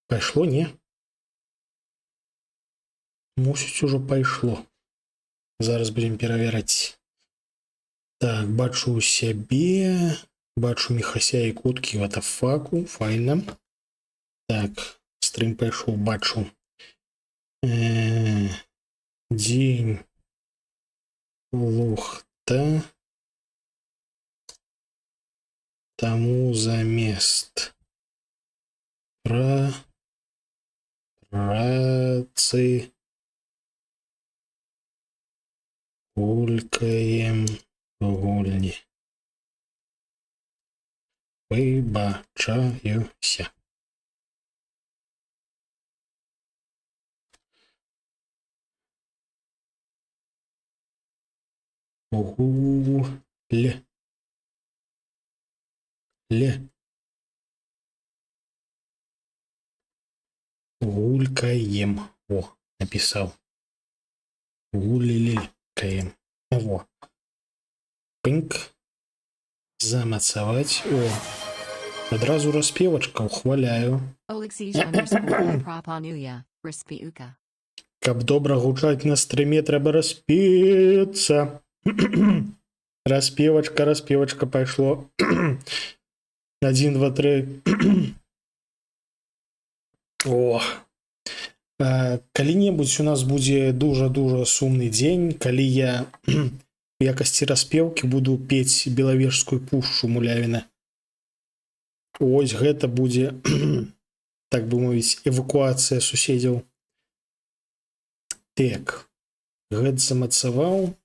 Пайшло, не? Мусіць, ужо пайшло. Зараз будем перавяраць. Так, бачу у сябе. Бачу Міхася і куткі ватафаку. Файна. Так, стрым пайшоў, бачу. Дзень. Лухта. Таму замест працы гулькаем гульні. Выбачаюся. Гулькаем. О, написал. Гулькаем. Во. Пынк. Замацаваць. О. Адразу распевачка, ухваляю. Каб добра гучаць на стрыме, трэба распецца. Распевачка пайшло. 1, 2, 3. О. Калі-небудзь у нас будзе дужа сумны дзень, калі я в якасці распеўкі буду пець Белавежскую пушчу Мулявіна. Ось гэта будзе, так бы мовіць, эвакуацыя суседзяў. Так. Гэт замацаваў.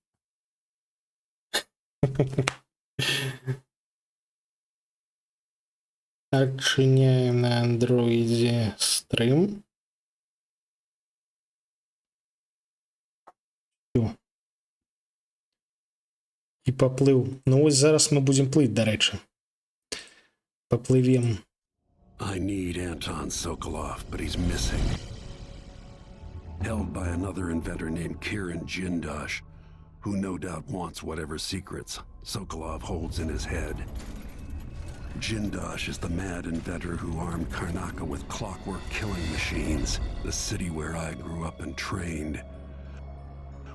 Адчыняем на андроідзе стрым. І паплыў. Ну вось зараз мы будзем плыць, дарэчы. Паплывем. I need Anton Sokolov, but he's missing. Held by another inventor named Kiran Jindosh, who no doubt wants whatever secrets Sokolov holds in his head. Jindosh is the mad inventor who armed Karnaka with clockwork killing machines, the city where I grew up and trained,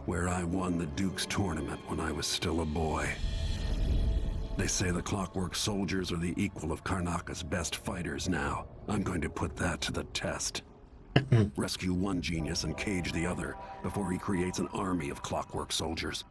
where I won the Duke's tournament when I was still a boy. They say the Clockwork Soldiers are the equal of Karnaka's best fighters now. I'm going to put that to the test. Rescue one genius and cage the other before he creates an army of Clockwork Soldiers.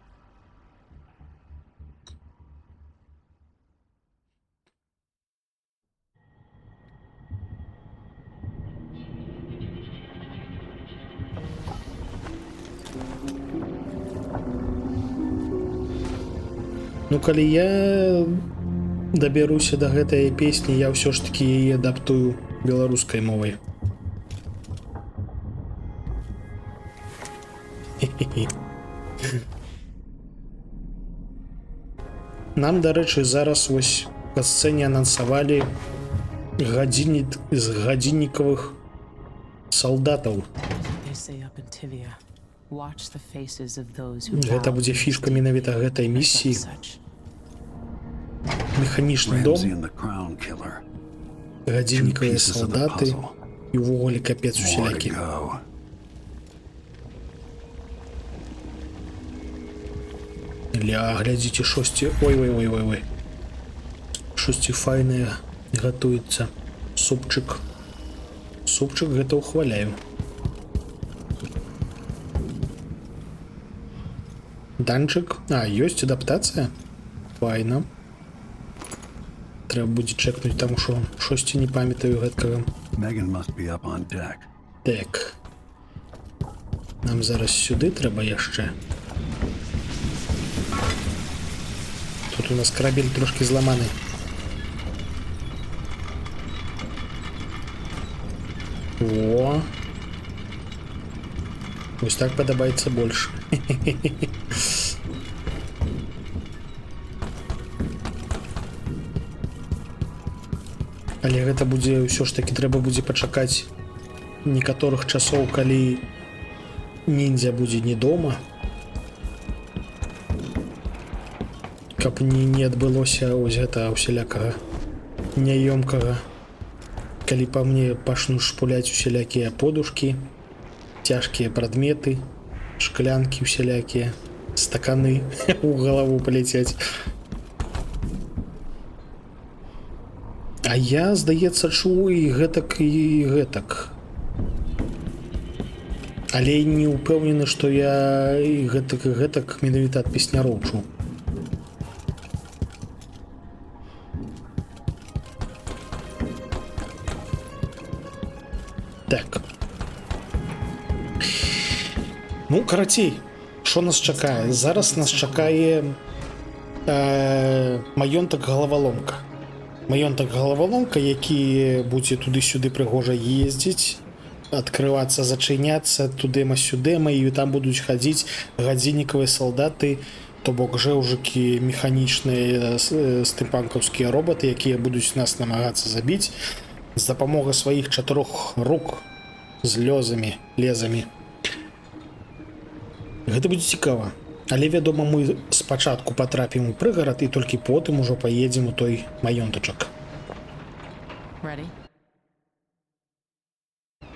Ну, калі я дабяруся да гэтай песні, я ўсё ж такі яе адаптую беларускай мовай. Нам, дарэчы, зараз вось па сцэне анансавалі гадзіннікавых салдатаў. Гэта будзе фішка менавіта гэтай місіі. Механічны дом, гадзіннікавыя салдаты і ўвогуле капец усялякі. Ля, глядзіце, шосці... Ой. Шосці файнае гатуецца. Супчык. Супчык гэта ухваляю. Данчык. А, ёсць адаптацыя? Файна. Трэба будзе чэкнуць, таму што шосці не памятаю гэткага. Так. Нам зараз сюды трэба яшчэ. Тут у нас корабель трошки зламаны. О! Вось так падабаецца больш. Але гэта будзе ўсё ж такі трэба будзе пачакаць некаторых часоў, калі ніндзя будзе не дома. Каб не адбылося ось гэта усялякага няёмкага Калі па мне пачнуць шпуляць усялякія подушкі, цяжкія прадметы, шклянкі усялякія, стаканы у галаву паляцяць. А я, здаецца, чуў і гэтак, і гэтак. Але не ўпэўнены, што я і гэтак менавіта ад песняроў чуў. Так. Ну, карацей, што нас чакае? Зараз нас чакае маёнтак галаваломка. Маёнтак галаваломка, які будзе туды-сюды прыгожа ездзіць, адкрывацца, зачыняцца тудыма-сюдэма, і там будуць хадзіць гадзіннікавыя салдаты, то бок жэўжыкі механічныя стымпанкаўскія робаты, якія будуць нас намагацца забіць з дапамогай сваіх 4 рук з лезамі. Гэта будзе цікава. Але, вядома, мы спачатку патрапім у прыгарад і толькі потым ужо паедзем у той маёнтачак. Ready?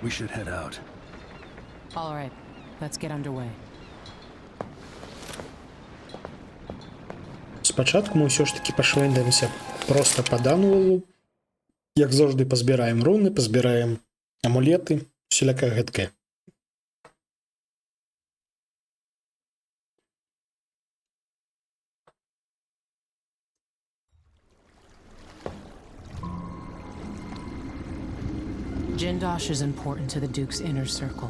We should head out. All right, let's get underway. Спачатку мы ўсё ж такі пашвендамся проста па Дануэлу. Як заўжды, пазбіраем руны, пазбіраем амулеты, усялякае гэткае. Jindosh is important to the Duke's inner circle.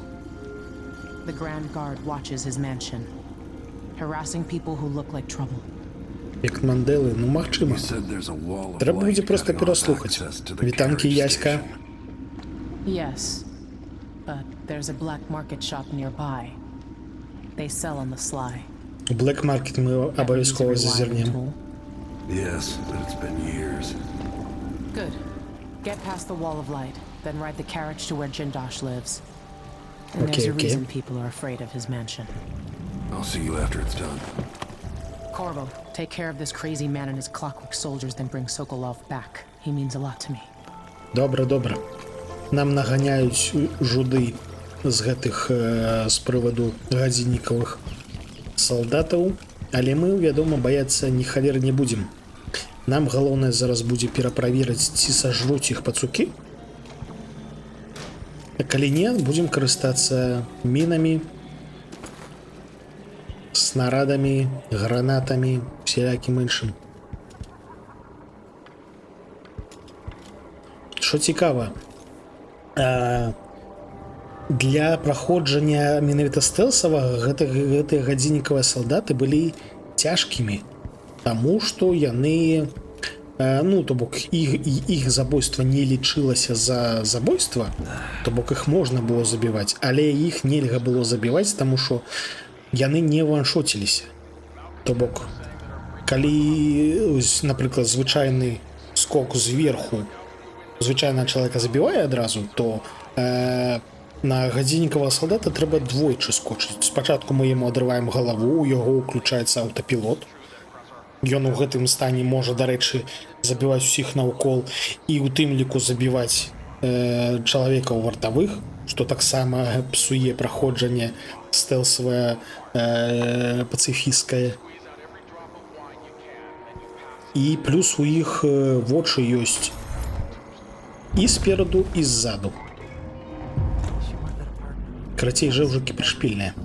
The Grand Guard watches his mansion, harassing people who look like trouble. Як Мандели, ну магчыма. You said there's a wall of Треба light будзе проста cutting off пераслухаць. access to the Вітанкі carriage Яська. station. Yes, but there's a black market shop nearby. They sell on the sly. У Black Market ми That would use a обов'язково reliable зазирнем. tool. Yes, but it's been years. Good. Get past the wall of light, then ride the carriage to where Jindosh lives. And there's a Okay. reason people are afraid of his mansion. I'll see you after it's done. Corvo, take care of this crazy man and his clockwork soldiers, then bring Sokolov back. He means a lot to me. Добра, добра. Нам наганяюць жуды з гэтых з прываду гадзіннікавых салдатаў, але мы, вядома, баяцца ні халер не будзем. Нам галоўнае зараз будзе пераправерыць, ці сажруць іх пацукі. А калі не, будзем карыстацца мінамі, снарадамі, гранатамі, всялякім іншым. Што цікава, для праходжання менавіта стэлсавага гэтыя гадзіннікавыя салдаты былі цяжкімі, таму што яны, ну, то бок іх забойства не лічылася за забойства, то бок іх можна было забіваць, але іх нельга было забіваць, таму што яны не ваншоціліся. То бок, калі, напрыклад, звычайны скок зверху звычайна чалавека забівае адразу, то на гадзіннікавага салдата трэба двойчы скочыць. Спачатку мы яму адрываем галаву, у яго ўключаецца аўтапілот. Ён у гэтым стане можа, дарэчы, забіваць усіх наўкол і ў тым ліку забіваць чалавека ў вартавых, што таксама псуе праходжанне стэлсавае пацыфісцкае. І плюс у іх вочы ёсць і спераду, і ззаду. Карацей, жэўжыкі прышпільныя.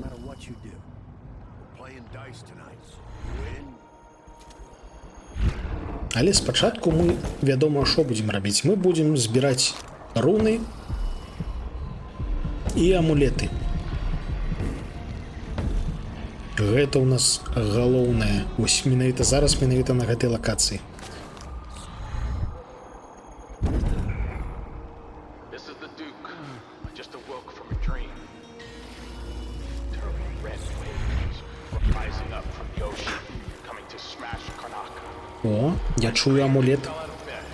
Але спачатку мы, вядома, што будзем рабіць? Мы будзем збіраць руны і амулеты. Гэта ў нас галоўнае. Вось менавіта зараз, менавіта на гэтай лакацыі. This is the Duke. I just awoke from a dream. Terrible red waves rising up from the ocean, coming to smash Karnaca. О, я чую амулет.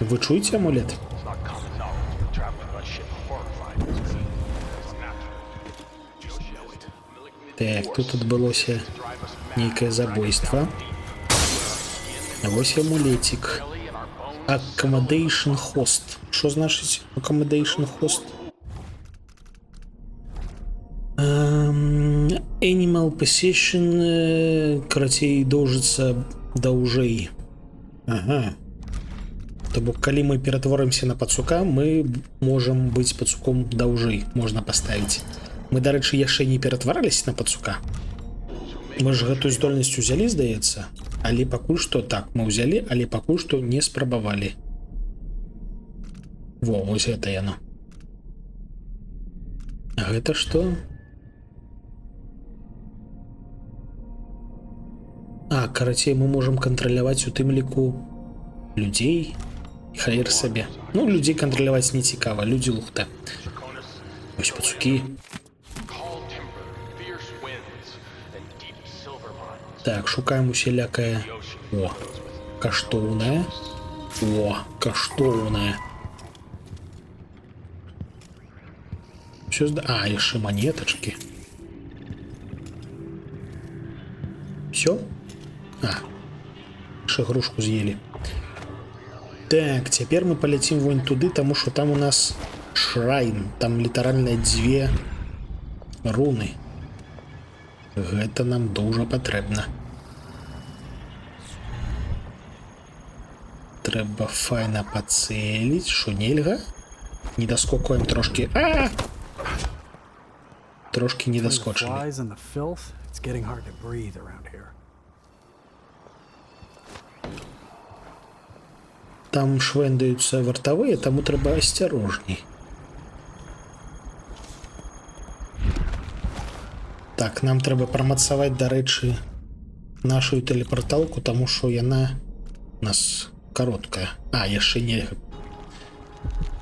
Вы чуеце амулет? It's not common knowledge, but traveling by ship horrified as me. It's natural. Just know it. Malignant Так, тут адбылося нейкае забойства. А вось амулетик. belly and our bones Accommodation host. Що значить accommodation host? Animal possession, карацей, доўжыцца даўжэй. Ага. То бок, калі мы ператворымся на пацука, мы можам быць пацуком даўжэй, можна паставіць. Мы, дарэчы, яшчэ не ператвараліся на пацука. Мы ж гэтую здольнасць узялі, здаецца, але пакуль што так, мы ўзялі, але пакуль што не спрабавалі. Во, вось гэта яно. А гэта што? А, карацей, мы можам кантраляваць у тым ліку людзей. Халер сабе. Ну, людзей кантраляваць не цікава, людзі лухта. Вось пацукі. Так, шукаем усялякае. О, каштоўнае. О, каштоўнае. А, яшчэ монетачкі. Все? А, яшчэ грушку з'елі. Так, цяпер мы паляцім вон туды, таму што там у нас шрайн. Там літаральна 2 руны. Гэта нам дужа патрэбна. Трэба файна пацэліць, што нельга. Не даскокуем трошкі. А! Трошкі не даскочылі. Там швэндаюцца вартавыя, таму трэба асцярожней. Так, нам трэба прамацаваць, дарэчы, нашу тэлепарталку, таму што яна у нас кароткая. А, яшчэ нельга.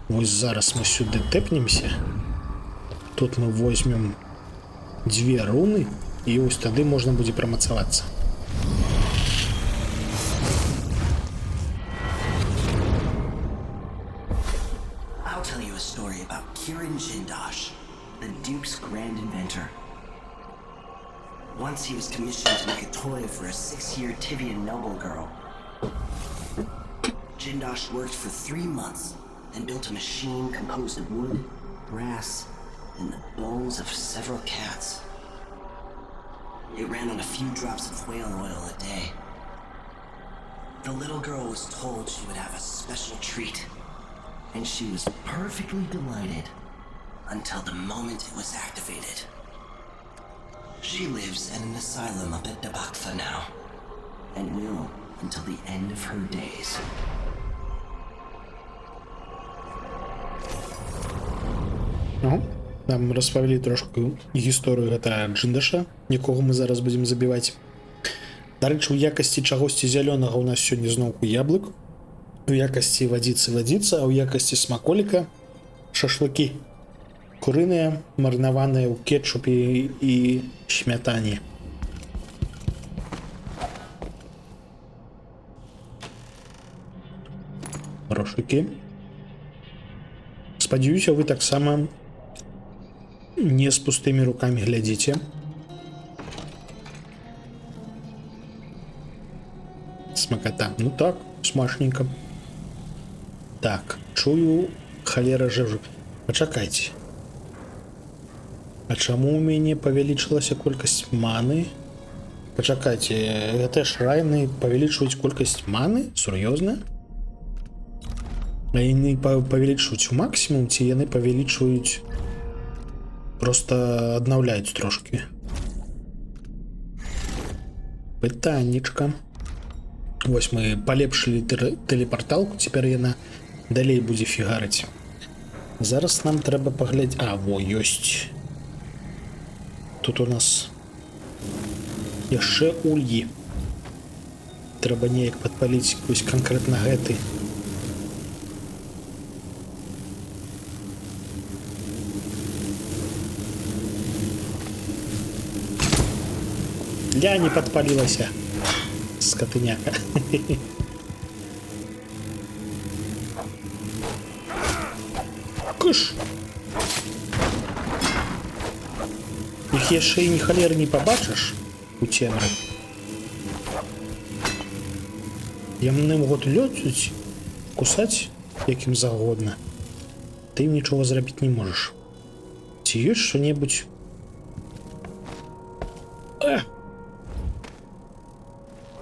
Вось зараз мы сюды тэпнемся. Тут мы возьмем 2 руны, і вось тады можна будзе прамацавацца. I'll tell you a story about Kirin Jindosh, the Duke's grand inventor. Once he was commissioned to make a toy for a 6-year Tivian noble girl. Jindosh worked for 3 months and built a machine composed of wood, brass, and the bones of several cats. It ran on a few drops of whale oil a day. The little girl was told she would have a special treat, and she was perfectly delighted until the moment it was activated. She lives at an asylum up at Dabakfa now, and will until the end of her days. Нам распавялі трошку гісторыю гэта Джиндаша, якога мы зараз будзем забіваць. Дарэчы, у якасці чагосьці зялёнага у нас сёння зноўку яблык, у якасці вадзіцы, а ў якасці смаколіка шашлыкі курыныя, марынаваныя ў кетчупе і смятане. Грошыкі. Спадзяюся, вы таксама не з пустымі рукамі глядзіце. Смакота. Ну так, смачненько. Так, чую, халера жэвжу. Пачакайце. А чаму ў мяне павялічылася колькасць маны? Пачакайце, гэтыя шрайны павялічваюць колькасць маны? Сур'ёзна? А яны павялічваюць у максімум, ці яны павялічваюць просто аднаўляюць трошки? Пытаннічка. Вось мы палепшылі тэлепарталку, цяпер яна далей будзе фігарыць. Зараз нам трэба паглядзець. А, во, ёсць. Тут у нас яшчэ ульі. Трэба неяк падпаліць вось канкрэтна гэты. Я не падпалілася. Скотыняка. Кыш! Іх яшчэ і ні халеры не пабачыш у цемры. Яны могуць лёцаць кусаць якім загодна, ты ім нічога зрабіць не можаш. Ці ёсць што-небудзь?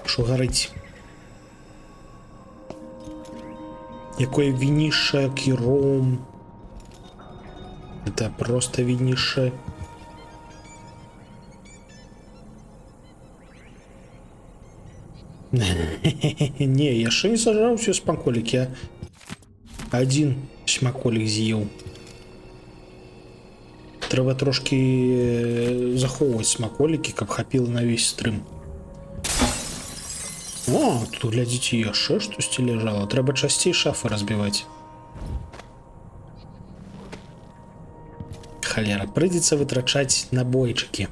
Што гарыць? Якое вінішае кіром. Это просто вінішае. Не, яшчэ не сажаў ўсе смаколік, я адзін смаколік з'еў. Трэба трошки захоўваць смаколікі, каб хапіла на ўвесь стрым. О, тут глядзіце, яшчэ штосьці ляжала. Трэба часцей шафы разбіваць. Халера, прыйдзецца вытрачаць набойчыкі.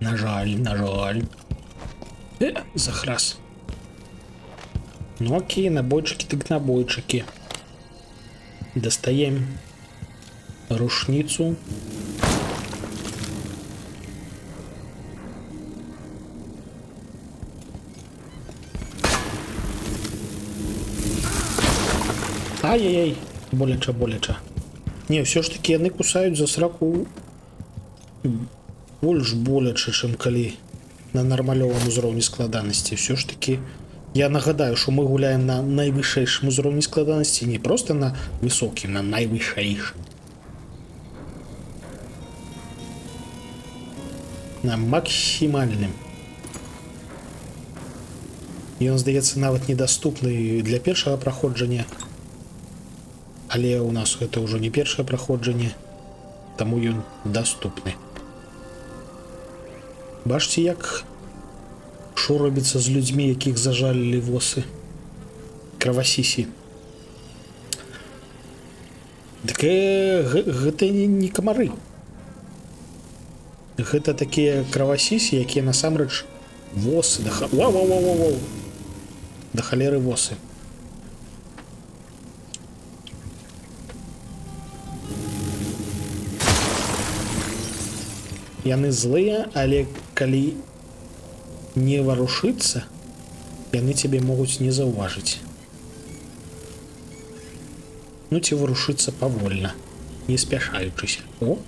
На жаль, на жаль. Захрас. Ну окей, набойчики так набойчики. Достаем рушницу. Ай-яй-яй, боляча, боляча. Не, все ж таки яны кусаюць за сраку больш боляча, чым калі на нармалёвым узроўні складанасці. Все ж таки я нагадаю, что мы гуляем на найвышэйшым узроўні складанасці, не просто на высокім, на найвышэйшым. На максімальным. Ён, здаецца, нават недаступны для першага праходжання. Але у нас гэта ўжо не першае праходжанне, таму ён даступны. Бачце, як што робіцца з людзьмі, якіх зажалілі восы, кравасісі. Так гэта не камары. Гэта такія кравасісі, якія насамрэч восы. Да халеры восы. Яны злыя, але калі не варушыцца, яны цябе могуць не заўважыць. Ну ці варушыцца павольна, не спяшаючыся. О!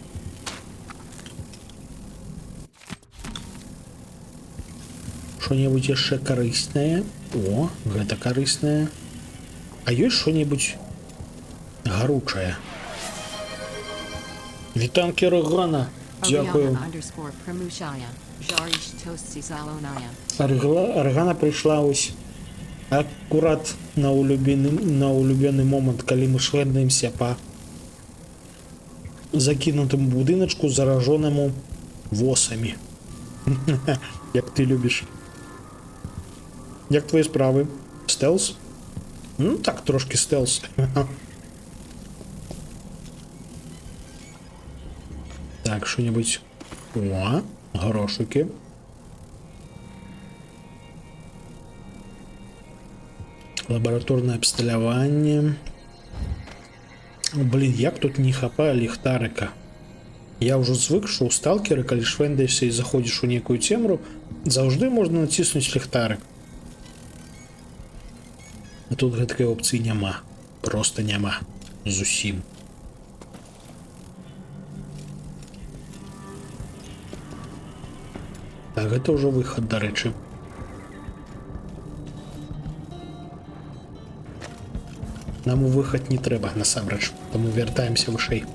Што-небудзь яшчэ карыснае. О, гэта карыснае. А ёсць што-небудзь гаручае? Вітанкі Рагана. Дякую. Аргана прыйшла ось акурат на улюбёны момант, калі мы швэндаемся па закінутым будыначку, заражонаму восамі. Як ты любіш. Як твои справы? Стелс? Ну так, трошки стелс. Так, что-нибудь. О, грошики. Лабараторное абсталяванне. Блин, як тут не хапае ліхтарыка. Я ўжо звык, што ў сталкеры, калі швэндаешся і заходзіш у нейкую цемру, заўжды можна націснуць ліхтарык. А тут гэткай опцыі няма. Просто няма. Зусім. Так, гэта ўжо выхад, дарэчы. Нам у выхад не трэба, насамрэч, таму вяртаемся вышэй.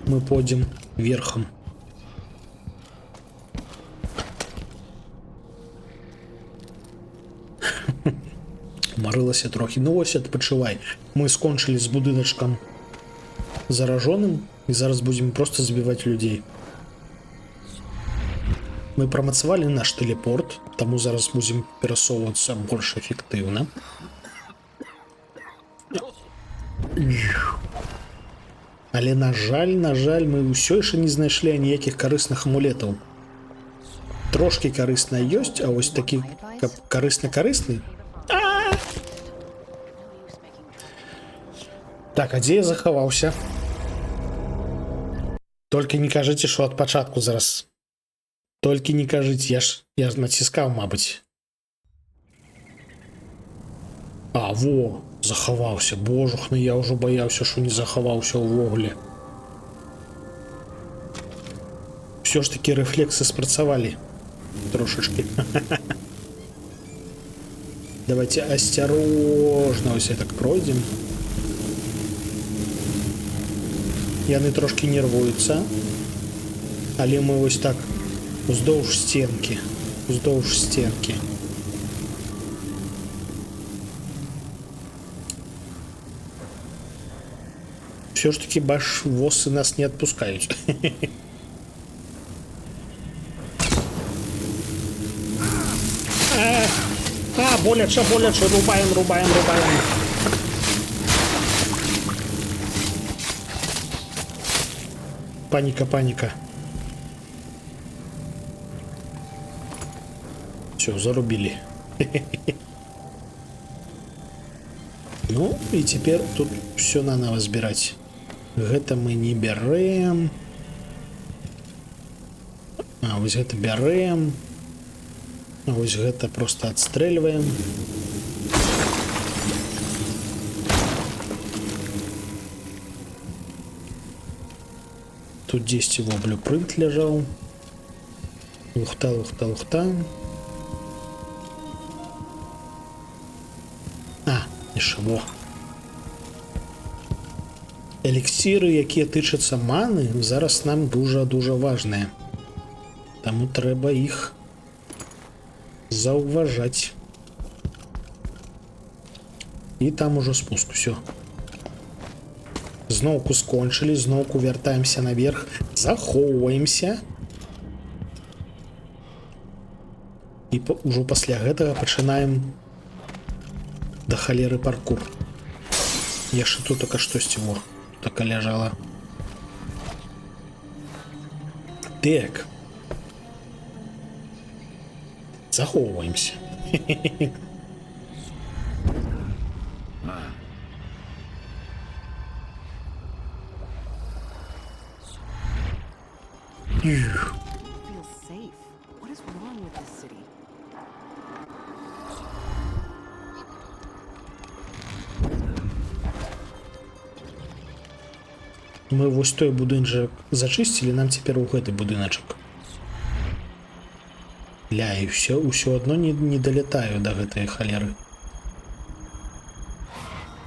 Мы пойдзем верхам. Марылася трохі. Ну ось, адпачывай. Мы скончылі з будыначкам заражоным. І зараз будем просто забіваць людзей. Мы прамацавалі наш тэлепорт, таму зараз будем перасоўвацца больш эфектыўна. Але на жаль, мы ўсё яшчэ не знайшлі ніякіх карысных амулетаў. Трошкі карыснае ёсць, а вось такі карысны. Так, а дзе я захаваўся? Только не кажыце, што ад пачатку зараз Толькі не кажыць, я ж націскаў, мабыць. А, во, захаваўся. Божухна, я ўжо баяўся, што не захаваўся ўвогуле. Все ж таки рефлексы спрацавалі. Трошечки. Давайте осторожно ось так пройдем. Яны трошки нервуюцца. Але мы ось так уздоўж стенки. Уздоўж стенки. Все ж таки баш восы нас не отпускают. Боляче, рубаем. Паника. Все, зарубили. Ну, и теперь тут все надо разбирать. Это мы не берем. А, вот это берем. А вот это просто отстреливаем. Тут 10 его блюпринт лежал. Лухта. А, ничего. Эліксіры, якія тычацца маны, зараз нам дуже важныя. Таму трэба іх заўважаць. І там ужо спуск, все. Зноўку скончылі, зноўку вяртаемся наверх, захоўваемся. І ўжо пасля гэтага пачынаем да халеры паркур. Яшчэ тут така штосьці во така ляжала. Так. Захоўваемся. Feels safe. What is wrong with this city? Мы вось той будынчык зачысцілі, нам цяпер у гэты будыначак. Ля, і ўсё адно не далятаю да гэтай халеры.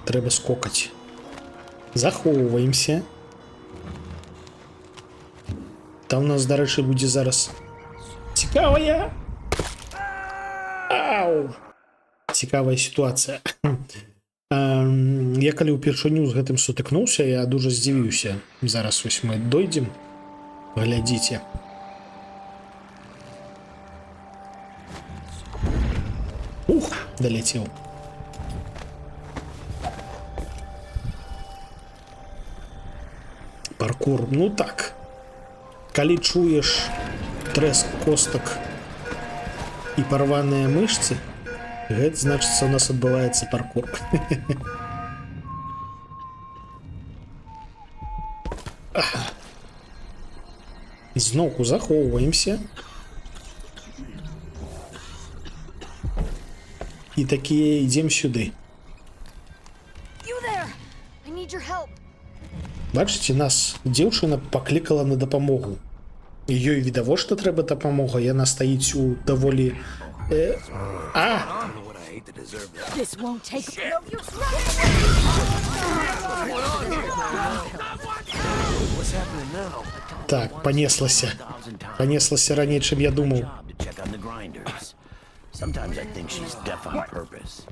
Трэба скокаць. Захоўваемся. Там у нас, дарэчы, будзе зараз цікавая. Ау! Цікавая сітуацыя. Я калі ўпершыню з гэтым сутыкнуўся, я дуже здзівіўся. Зараз вось мы дойдзем. Глядзіце. Ух, далецеў. Паркур, ну так. Калі чуеш трэск костак і парваныя мышцы, гэта значыцца у нас адбываецца паркур. Зноўку захоўваемся. І такія ідзем сюды. You there! I need your help. Бачыце, нас дзяўчына паклікала на дапамогу. Ёй відавочна трэба дапамога, яна стаіць у даволі... This won't take. Так, понеслася. Понеслася раней, чым я думаў. Sometimes I think she's deaf on purpose.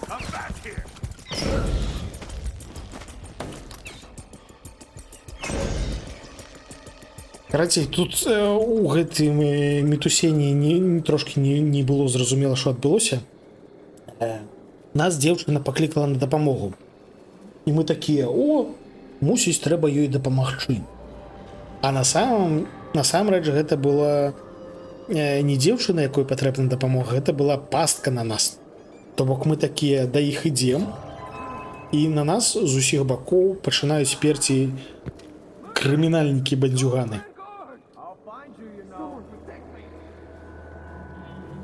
Come back here. Карацей, тут у гэтым мітусенні трошки не было зразумела, што адбылося. Нас дзяўчына паклікала на дапамогу. І мы такія, мусіць, трэба ёй дапамагчы. А насамрэч гэта была не дзяўчына, якой патрэбна дапамога, гэта была пастка на нас. То бок мы такія да іх ідзем, і на нас з усіх бакоў пачынаюць перці крымінальнікі-бандзюганы.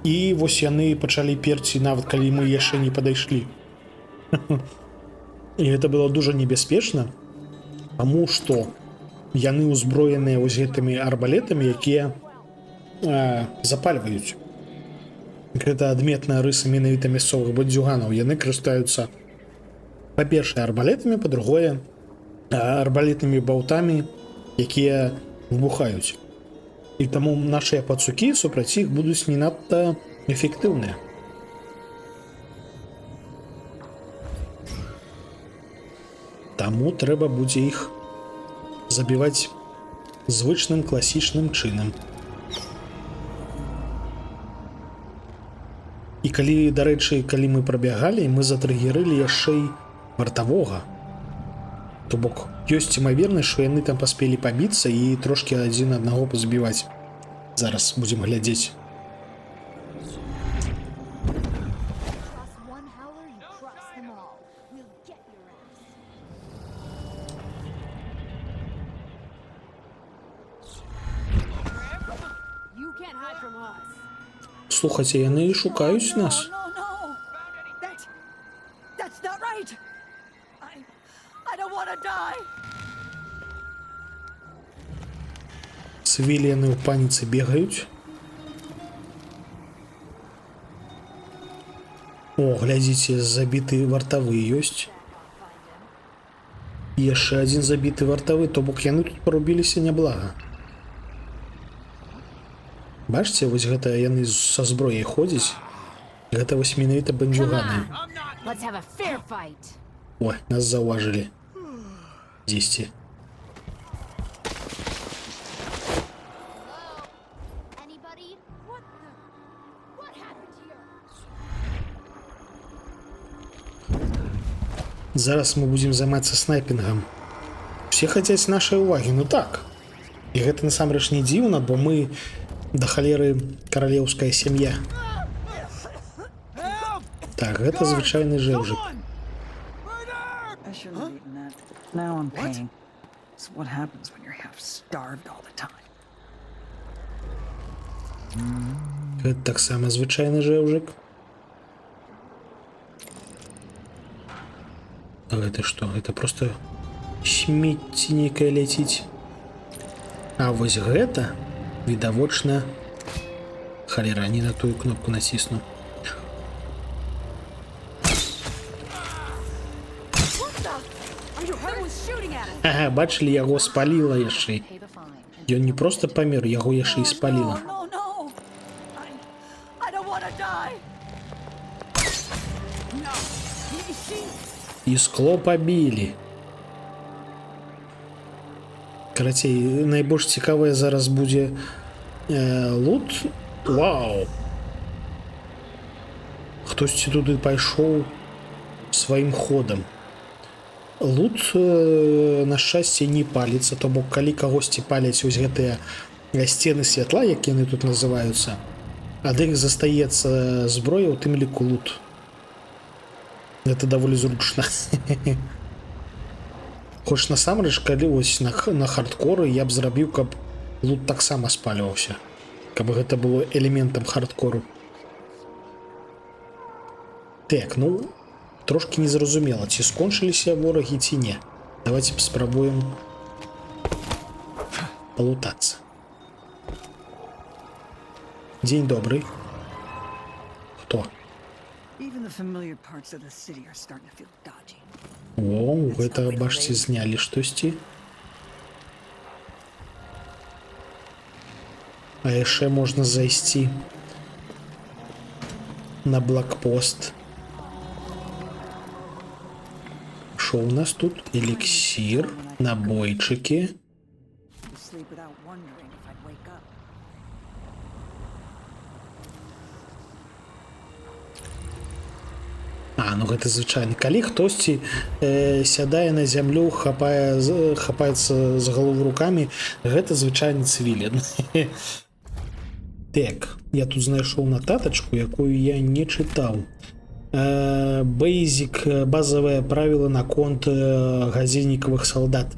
І вось яны пачалі перці, нават калі мы яшчэ не падайшлі. І гэта было дужа небяспечна, таму што яны ўзброеныя вось гэтымі арбалетамі, якія запальваюць. Гэта адметная рыса менавіта мясцовых бандзюганаў. Яны карыстаюцца, па-першае, арбалетамі, па-другое, арбалетнымі баўтамі, якія выбухаюць. І таму нашыя пацукі супраць іх будуць не надта эфектыўныя. Таму трэба будзе іх забіваць звычным класічным чынам. І калі, дарэчы, калі мы прабягалі, мы затрыгерылі яшчэ і вартавога. То бок, ёсць імавернасць, што яны там паспелі пабіцца і трошкі адзін аднаго пазбіваць. Зараз будзем глядзець. Слухайце, яны шукаюць нас. Цывілі яны ў паніцы бегаюць. О, глядзіце, забіты вартавы ёсць. І яшчэ адзін забіты вартавы, то бок яны тут парубіліся няблага. Бачыце, вось гэта яны са зброяй ходзяць. Гэта вось менавіта бандзюганы. Ой, нас заўважылі. Дзесьці. Зараз мы будзем займацца снайпінгам. Усе хацяць нашай увагі, ну так. І гэта насамрэч не дзіўна, бо мы да халеры каралеўская сям'я. Так, гэта звычайны жэўжык. Гэта таксама звычайны жэўжык. А гэта што? Гэта проста смецце нейкае ляціць. А вось гэта відавочна... Халера, не на тую кнопку націсну. Ага, бачылі, яго спаліла яшчэ. Ён не проста памер, яго яшчэ і спаліла. І скло пабілі. Карацей, найбольш цікавае зараз будзе лут. Вау! Хтосьці туды пайшоў сваім ходам. Лут, на шчасце, не паліцца, то бок калі кагосьці паляць вось гэтыя сцены святла, як яны тут называюцца, ад іх застаецца зброя, у тым ліку лут. Гэта даволі зручна. Хоч насамрэч, калі вось на хардкоры я б зрабіў, каб лут таксама спаліваўся. Каб гэта было элементам хардкору. Так, ну, трошки незразумела, ці скончыліся ворагі, ці не. Давайте паспрабуем палутацца. Дзень добрый. Хто? О, гэта, бачце, знялі штосьці. А яшчэ можна зайсці на блокпост. Што у нас тут? Эліксір, набойчыкі. А, ну гэта звычайна. Калі хтосьці сядае на зямлю, хапаецца за галову рукамі, гэта звычайны цывілін. Так, я тут знайшоў нататачку, якую я не чытаў. Basic, базовые правила наконт газельниковых солдат.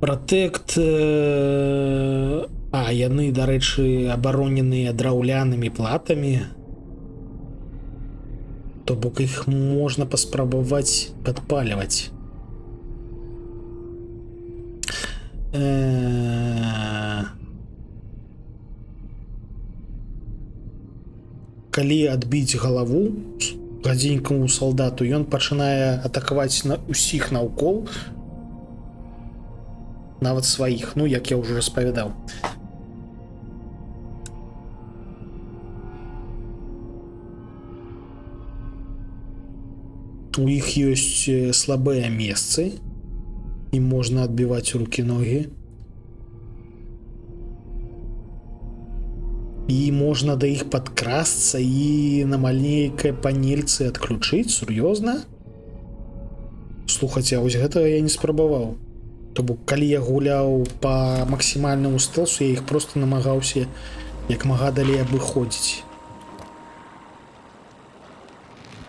Протект, яны, дарэчы, абароненыя драўлянымі платамі, то бок іх можна паспрабаваць падпаліваць. Калі адбіць галаву гадзіннікаму салдату, ён пачынае атакаваць на усіх наўкол, нават сваіх, ну, як я ўжо распавядаў. У іх ёсць слабыя месцы, і можна адбіваць рукі-ногі. І можна да іх падкрасться і на маленькай панельцы адключыць, сур'ёзна? Слухайце, а вось гэтага я не спрабаваў. То бок, калі я гуляў па максімальнаму стэлсу, я іх проста намагаўся як мага далей абыходзіць.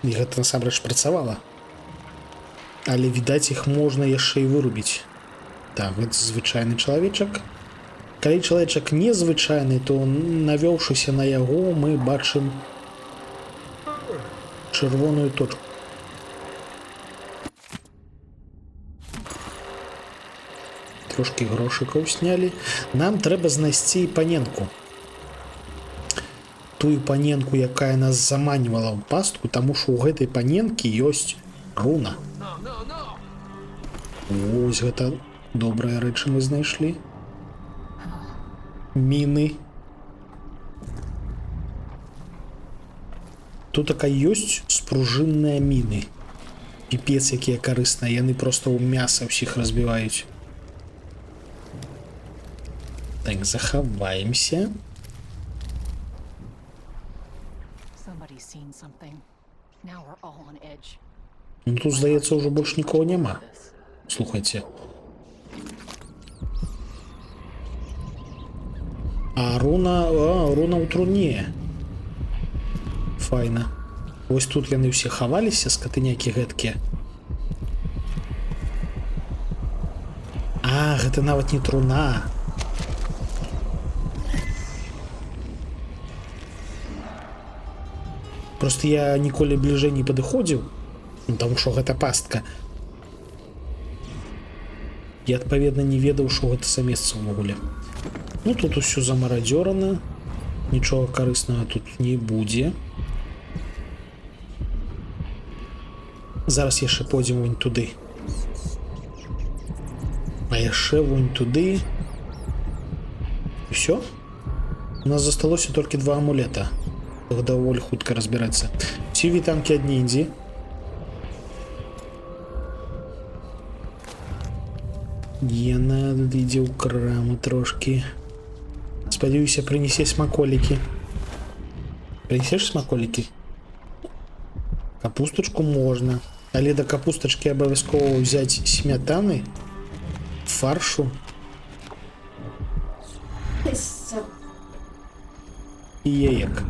І гэта насамрэч працавала. Але, відаць, іх можна яшчэ і вырубіць. Так, гэта звычайны чалавечак. Калі чалавечак незвычайны, то, навёўшыся на яго, мы бачым чырвоную точку. Трошкі грошыкаў снялі. Нам трэба знайсці паненку. Тую паненку, якая нас заманівала ў пастку, таму што ў гэтай паненкі ёсць руна. Ось гэта добрыя рэчы мы знайшлі. Міны. Тут такая ёсць спружынныя міны. Піпец, якія карысныя. Яны проста ў мяса ўсіх разбіваюць. Так, захаваемся. Ну, тут, здаецца, ўжо больш нікого няма. Слухайце. А руна ў труне. Файна. Вось тут яны ўсе хаваліся, скатынякі гэткія. Гэта нават не труна. Просто я ніколі бліжэй не падыходзіў, таму што гэта пастка. Я, адпаведна, не ведаў, што гэта за месца ўвогуле. Ну, тут усё замарадзёрана. Нічога карыснага тут не будзе. Зараз яшчэ пойдзем вунь туды. А яшчэ вунь туды. Усё? У нас засталося толькі 2 амулета. Даволі хутка разбірацца. Ці вітанкі ад ніндзі. Яна ідзе ў краму трошкі. Спадзяюся, прынясе смаколікі. Прынесеш смаколікі? Капустачку можна. Але да капустачкі абавязкова ўзяць смятаны, фаршу. І яек.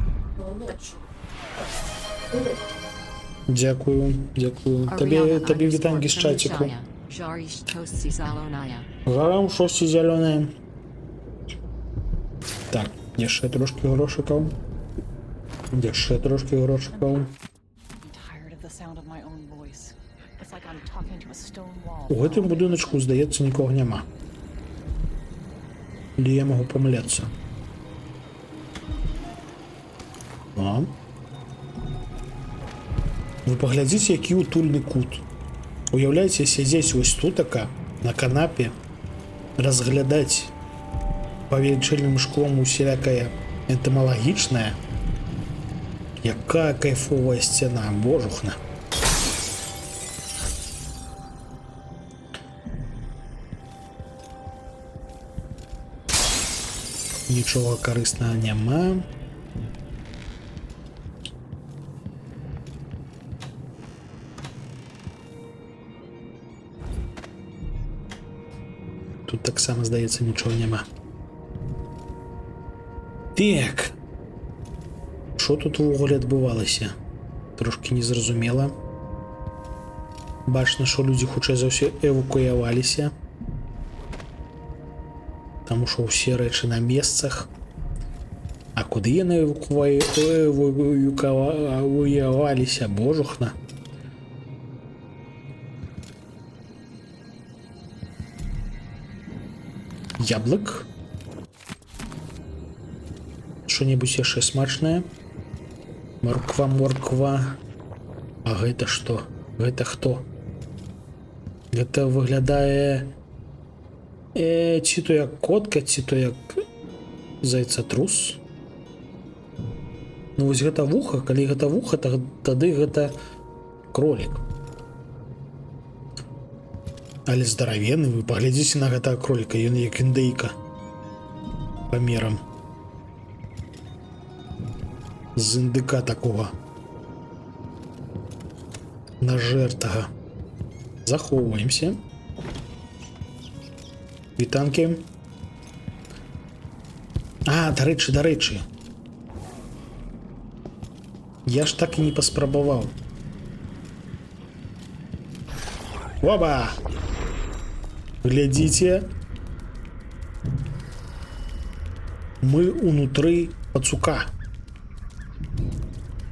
Дзякую, дзякую. Табе вітанкі з чаціку. Гарам шосці зялёнае. Так, яшчэ трошкі грошыкаў. Яшчэ трошкі грошыкаў. У гэтым будыначку, здаецца, нікога няма. Але я магу памыляцца. Вы паглядзіце, які утульны кут. Уяўляеце, сядзець вось тутака, на канапе, разглядаць павелічыльным шклом усялякае энтамалагічнае. Якая кайфовая сцяна, божухна. Нічога карыснага няма. Тут таксама, здаецца, нічога няма. Так. Што тут увогуле адбывалася? трошки незразумела. Бачна, што людзі хутчэй за ўсё эвакуяваліся, таму што ўсе рэчы на месцах. А куды яны эвакуяваліся, божухна? Яблык. Што-небудзь яшчэ смачнае. Морква. А гэта што? Гэта хто? Гэта выглядае... ці то як котка, ці то як зайцатрус. Ну вось гэта вуха, калі гэта вуха, тады гэта кролік. Але здаравенны, вы паглядзіце на гэтага кроліка, ён як індейка памерам. З індыка такога нажэртага. Захоўваемся. Вітанкі. Дарэчы. Я ж так і не паспрабаваў. Оба! Глядзіце. Мы унутры пацука.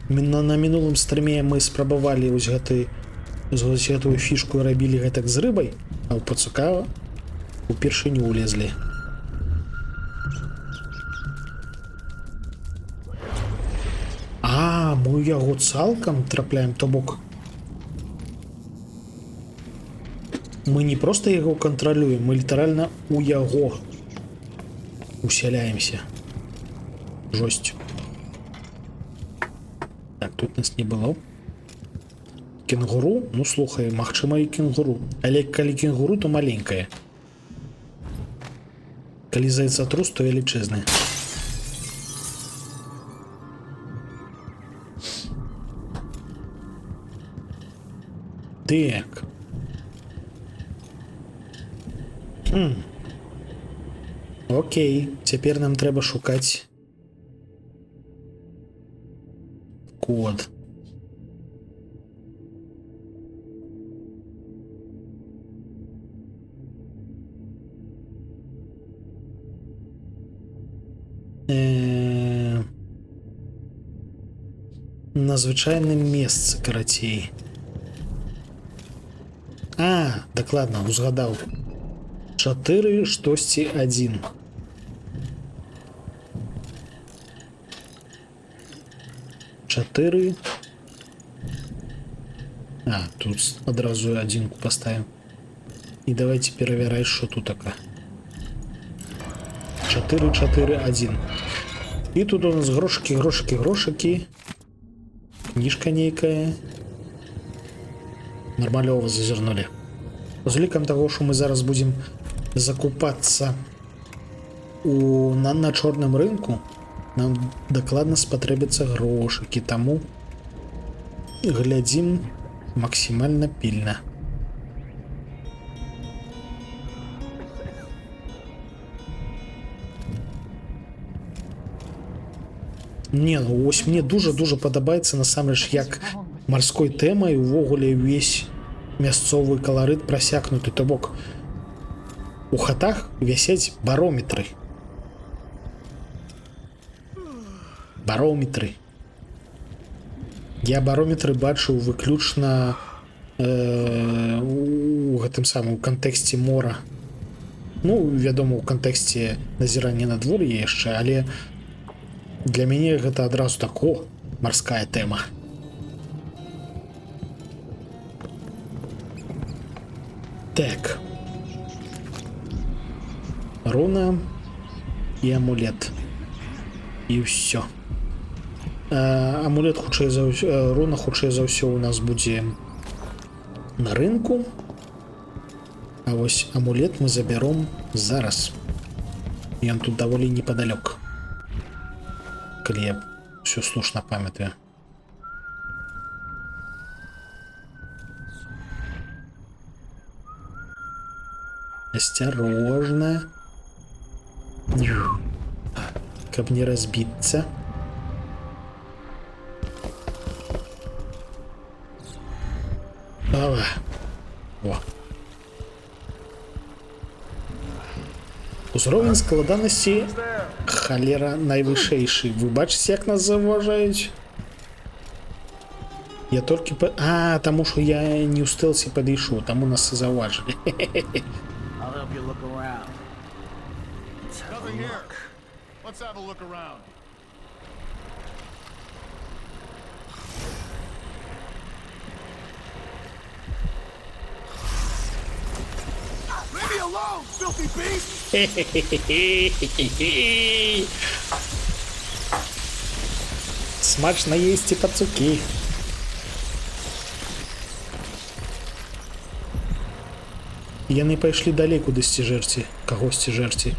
На мінулым стрыме мы спрабавалі вось гэтую фішку і рабілі гэтак з рыбай, а ў пацука упершыню улезлі. Мы ў яго цалкам трапляем, то бок мы не проста яго кантралюем, мы літаральна у яго усяляемся. Жосць. Так, тут нас не было. Кенгуру? Ну, слухай, магчыма і кенгуру. Але калі кенгуру, то маленькае. Калі зайцатрус, то велічэзны. Так. Окей, цяпер нам трэба шукаць код. На звычайным месцы, карацей. Дакладна, узгадаў. 4 штосьці 1. Тут адразу адзінку паставім. І давайте перавяраць, што тут така. 4, 4, 1. І тут у нас грошыкі. Кніжка нейкая. Нормалёва зазірнулі. З улікам таго, што мы зараз будзем закупацца на чорным рынку, нам дакладна спатрэбяцца грошыкі, таму глядзім максімальна пільна. Ось мне дуже-дуже падабаецца насамрэч, як марской тэмай увогуле ўвесь мясцовы каларыт прасякнуты, то бок у хатах вісяць барометры. Я барометры бачыў выключна у гэтым самым кантэксце мора. Ну, вядома, у кантэксце назірання надвор'я яшчэ, але для мяне гэта адразу тако марская тэма. Так. Руна і амулет. І ўсё. Амулет хутчэй за ўсё, руна хутчэй за ўсё у нас будзе на рынку. А вось амулет мы забяром зараз. Ён тут даволі непадалёк. Калі я ўсё слушна памятаю. Осторожно. Каб не разбиться. О. Узровень складанасці халера найвышэйшы. Вы бачыце, як нас заўважаюць? Я толькі таму што я не ў стэлсе падышоў, таму нас і заўважылі. I'll help you look around. Nothing here. Let's have a look around. Leave me alone, filthy beast! Смачна есці пацукі. Яны пайшлі далей кудысьці жерці, кагосьці жерці.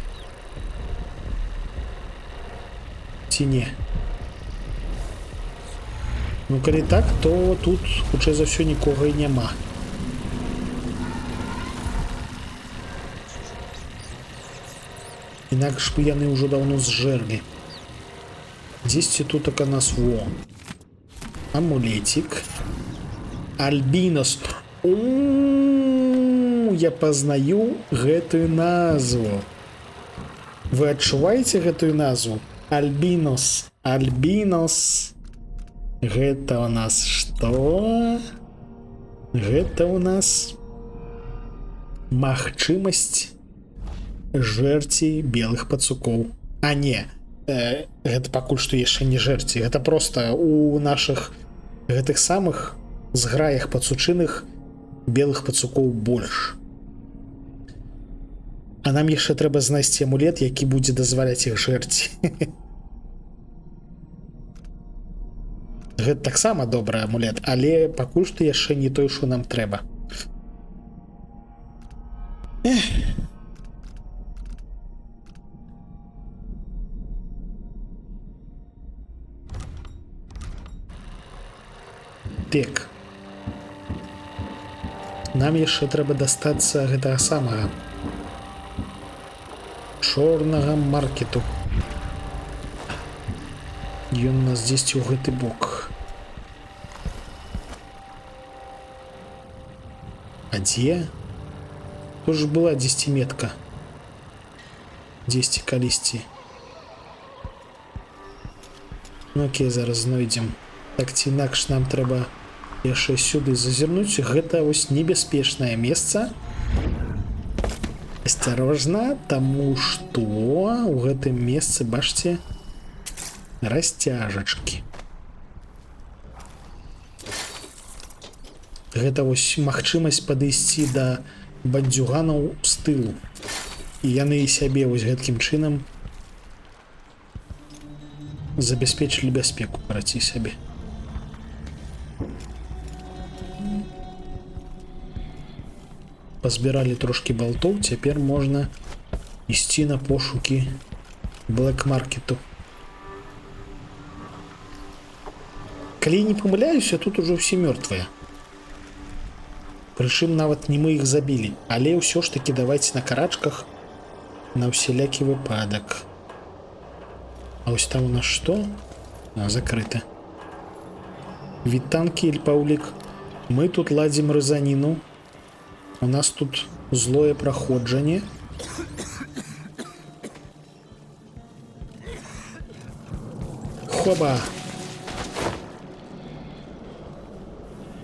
Ці не? Ну, калі так, то тут, хутчэй за ўсё, нікога і няма. Інакш бы яны ўжо даўно зжэрлі. Дзесьці тутака нас во. Амулетик. Альбінос. Я пазнаю гэтую назву. Вы адчуваеце гэтую назву? Альбінос. Альбінос. Гэта у нас што? Гэта у нас магчымасць жэрці белых пацукоў. А не, гэта пакуль што яшчэ не жэрці. Гэта проста у нашых гэтых самых зграях пацучыных белых пацукоў больш. А нам яшчэ трэба знайсці амулет, які будзе дазваляць іх жэрці. Гэта таксама добры амулет, але пакуль што яшчэ не той, што нам трэба. Так. Нам яшчэ трэба дастацца гэтага самага чорнага маркету. Ён у нас дзесьці ў гэты бок. А дзе? Тут ж была дзесьці метка. Дзесьці калісьці. Ну окей, зараз знойдзем. Так ці інакш нам трэба яшчэ сюды зазірнуць. Гэта вось небяспечнае месца. Асцярожна, таму што ў гэтым месцы, бачце, расцяжачкі. Гэта вось магчымасць падысці да бандзюганаў з тылу. І яны сябе вось гэткім чынам забяспечылі бяспеку, карацей сабе. Пазбіралі трошкі балтоў, цяпер можна ісці на пошукі блэк-маркету. Калі не памыляюся, тут ужо ўсе мёртвыя. Прычым нават не мы іх забілі, але ўсё ж такі давайце на карачках на ўсялякі выпадак. А ось там у нас што? Закрыта. Вітанкі, Эль-Паўлік. Мы тут ладзім рызаніну. У нас тут злое праходжанне. Хоба!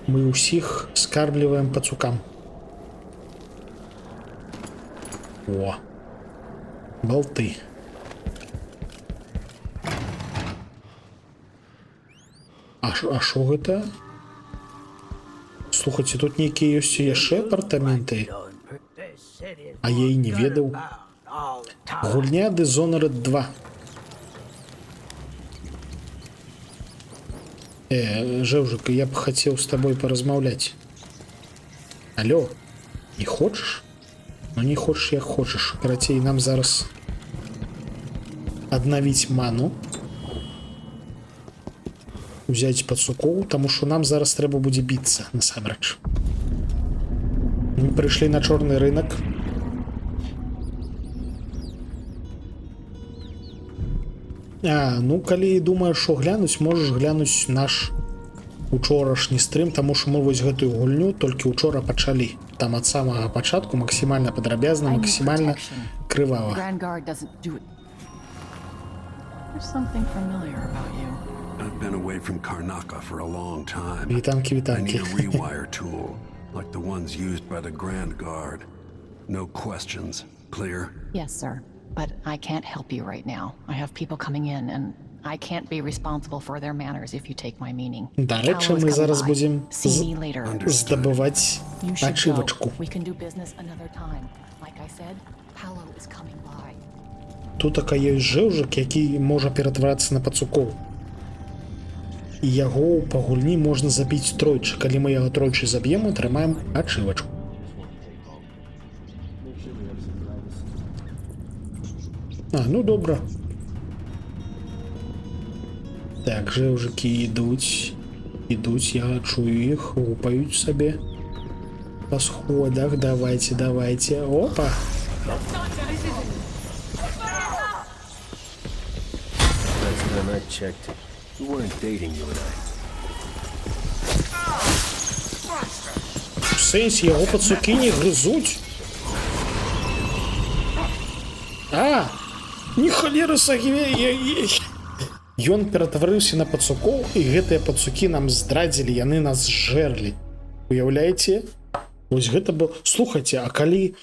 Мы ўсіх скарбліваем пацукам. О! Балты. А шо гэта? Слухайце, тут нейкія ёсць яшчэ апартаменты. А я і не ведаў. Гульня Dishonored 2. Жэўжык, я б хацеў з табой паразмаўляць. Алло, не хочаш? Ну не хочаш, як хочаш. Карацей, нам зараз аднавіць ману. Узяць пацукоў, таму што нам зараз трэба будзе біцца, насамрэч. Мы прыйшлі на чорны рынок. Ну, калі думаеш, што глянуць, можаш глянуць наш учорашні стрым, таму што мы вось гэтую гульню толькі учора пачалі. Там ад самага пачатку максімальна падрабязна, I need максімальна protection. The крывава. Grand Guard doesn't do it. There's something familiar about you. I've been away from Karnaca for a long time. Вітанкі, I need вітанкі. a rewire tool, like the ones used by the Grand Guard. No questions. Clear? Yes, sir. But I can't help you right now. I have people coming in, and I can't be responsible for their manners if you take my meaning. Да речі, Paolo is ми coming зараз by. будемо See me later. здобувати You should go. ачивочку. We can do business another time. Like I said, Paolo is coming by. Тут така є жевжик, який може ператварацца на пацукоў. І яго па гульні можна забіць тройчы. Калі мы яго тройчы заб'ем, атрымаем ачывачку. Ну добра. Так, жевжыкі ідуць. Ідуць, я чую іх, гупаюць сабе. Па сходах, давайте, давайте. Опа! Last time I checked, we weren't dating, you and I. В сенсі, яго пацукі не грызуць? Не халера сагве, Ён ператварыўся на пацукоў, і гэтыя пацукі нам здрадзілі, яны нас зжэрлі. Уяўляеце? Вось гэта было... Слухайце, а калі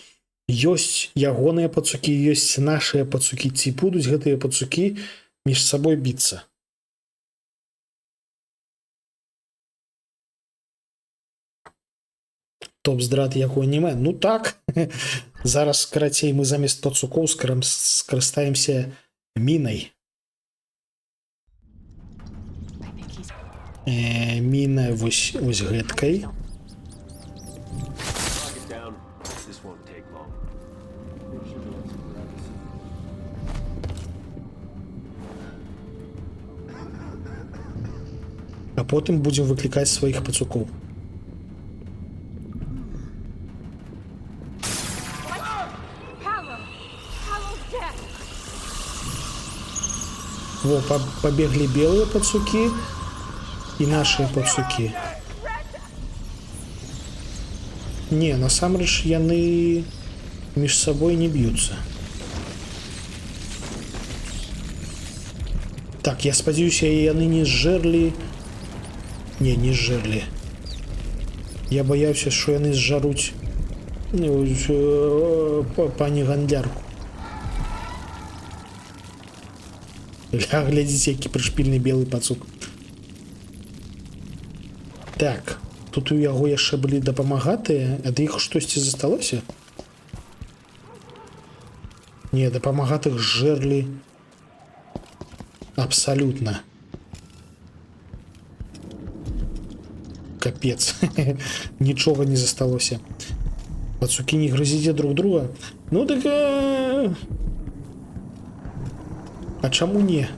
ёсць ягоныя пацукі, ёсць нашыя пацукі, ці будуць гэтыя пацукі між сабой біцца? Топ-здрад яго аніме? Ну так. Зараз, карацей, мы замест пацукоў скарыстаемся мінай. I think he's... Міна вось гэткай. Lock it down. This won't take long. А потым будзем выклікаць сваіх пацукоў. Во, пабеглі белыя пацукі і нашыя пацукі. Не, насамрэч яны між сабой не б'юцца. Так, я спадзяюся, яны не зжэрлі. Не зжэрлі. Я баяўся, што яны зжаруць пані гандлярку. Глядзіце, які прышпільны белы пацук. Так, тут у яго яшчэ былі дапамагатыя, ад іх штосьці засталося? Не, дапамагатых зжэрлі абсалютна. Капец. Нічога не засталося. Пацукі не грызіце друг друга. Ну так... А чаму не?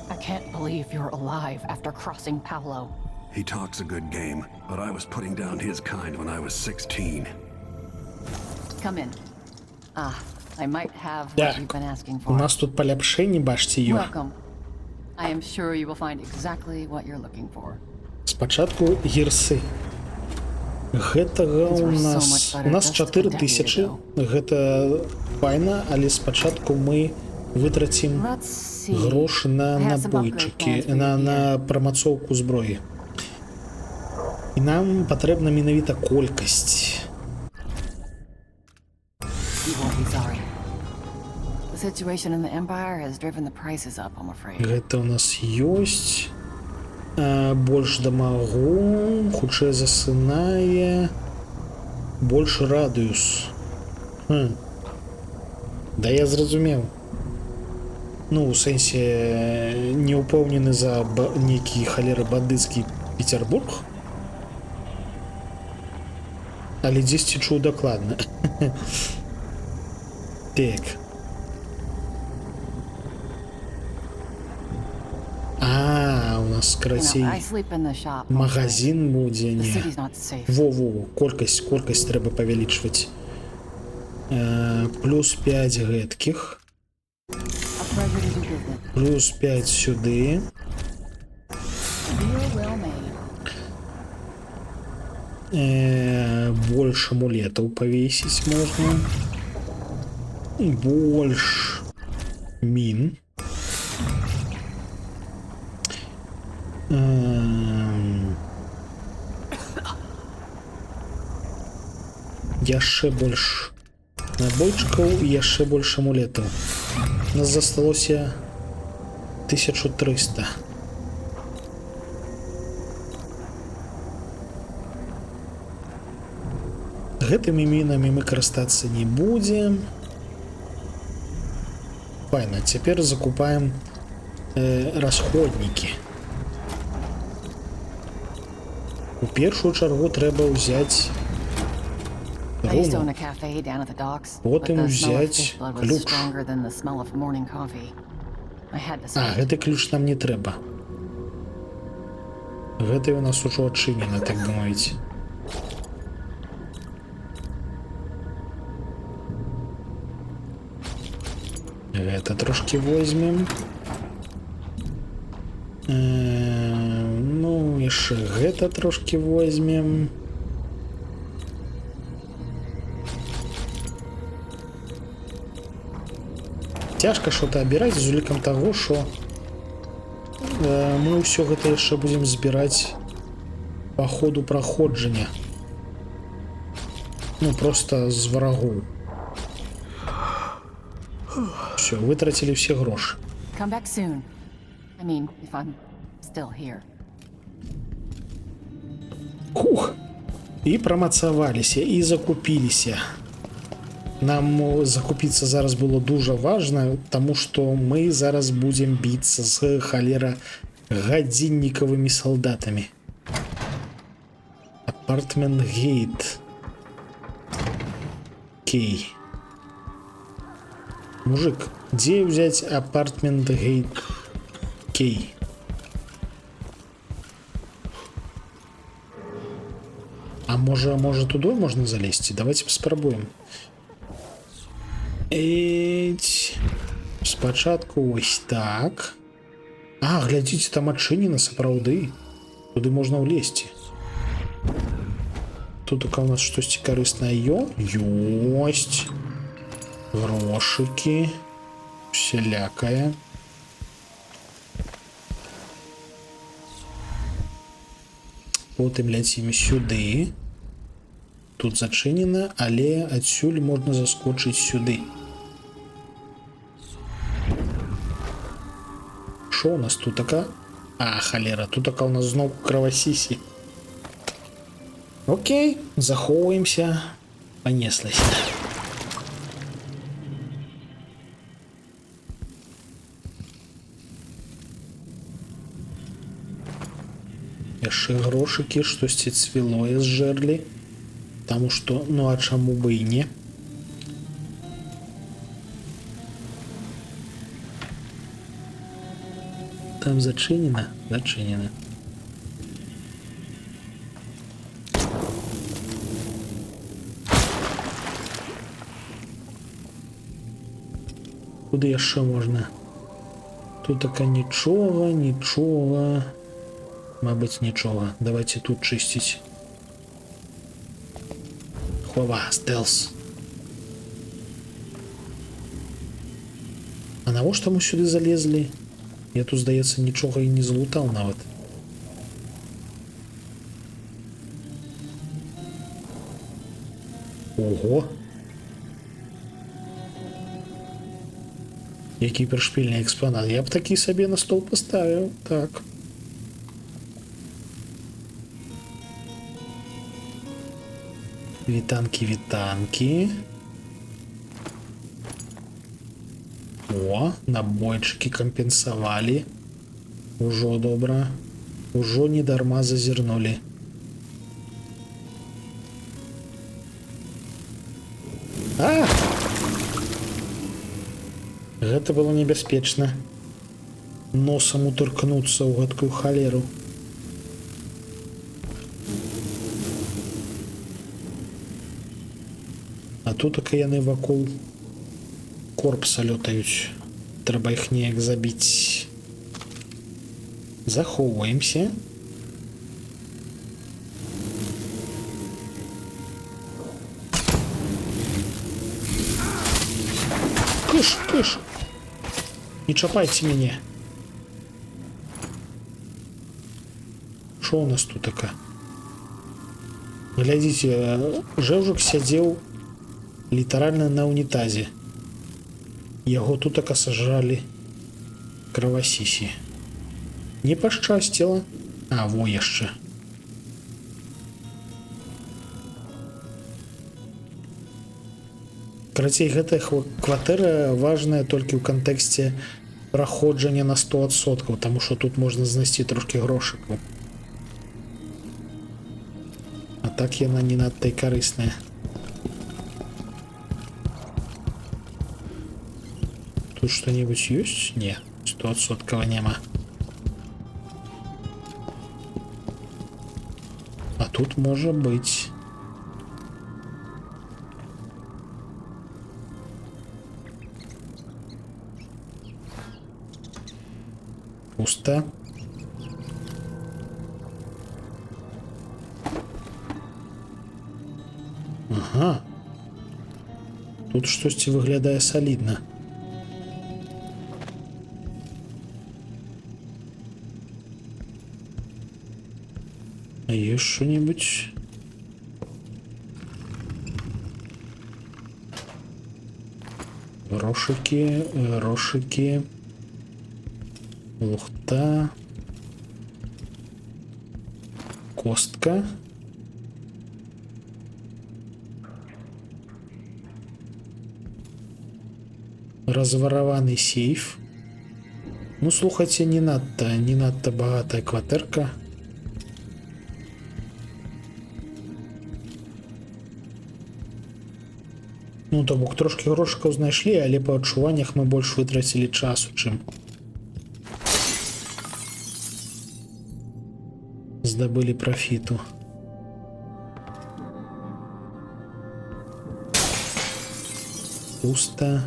I can't believe you're alive after crossing Paolo. He talks a good game, but I was putting down his kind when I was 16. Come in. I might have what Так, you've been asking у for. нас тут паляпшэнні, бачце, Юр. Welcome. I am sure you will find exactly what you're looking for. Спачатку гірсы. Гэтага у нас 4000. Гэта файна, але спачатку мы вытрацім Let's see. грошы на I have some набойчыкі, upgrade plans for you на прамацоўку зброі. І нам патрэбна менавіта колькасць. You won't be sorry. The situation in the Empire has driven the prices up, I'm afraid. Гэта у нас ёсць. Больш дамагу, хутчэй засынае, больш радыус. Да я зразумеў. Ну, у сэнсе, не ўпэўнены за нейкі халеры бандыцкі Петербург. Але дзесьці чуў дакладна. Так. У нас, карацей, I sleep in the shop. магазин будзе, The не. city's not safe. Во, колькасць трэба павялічваць. Плюс 5 гэткіх. A pleasure to do business. Плюс 5 сюды. Deal well made. Больше амулетов повесить можно. Больше мин. Яшчэ больш набойчыкаў і яшчэ больш амулетаў. У нас засталося 1300. Гэтымі мінамі мы карыстацца не будзем. Файна, цяпер закупаем расходнікі. У першую чаргу трэба ўзяць I used to own руну. a cafe down at the docks, Вот but ему the smell of взять fish blood was ключ. stronger than the smell of morning coffee. I had to А, switch. гэты ключ нам не трэба. Гэты у нас ужо адчынена, так бы мовіць. Гэта трошки возьмем. Ну, яшчэ гэта трошки возьмем. Цяжка что-то абіраць з улікам таго, што мы ўсё гэта яшчэ будзем збіраць па ходу праходжання. Ну, просто з врагоў. Все, вытрацілі ўсе грошы. Come back soon. I mean, if I'm still here. Хух! І прамацаваліся, і закупіліся. Нам закупіцца зараз было дуже важна, таму што мы зараз будзем біцца з халера гадзіннікавымі салдатамі. Апартмент Гейт. Кей. Мужик, дзе взять апартмент Гейт Кей? А може туди можна залізти? Давайте спробуємо. Спочатку ось так. А, глядите, там адчынена сапраўды. Туди можна влезти. Тут у нас штосьці карыснае ёсць. Грошики. Всялякае. Потым ляцім сюды. Тут зачынена, але адсюль можна заскочыць сюды. Шо у нас тут така? А, халера, тут така у нас зноў кровасісі. Окей, захоўваемся. Панеслася. Яшчэ грошыкі, штосьці цвілое зжэрлі. Таму што, ну а чаму бы і не? Там зачынена? Зачынена. Куды яшчэ можна? Тут така нічога, нічога. Мабыць, нічога. Давайте тут чысціць. Хова, стелс. А навошта мы сюды залезлі? Я тут, здаецца, нічога і не злутаў нават. Ого! Які першпільны экспанат. Я б такі сабе на стол поставіў. Так. Вітанкі. О, набойчыкі кампенсавалі. Ужо добра. Ужо не дарма зазірнулі. А! Гэта было небяспечна. Носам утыркнуцца ў гэткую халеру. А тут так яны вакол корпуса лётаюць. Трэба іх неяк забіць. Захоўваемся. кыш. Не чапайте мяне. Что у нас тут такое? Глядите, Жевжик сядзеў літаральна на унітазе. Яго тут така сажалі кровосісі. Не пашчасціла. А, во яшчэ. Карацей, гэтая кватэра важная толькі ў кантэксце праходжання на 100%, таму што тут можна знайсці трошкі грошыкаў. А так яна не надта і карысная. Тут что-нибудь есть? Не, 100% нема. А тут может быть. Пусто. Ага. Тут штосьці выглядае солидно. А есть что-нибудь? Рошики. Лухта. Костка. Разворованный сейф. Ну, слухайте, не надто богатая квартирка. Ну, то бок трошки грошикаў знайшлі, але па адчуваннях мы больш вытрацілі часу, чым здабылі прафіту. Пусто.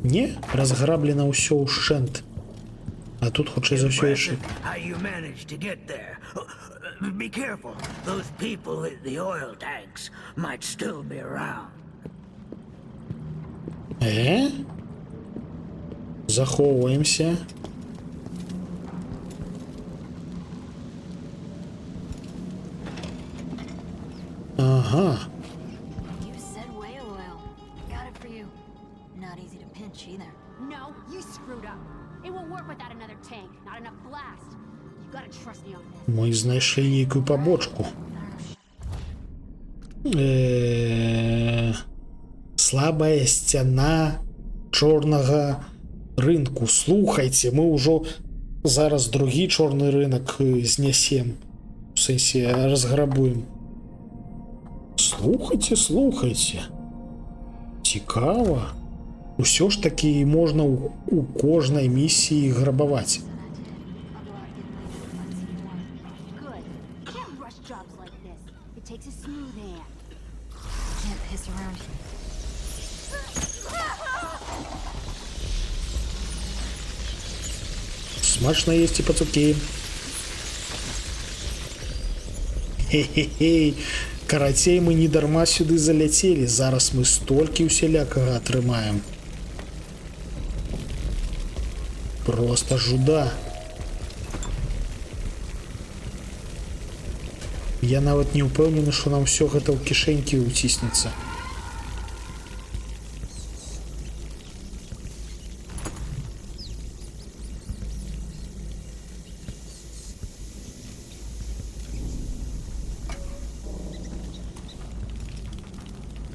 Не, разграблена ўсё ўшчэнт. А тут хутчэй за ўсё яшчэ. How you managed to get there? Be careful. Those people in the oil tanks might still be around. Захоўваемся. Ага. You said whale oil. Got it for you. Not easy to pinch either. No, you screwed up. It won't work without another tank. Not enough blast. You gotta trust me on this. Мы знайшлі нейкую пабочку. Слабая сцяна чорнага рынку. Слухайте, мы ўжо зараз другі чорны рынок знясем. У сэнсе разграбуем. Слухайте. Цікава. Усё ж таки можна у кожнай місіі грабаваць. Good. Can't rush jobs like this. It takes a smooth hand. Can't piss around. Смачно есть и пацуки. Хе-хе-хе. Карацей, мы не дарма сюды заляцелі. Зараз мы столькі усялякага атрымаем. Просто жуда. Я нават не ўпэўнены, што нам все гэта ў кішэнькі ўціснецца.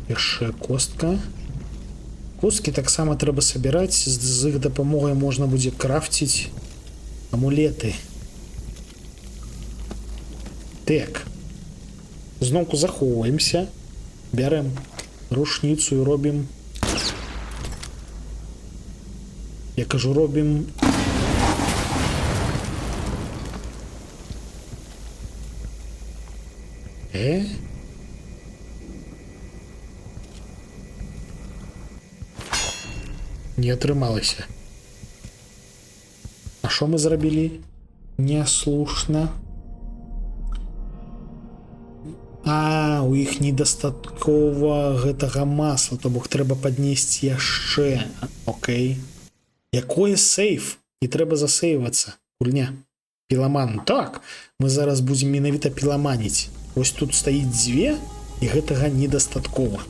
Яшчэ костка. Косткі таксама трэба сабіраць, з іх дапамогай можна будзе крафціць амулеты. Так. Зноўку захоўваемся. Бярэм рушніцу і робім. Я кажу, робім. Не атрымалася. А што мы зрабілі? Няслушна. А, у іх недастаткова гэтага масла, то бок трэба паднесці яшчэ. Окей. Якое сейф? Не трэба засейвацца. Гульня. Піламан. Так, мы зараз будзем менавіта піламаніць. Вось тут стаіць дзве, і гэтага недастаткова.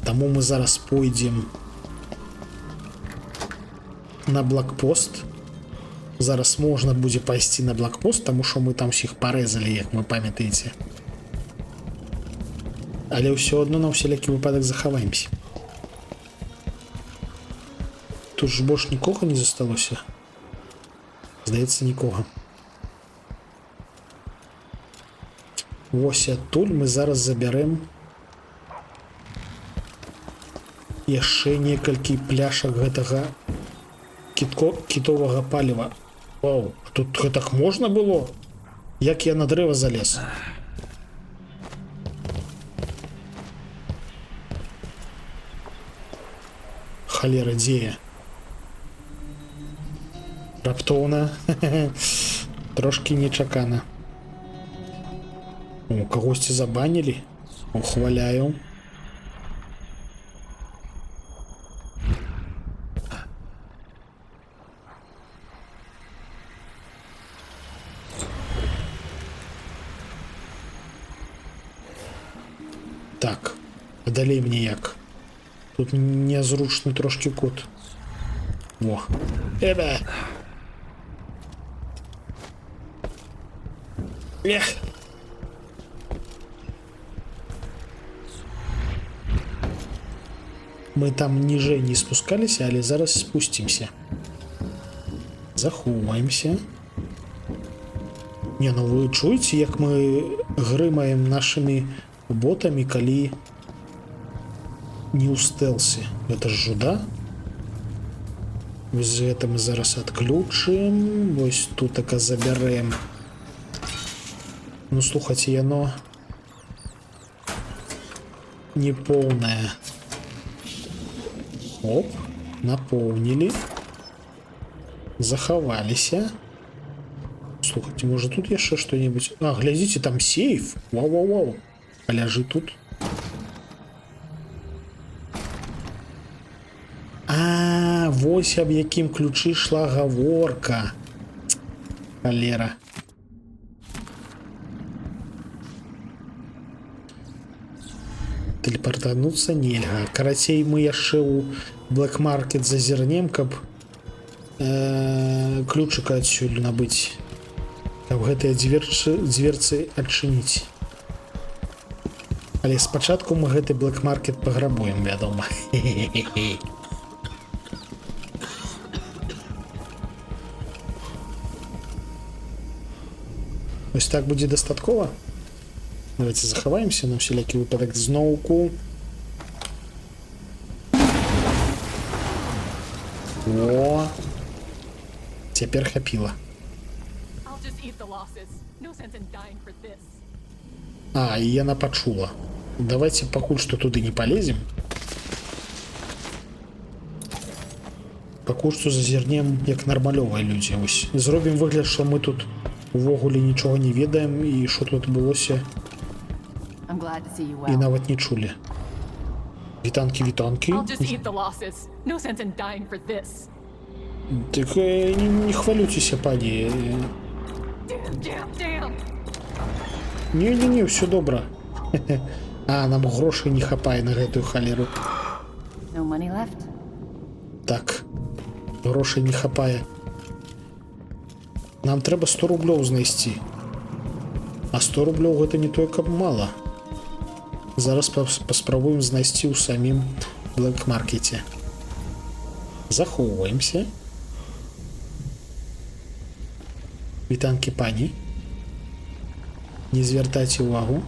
Таму мы зараз пойдзем на блокпост. Зараз можна будзе пайсці на блокпост, таму што мы там усіх парэзалі, як мы памятаеце. Але ўсё адно на ўсялякі выпадак захаваемся. Тут ж больш нікога не засталося. Здаецца, нікога. Вось адтуль мы зараз забярэм яшчэ некалькі пляшак гэтага кітовага паліва. Вау, тут гэтак можна было? Як я на дрэва залез? Халера, дзе я? Раптоўна. Трошкі нечакана. О, кагосьці забанілі. Ухваляю. Так, а далей мне як? Тут нязручны трошки кут. Во. Эбе. Эх. Мы там ніжэй не спускаліся, але зараз спусцімся. Захоўваемся. Не, ну вы чуеце, як мы грымаем нашымі ботамі, калі не ў стэлсе. Гэта ж жуда. Вось гэта мы зараз адключым. Вось тут така забярэм. Ну, слухайце, яно не поўнае. Оп, напоўнілі. Захаваліся. Слухайте, может тут яшчэ что-нибудь? А, глядзіце, там сейф. Вау-вау-вау. А ляжы тут. А, вось аб якім ключы шла гаворка. Халера. Тэлепартануцца нельга. Карацей, мы яшчэ ў Black Market зазірнем, каб ключыка адсюль набыць. Каб гэтыя дверцы адчыніць. Але спачатку мы гэты Black Market паграбуем, вядома. Ось так будзе дастаткова. Давайте захаваемся на всякі выпадак зноўку. О! Цяпер хапіла. А, і яна пачула. Давайте пакуль што туды не палезем. Пакуль што зазірнем як нармалёвыя людзі. Вось зробім выгляд, што мы тут увогуле нічога не ведаем і што тут адбылося. І нават не чулі. Вітанкі, вітанкі. Так не хвалюйцеся, пані. Не, ўсё добра. А, нам грошай не хапае на гэтую халеру. Так, грошай не хапае. Нам трэба 100 рублёў знайсці. А 100 рублёў гэта не тое, каб мала. Зараз паспрабуем знайсці ў самім Black Market. Захоўваемся. Вітанкі, пані. Не звяртайце ўвагу.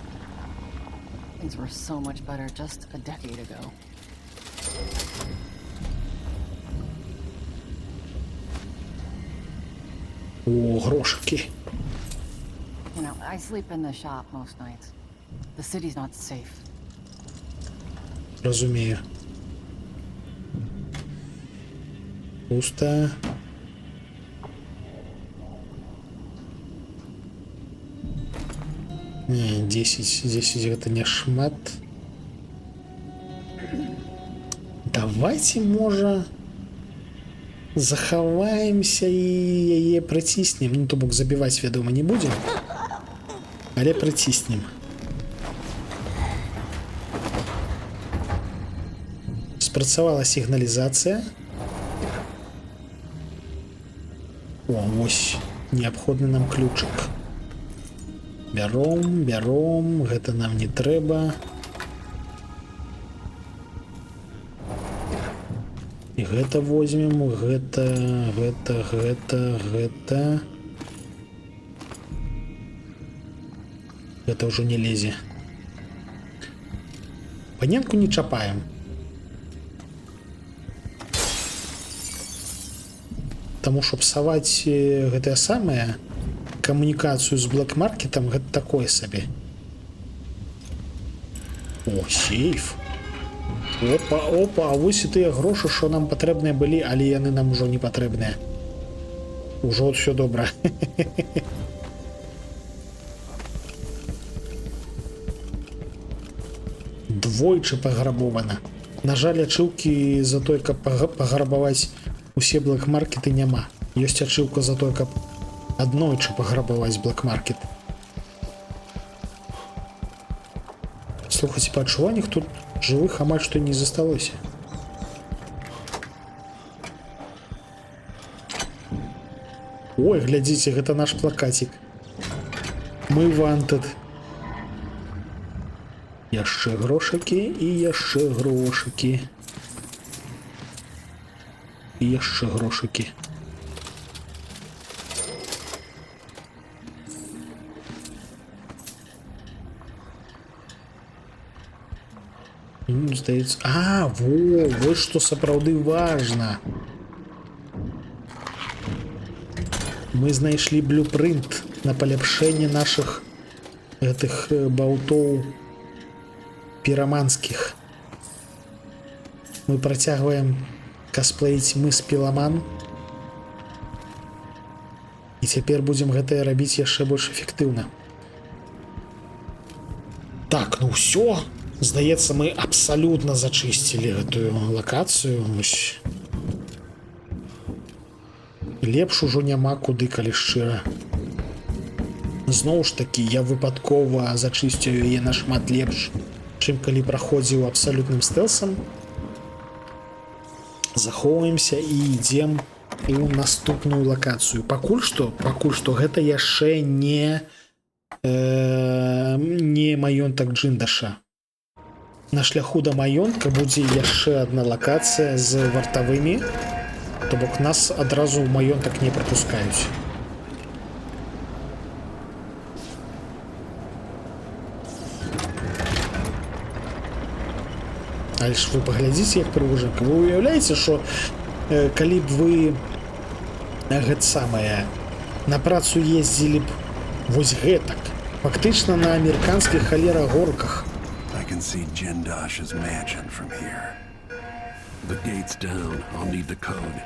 О, грошики. I sleep in the shop most nights. The city's not safe. Разумею. Пусто. Не, 10 это не шмат. Давайте, можа, захаваемся і яе прыціснем. Ну, то бок забіваць, вядома, не будзем, але прыціснем. Спрацавала сігналізацыя. О, вось неабходны нам ключик. Бяром, гэта нам не трэба. І гэта возьмем, гэта. Гэта ўжо не лезе. Паненку не чапаем. Таму што псаваць гэтае самае камунікацыю з блэк-маркетам, гэта такое сабе. О, сейф. Опа, а вось і тыя грошы, што нам патрэбныя былі, але яны нам ужо не патрэбныя. Ужо ўсё добра. Двойчы паграбована. На жаль, ачыўкі за той, каб паграбаваць усе блэк-маркеты, няма. Ёсць ачыўка за той, каб аднойчы паграбаваць блэк-маркет. Слухайце, па адчуваннях тут жывых амаль што не засталося. Ой, глядзіце, гэта наш плакацік. Мы wanted. Яшчэ грошыкі і яшчэ грошыкі. І яшчэ грошыкі. Здаецца... А, вот што сапраўды важна. Мы знайшлі блюпрынт на паляпшэнне нашых гэтых баўтоў піраманскіх. Мы працягваем косплеіць мыс Піламан. І цяпер будзем гэтае рабіць яшчэ больш эфектыўна. Так, ну ўсё. Здаецца, мы абсалютна зачысцілі гэтую лакацыю. Лепш ужо няма куды, калі шчыра. Зноў ж такі, я выпадкова зачысціў яе нашмат лепш, чым калі праходзіў абсалютным стэлсам. Захоўваемся і ідзем у наступную лакацыю. Пакуль што гэта яшчэ не маёнтак Джындаша. На шляху да маёнтка будзе яшчэ адна лакацыя з вартавымі, то бок нас адразу ў маёнтак не прапускаюць. Але ж вы паглядзіце, як прыгожанька. Вы уяўляеце, што калі б вы гэта самае на працу ездзілі б вось гэтак, фактычна на амерыканскіх халера-горках. I can see Jindash's mansion from here. The gate's down. I'll need the code.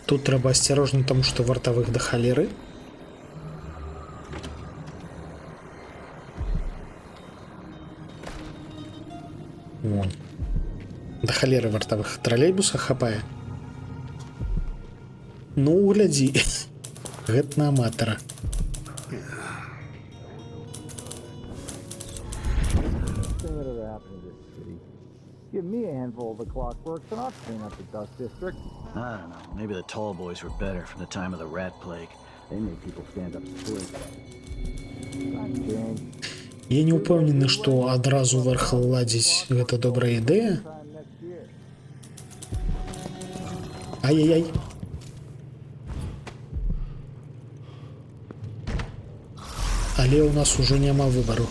Тут трэба асцярожна, таму што вартавых да халеры. Вон. Да халеры вартавых тралейбуса хапае. Ну, глядзі. Гэта на аматара. Give me a handful of the clockworks and I'll clean up the dust district. I don't know. Maybe the tall boys were better from the time of the rat plague. They made people stand up straight. Я не ўпэўнены, што адразу верхал ладзіць гэта добрая ідэя. Ай-яй-яй. Але ў нас ужо няма выбару.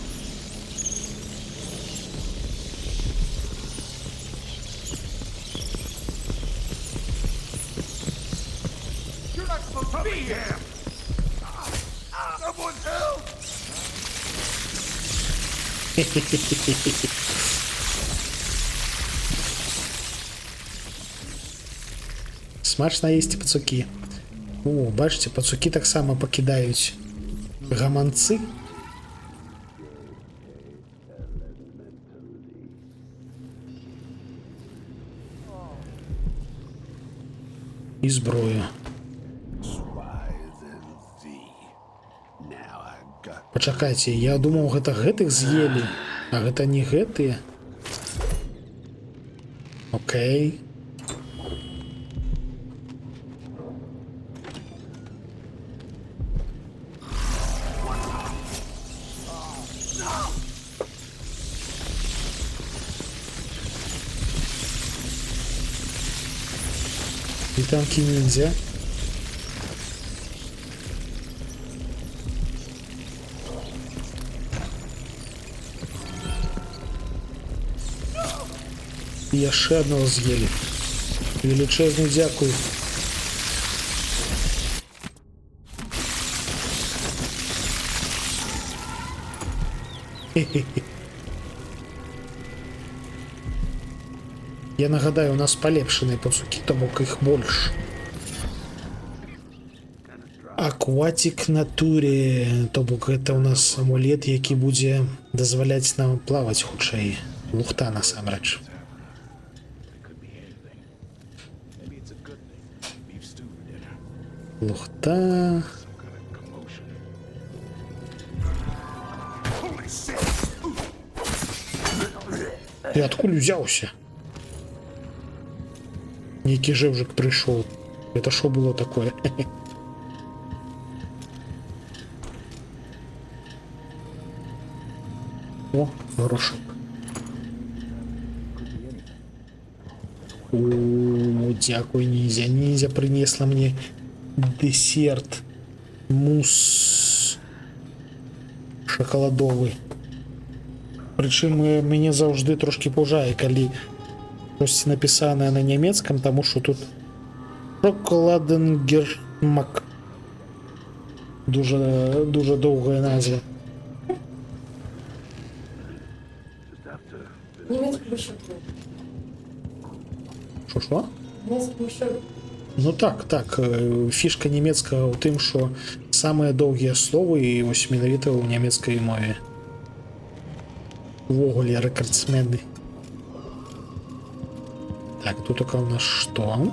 Смачна есці пацукі. О, бачите, пацукі таксама пакідаюць гаманцы. І зброю. Пачакайце, я думаў, гэта гэтых з'елі, а гэта не гэтыя. Окей. И танки ниндзя. І яшчэ аднаго з'елі. Велічэзны дзякуй. Я нагадаю, у нас полепшаныя пацукі, то бок іх больш. Акватик натуре, то бок гэта у нас амулет, які будзе дазваляць нам плаваць хутчэй. Лухта насамрэч. Лухта. Ты адкуль узяўся? Нейкі жэвжык прыйшоў. Это што было такое? О, горошок. О, дзякуй, ниндзя. Ниндзя принесла мне десерт. Мус шоколадовый. Прычым мяне заўжды трошки пужае, калі щось написанное на нямецкам, тому що тут Шоколаденгермак. Дуже довга назва. Що? Ну так, фішка нямецкага ў тым, що самыя доўгія словы і ось менавіта ў нямецкай мове. Увогуле рэкардсмены. Так, тут у нас что?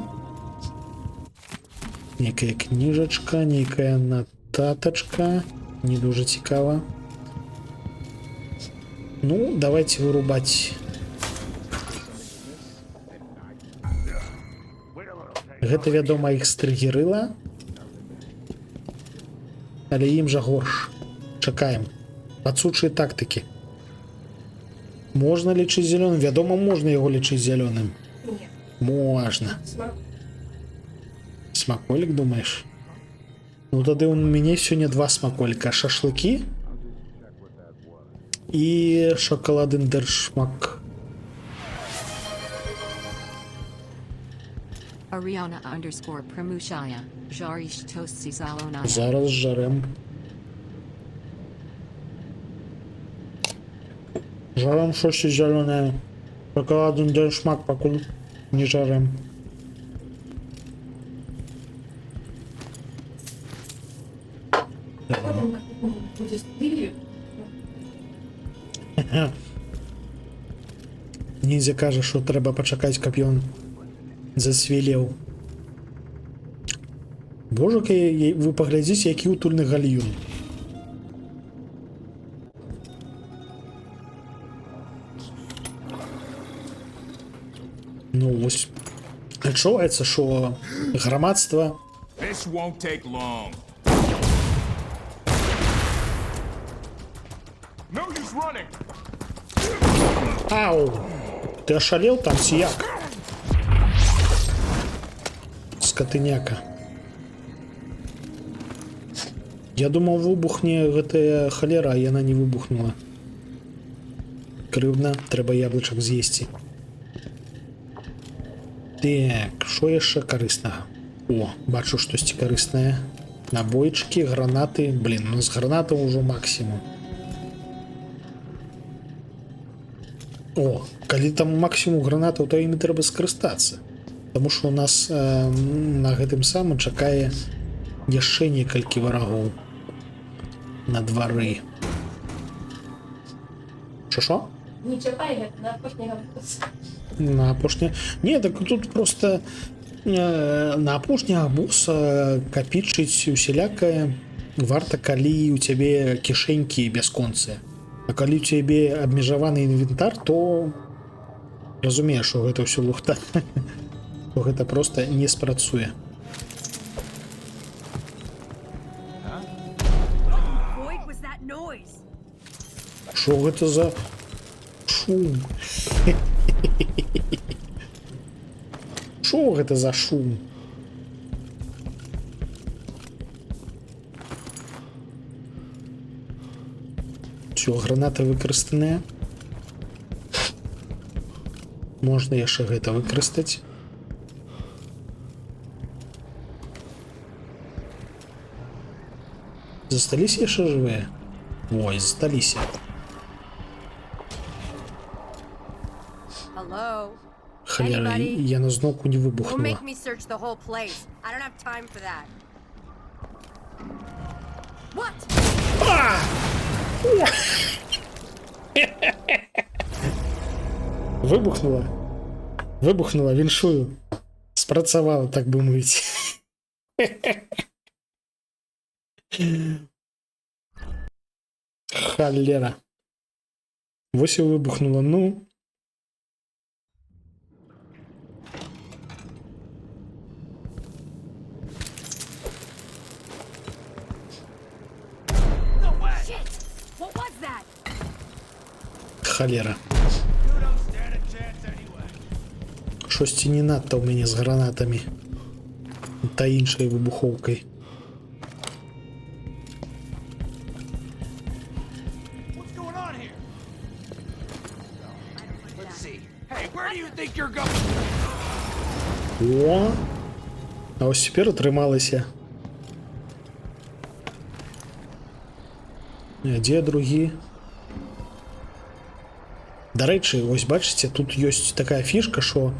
Некая книжечка, некая нотаточка. Не дуже цікава. Ну, давайте вырубать. Гэта, вядома, іх стрыгерыла. Але ім жа горш. Чакаем. Пацучыя тактыкі. Можна лічыць зялёным? Вядома, можна яго лічыць зялёным. Можна. Смаколик, думаешь? Ну тады у мяне сёння два смаколика. Шашлыкі і шоколадендершмак. Зараз жарем. Жарем щось зелене. Шоколадендершмак пакуль не жарем. Ниндзя кажа, що треба пачакаць, каб ён засвілеў. Боже, вы паглядзіце, які утульны гальюн. Ну вось. Адчуваецца, що грамадства Ау! Ты ошалел там, сияк? Скотыняка. Я думал, выбухне гэтая холера, а яна не выбухнула. Крыўдна, трэба яблычак з'есці. Так, що яшчэ карыснага? О, бачу штосьці карыснае. Набойчыкі, гранаты. Блин, у нас гранатаў ужо максімум. О, калі там максимум гранатаў, то імі трэба скарыстацца. Таму што у нас на гэтым самым чакае яшчэ некалькі варагоў на двары. Што? Не чапай гэта на апошняга босса. На апошняга... Не, так тут просто на апошняга босса капічыць усялякае варта, калі у цябе кішэнькі бясконцыя. А калі у цябе абмежаваны інвентар, то разумееш, што гэта ўсё лухта. То гэта просто не спрацуе. Што гэта за шум? Што гэта за шум? Всё, гранаты выкарыстаныя. Можна яшчэ гэта выкарыстаць. Засталіся яшчэ жывыя? Ой, засталіся. Халера, яна зноўку не выбухнула. Выбухнула. Выбухнула, віншую. Спрацавала, так бы мовіць. Халера. Вось і выбухнула, ну. Халера. Шосьці не надта ў мяне з гранатамі та іншай выбухоўкай. О! А ось цяпер атрымалася. А дзе другі? Дарэчы, вось бачыце, тут ёсць такая фішка, што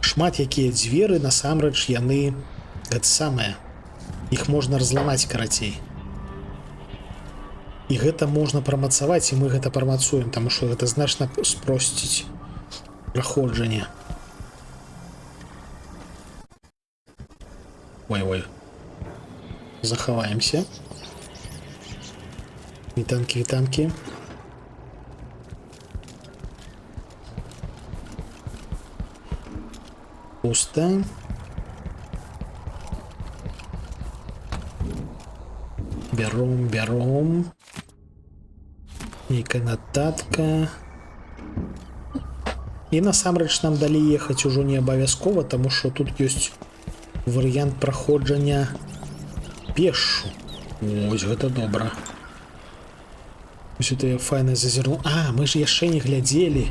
шмат якія дзверы насамрэч яны гэта самае. Іх можна разламаць карацей. І гэта можна прамацаваць, і мы гэта прамацуем, таму што гэта значна спросціць праходжанне. Ой-ой. Захаваемся. Вітанкі, вітанкі. Пусто. Бяром, бяром. Нейкая нататка. І насамрэч нам далі ехаць ужо не абавязкова, таму што тут ёсць варыянт праходжання пешшу. Ось гэта добра. Ось это я файна зазірнуў. А, мы ж яшчэ не глядзелі.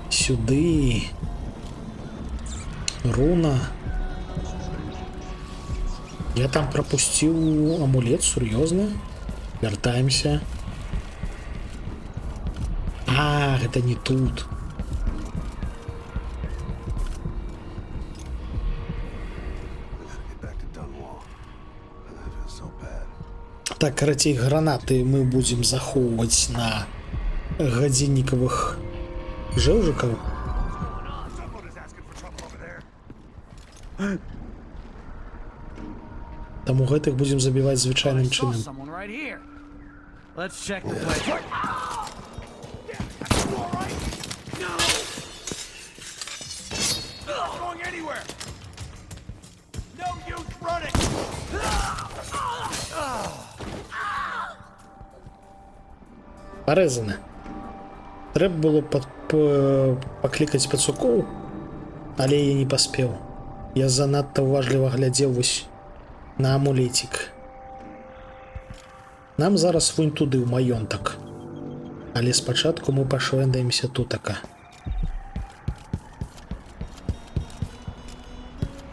Сюды. Руна. Я там прапусціў амулет, сур'ёзна. Вяртаемся. А, гэта не тут. Так, карацей, гранаты мы будзем захоўваць на гадзіннікавых жэўжыкаў. Таму гэтых будзем забіваць звычайным чынам. Парэзана. Трэба было паклікаць пацукоў, але я не паспеў. Я занадта уважліва глядзеў вось на амулетик. Нам зараз вунь туды ў маёнтак. Але спачатку мы пашвэндаемся тутака.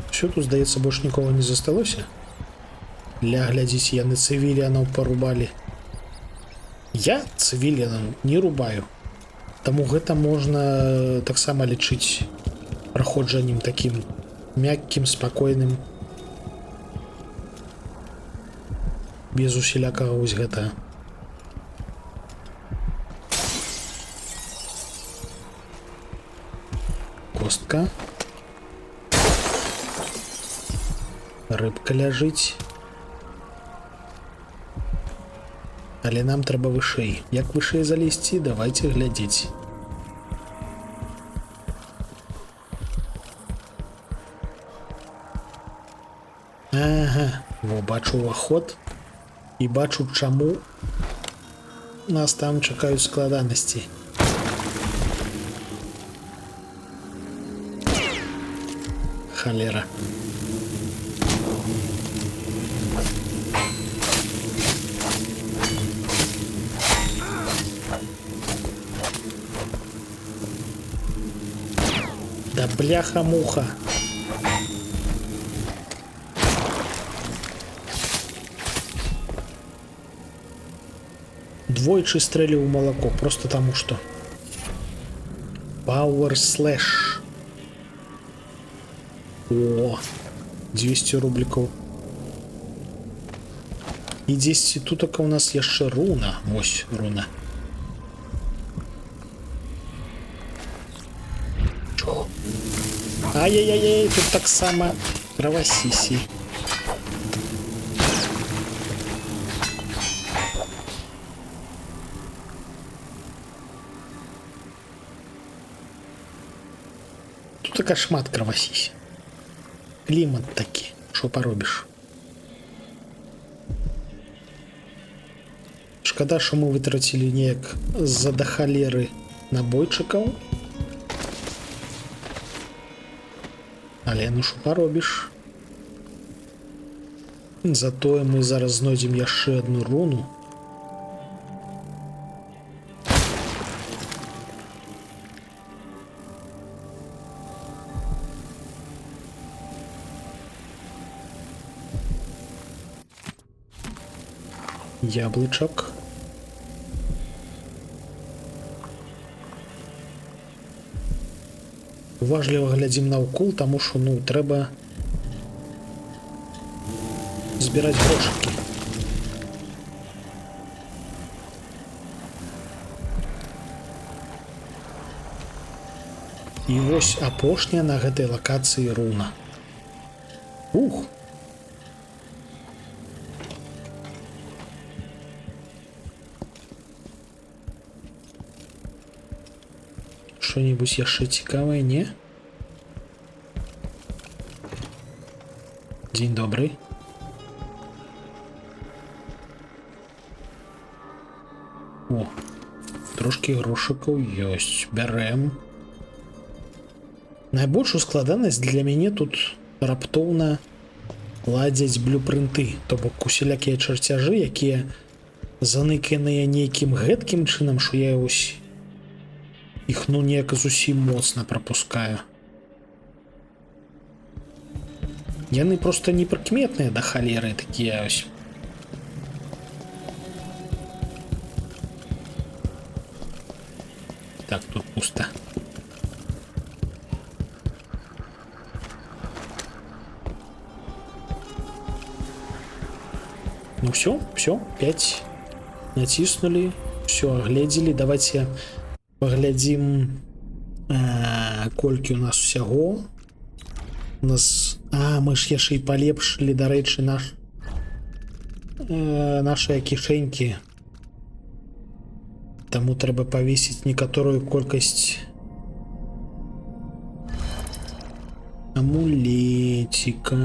Що тут, здаецца, больш нікога не засталося? Ля, глядзіце, яны цывіліянаў парубалі. Я цывіліянаў не рубаю. Таму гэта можна таксама лічыць праходжаннем такім мяккім, спакойным, без усялякага вось гэта. Костка. Рыбка ляжыць. Але нам трэба вышэй. Як вышэй залезці, давайте глядзець. Ага, во, бачу уваход. І бачу, чаму нас там чакаюць складанасці. Халера. Да бляха-муха. Двойчы стрэліў у малако, просто таму што. Power Slash. О, 200 рублікаў. І дзесьці тутака у нас яшчэ руна. Вось руна. Ай-яй-яй, тут таксама кровасісі. Тут така шмат кровасісі. Клімат такі, що поробиш. Шкада, що ми витратили неяк з-за да халери набойчиків. Але ну що поробиш. Затое мы зараз знойдем яшчэ одну руну. Яблычок. Уважліва глядзім наўкол, таму што, ну, трэба збіраць грошыкі. І вось апошняя на гэтай лакацыі руна. Ух! Что-нибудь яшчэ цікавае, не? Дзень добрый. О, трошки грошыкаў ёсць. Бярэм. Найбольшую складанасць для мяне тут раптоўна ладзяць блюпрынты, то бок усялякія чарцяжы, якія заныканыя нейкім гэткім чынам, што я ось іх, ну, неяк зусім моцна прапускаю. Яны проста непрыкметныя да халеры такія ось. Так, тут пусто. Ну все, 5 натиснули, все оглядели. Давайте поглядим, колькі у нас усяго. У нас, мы ж яшчэ і палепшылі, дарэчы, нашыя кішэнькі. Таму трэба павесіць некаторую колькасць амулетикаў.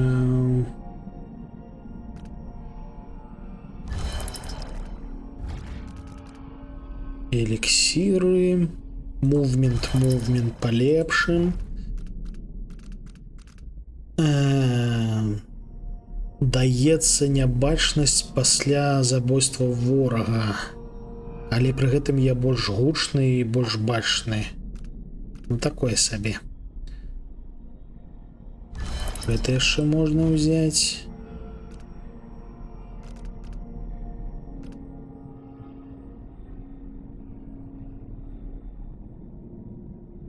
Эликсиры. Мувмент полепшим. Даецца нябачнасць пасля забойства ворага. Але пры гэтым я больш гучны і больш бачны. Ну такое сабе. Гэта яшчэ можна ўзяць.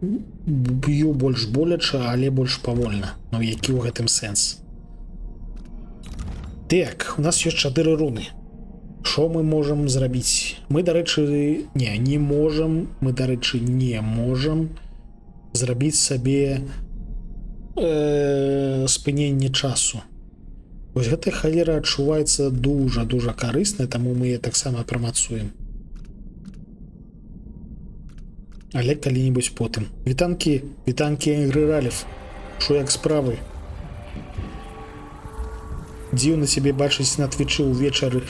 б'ю больш боляча, але больш павольна. Ну які ў гэтым сэнс? Так, у нас ёсць 4 руны. Што мы можам зрабіць? Мы, дарэчы, не можам, зрабіць сабе спыненне часу. Вось гэтая халера адчуваецца дужа карысна, таму мы яе таксама прамацуем. Але калі-небудзь потым. Вітанкі, Ігры Раліф. Шо як справы? Дзіўна цябе бачыць на твічы ўвечары.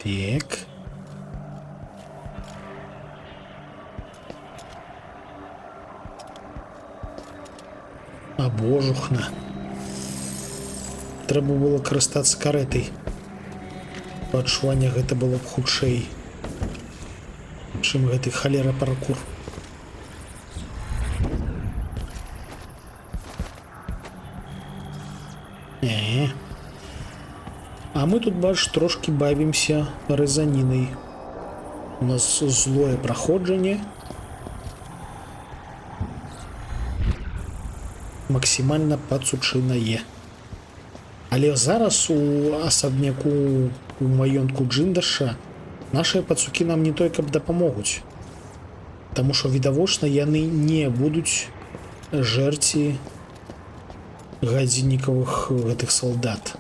Так. А божухна. Трэба было карыстацца карэтай. Па адчуваннях гэта было б хутчэй, чым гэты халера паркур. А мы тут, бач, трошки бавімся рэзанінай. У нас злое праходжанне. Максімальна пацучынае. Але зараз у асабняку у маёнтку Джиндаша нашыя пацукі нам не той каб дапамогуць. Таму што відавочна яны не будуць жэрці гадзіннікавых гэтых салдат.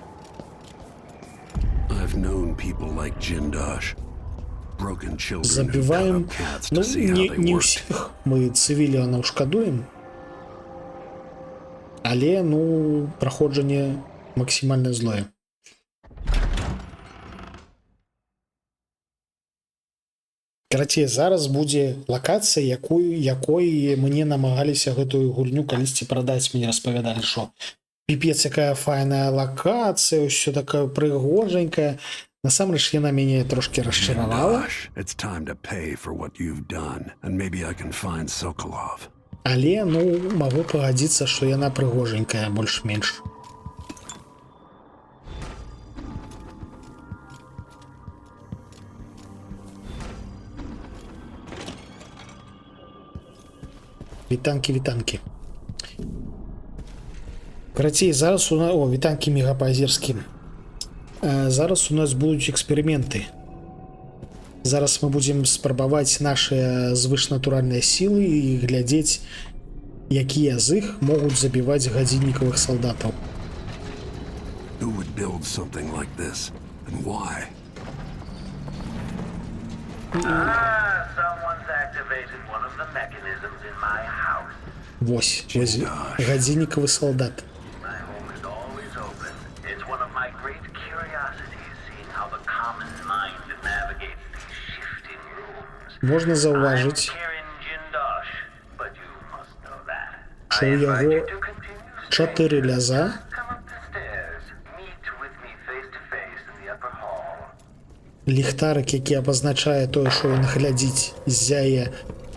Забіваем, ну, не ўсіх мы цывіліянаў шкадуем, але, ну, праходжанне максімальна злое. Карацей, зараз будзе лакацыя, якой мне намагаліся гэтую гульню калісьці прадаць, мне распавядалі, што піпец, якая файная лакацыя, ўсё такая прыгожанькая. Насамрэч яна мяне трошки расчаравала. Але, ну, магу пагадзіцца, што яна прыгожанькая, больш-менш. Вітанкі. Карацей, зараз у нас... О, вітанкі мегапазерскі. Зараз у нас будуць эксперыменты. Зараз мы будзем спрабаваць нашыя звышнатуральныя сілы і глядзець, якія з іх могуць забіваць гадзіннікавых салдатаў. Вось, гадзіннікавы салдат. Можна заўважыць, што ў яго 4 ляза, ліхтарык, які абазначае тое, што ён глядзіць, ззяе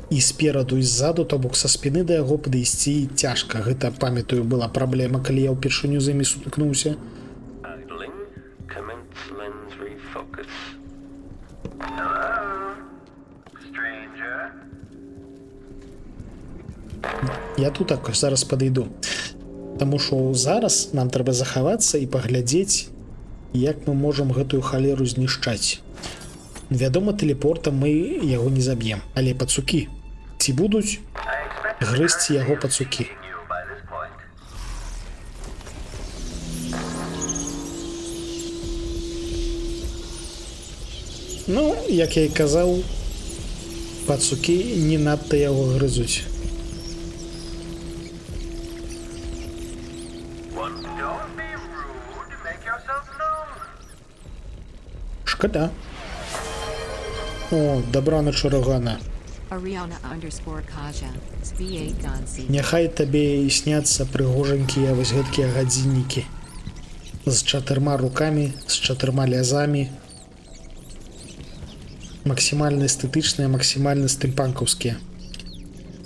і спераду, і ззаду, то бок са спіны да яго падысці цяжка. Гэта, памятаю, была праблема, калі я ўпершыню з імі сутыкнуўся. Я тут так зараз падыйду. Таму што зараз нам трэба захавацца і паглядзець, як мы можам гэтую халеру знішчаць. Вядома, тэлепортам мы яго не заб'ем, але пацукі. Ці будуць грызці яго пацукі? Ну, як я і казаў, пацукі не надта яго грызуць. Шкада. О, дабрана чарагана. Няхай табе і сняцца прыгожанькія вось гэткія гадзіннікі з 4 рукамі, з 4 лязамі. Максімальна эстэтычныя, максімальна стымпанкаўскія.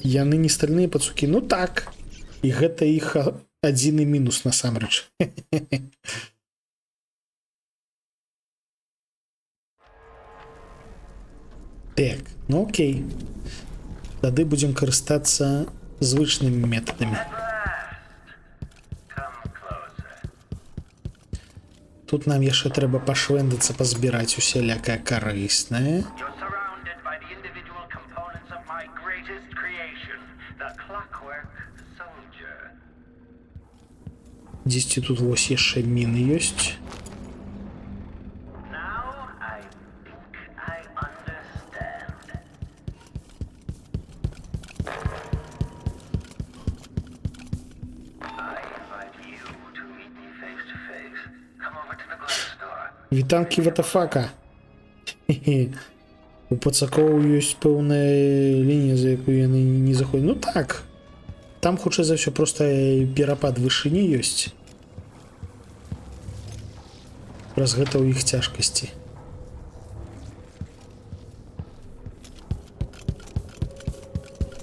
Яны не стальныя пацукі, ну так. І гэта іх адзіны мінус насамрэч. Так, ну окей. Тады будзем карыстацца звычнымі метадамі. Тут нам яшчэ трэба пашвэндацца, пазбіраць усялякае карыснае. Дзесьці тут вось яшчэ міны ёсць. Вітанкі ватафака. У пацакоў ёсць пэўная лінія, за якую яны не заходзяць. Ну так. Там, хутчэй за ўсё, проста перапад вышыні ёсць. Праз гэта ў іх цяжкасці.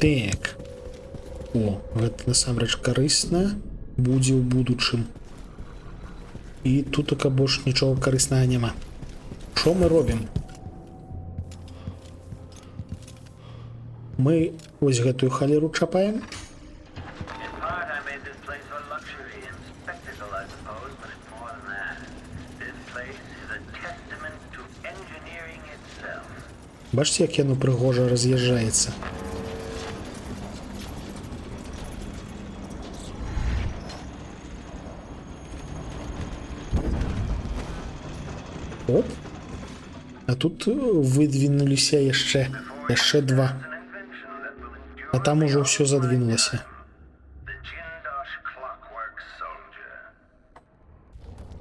Так. О, гэта насамрэч карысна будзе ў будучым. І тут больш нічога карыснага няма. Што мы робім? Мы вось гэтую халеру чапаем. Бачце, як яно прыгожа раз'язджаецца. Оп. А тут выдвинуліся яшчэ два. А там ужо ўсё задвинулася.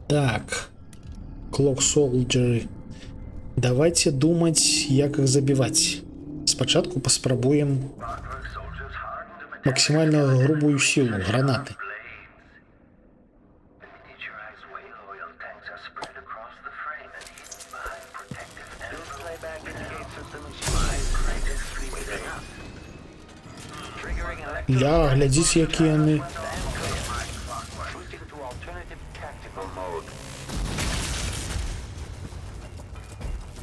Так. Clock Soldier. Давайте думаць, як іх забіваць. Спачатку паспрабуем максімальна грубую сілу гранаты. Ля, глядзіце, якія яны.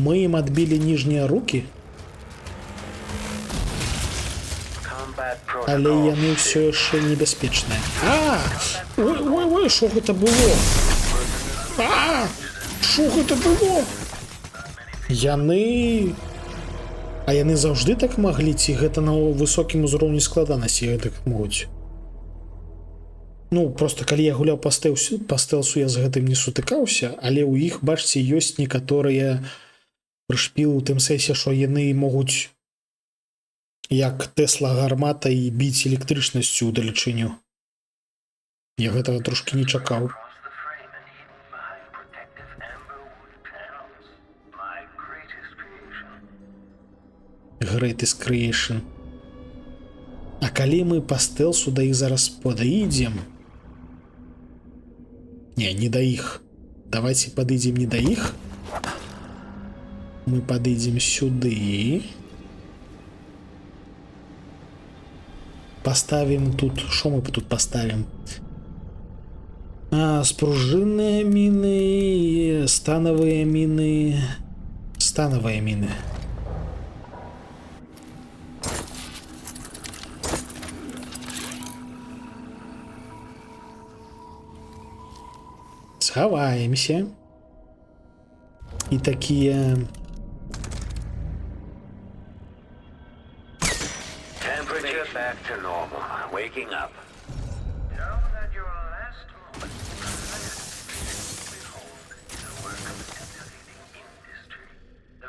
Мы ім адбілі ніжнія рукі, але яны ўсё яшчэ небяспечныя. Ой, што гэта было? Што гэта было? Яны... А яны заўжды так маглі, ці гэта на высокім узроўні складанасці гэтак могуць? Ну, просто калі я гуляў па стэлсу, я з гэтым не сутыкаўся, але ў іх, бачце, ёсць некаторыя прышпілы ў тым сэнсе, што яны могуць як Тэсла гармата і біць электрычнасцю ў далечыню. Я гэтага трошкі не чакаў. Greatest Creation. А калі мы па стэлсу да іх зараз падыдзем... Не да іх. Давайте падыдзем не да іх. Мы падыдзем сюды. Поставім тут... Што мы тут поставім? Спружынныя міны, станавыя міны... Станавыя міны. Схаваемся. І такія...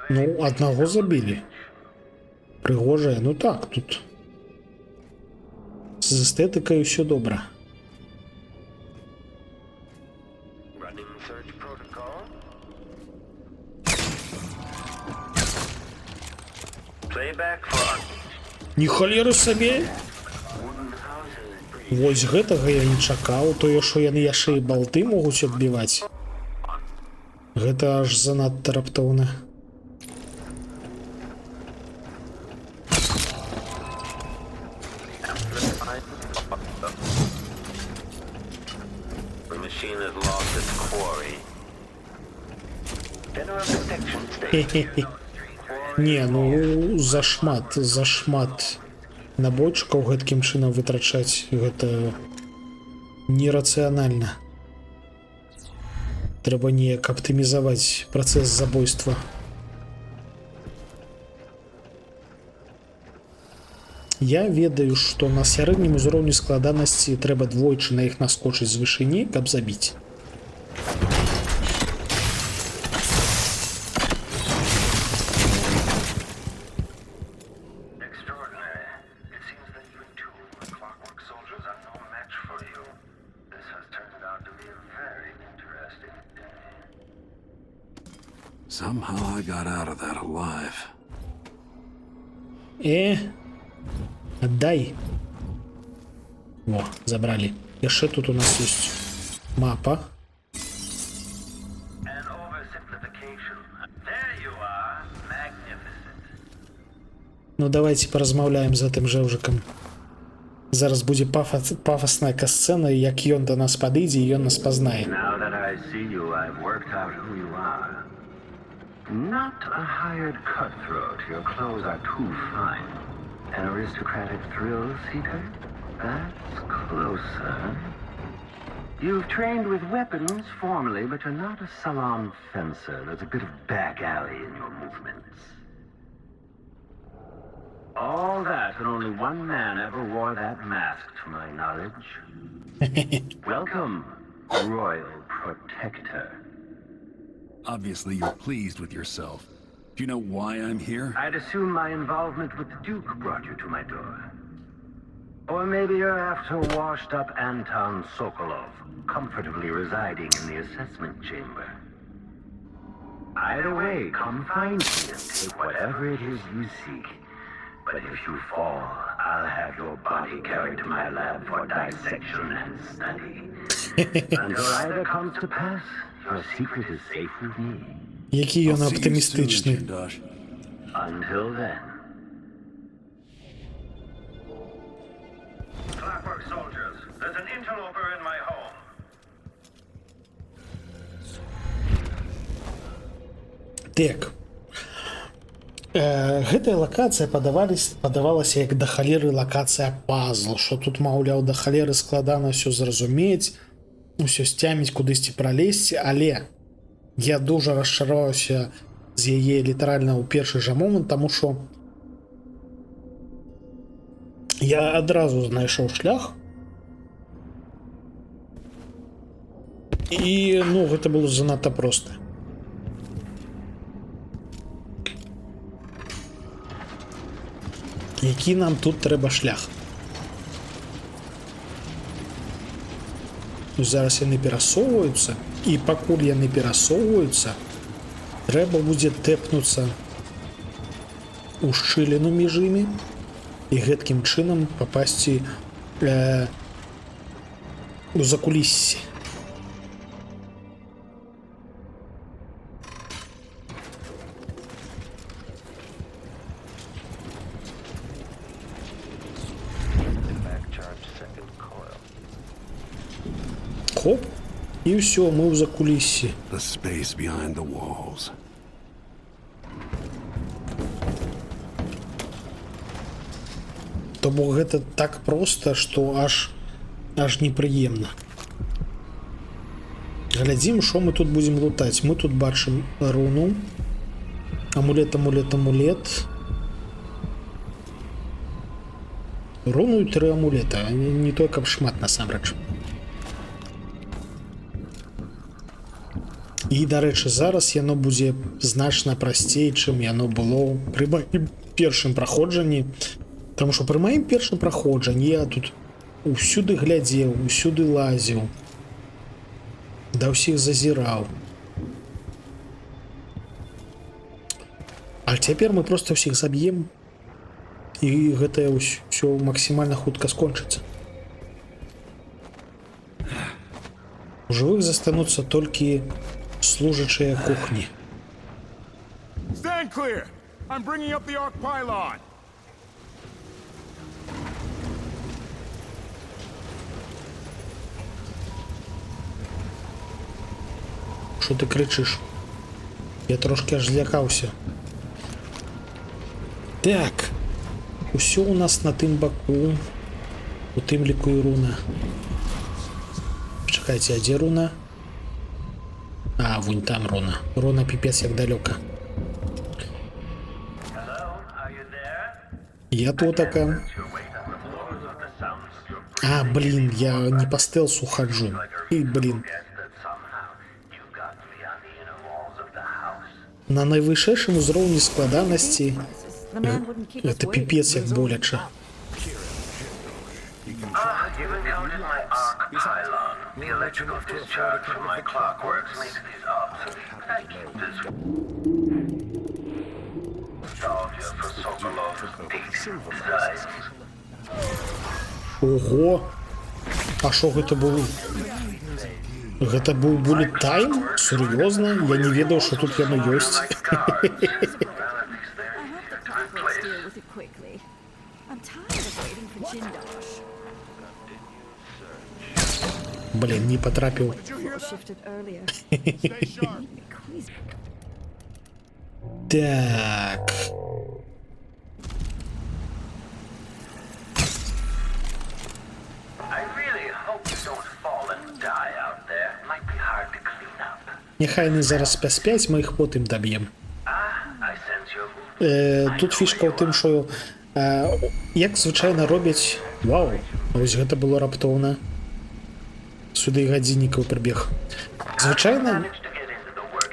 Ну, аднаго забілі. Прыгожая, ну так, тут з эстэтыкай усё добра. Ні халеры сабе! Вось гэтага я не чакаў, тое, што яны яшчэ і балты могуць адбіваць. Гэта аж занадта раптоўна. Не, ну зашмат набойчыкаў гэткім чынам вытрачаць, гэта нерацыянальна. Трэба неяк аптымізаваць працэс забойства. Я ведаю, што на сярэднім узроўні складанасці трэба двойчы на іх наскочыць з вышыні, каб забіць. Somehow I got out of that alive. Отдай. О, забрали. Яшчэ тут у нас есть мапа. Ну давайте поразмаўляем з гэтым жэўжыкам. Зараз будзе пафасная касцэна, як ён да нас падыдзе і ён нас пазнае. Not a hired cutthroat. Your clothes are too fine. An aristocratic thrill seeker? That's closer. You've trained with weapons formerly, but you're not a salon fencer. There's a bit of back alley in your movements. All that, and only one man ever wore that mask, to my knowledge. Welcome, Royal Protector. Obviously, you're pleased with yourself. Do you know why I'm here? I'd assume my involvement with the Duke brought you to my door. Or maybe you're after washed-up Anton Sokolov, comfortably residing in the assessment chamber. Either way, come find me and take whatever it is you seek. But if you fall, I'll have your body carried to my lab for dissection and study. Until either comes to pass, your secret is safe with me. Які ён оптимістичний. Until then. Clockwork soldiers, there's an interloper in my home. Так. Гэтая лакацыя падавалася як да халеры лакацыя пазл, што тут, маўляў, да халеры складана ўсё зразумець, усё сцяміць, кудысьці пралезці, але я дуже расчараваўся з яе літаральна ў першы жа момант, таму што я адразу знайшоў шлях і, ну, гэта было занадта проста. Які нам тут трэба шлях? Зараз яны перасоўваюцца, і пакуль яны перасоўваюцца, трэба будзе тэпнуцца у шчыліну між імі і гэткім чынам папасці у закуліссі. Хоп, і ўсё, мы ў закуліссі. The space behind the walls. То бок гэта так проста, што аж непрыемна. Глядзім, што мы тут будзем лутаць. Мы тут бачым руну. Амулет, амулет, амулет. Руну і 3 амулета. Не той, каб шмат насамрэч. І, дарэчы, зараз яно будзе значна прасцей, чым яно было пры маім першым праходжанні. Таму што пры маім першым праходжанні я тут усюды глядзеў, усюды лазіў, да ўсіх зазіраў. А цяпер мы проста ўсіх заб'ем, і гэта ўсё максімальна хутка скончыцца. У жывых застануцца толькі служачыя кухні. Stand clear! I'm bringing up the arc pylon! Що ти кричиш? Я трошки аж злякався. Так, усё у нас на тым баку, у тым ліку і руна. Чакайце, а дзе руна? А, вунь там руна. Руна піпец як далёка. Я тутака. А, блин, я не по стелсу хожу. И, блин. На найвышэйшым узроўні складанасці гэта піпец як боляча. You've encountered my arc pylon. The electrical discharge from my clockworks makes these obsolete. I keep this nostalgia for Sokolov's dating designs. Ого! А што гэта было? Гэта быў булlet time? Сур'ёзна? Я не ведаў, што тут яно ёсць. Блин, не потрапил. Так. Нехай не зараз паспяць, мы іх потым даб'ем. Тут фішка ў тым, што як звычайна робяць... Вау, вось гэта было раптоўна. Сюды гадзіннікаў прыбег. Звычайна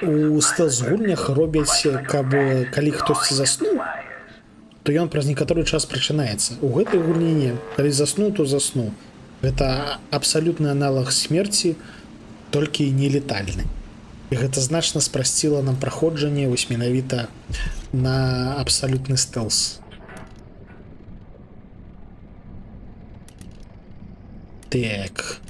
у стэлс-гульнях робяць, каб калі хтосьці заснуў, то ён праз некаторы час прачынаецца. У гэтай гульні не. Калі заснуў, то заснуў. Гэта абсалютны аналаг смерці, толькі не летальны. І гэта значна спрасціла нам праходжанне вось менавіта на абсалютны стэлс. Так.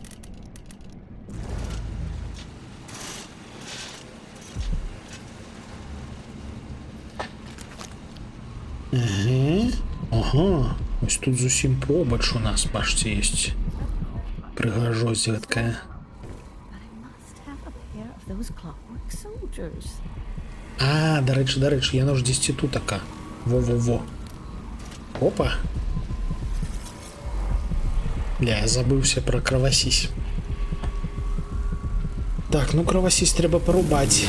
Ага. Ось тут зусім побач у нас, бачце, ёсць прыгажосць гэткая. А, дарэчы, яно ж дзесьці тутака. Во-во-во. Опа. Я забыўся пра кровасісь. Так, ну кровасісь трэба парубаць.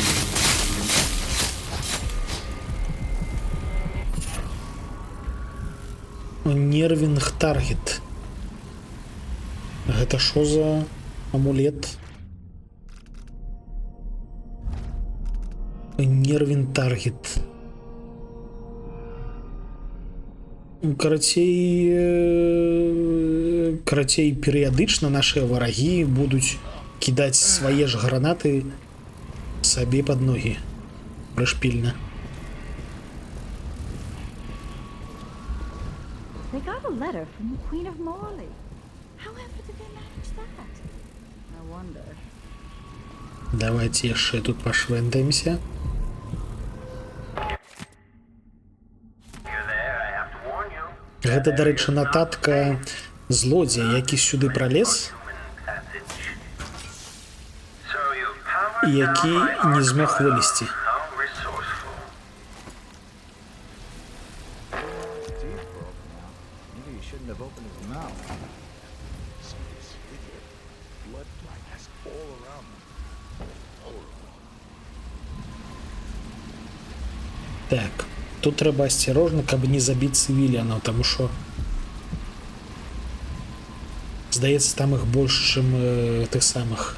Нервинг таргет. Гэта што за амулет? Нервин таргет. Карацей, перыядычна нашыя варагі будуць кідаць свае ж гранаты сабе пад ногі. Прышпільна. They got a letter from the Queen of Morley. However did they manage that? I wonder. Давайте яшчэ тут пашвэндаемся. Гэта, дарэчы, нататка злодзея, які сюды пралез, і які не змог вылезці. Так, тут трэба асцярожна, каб не забіць цывілянаў, таму што здаецца, там іх больш, чым тых самых.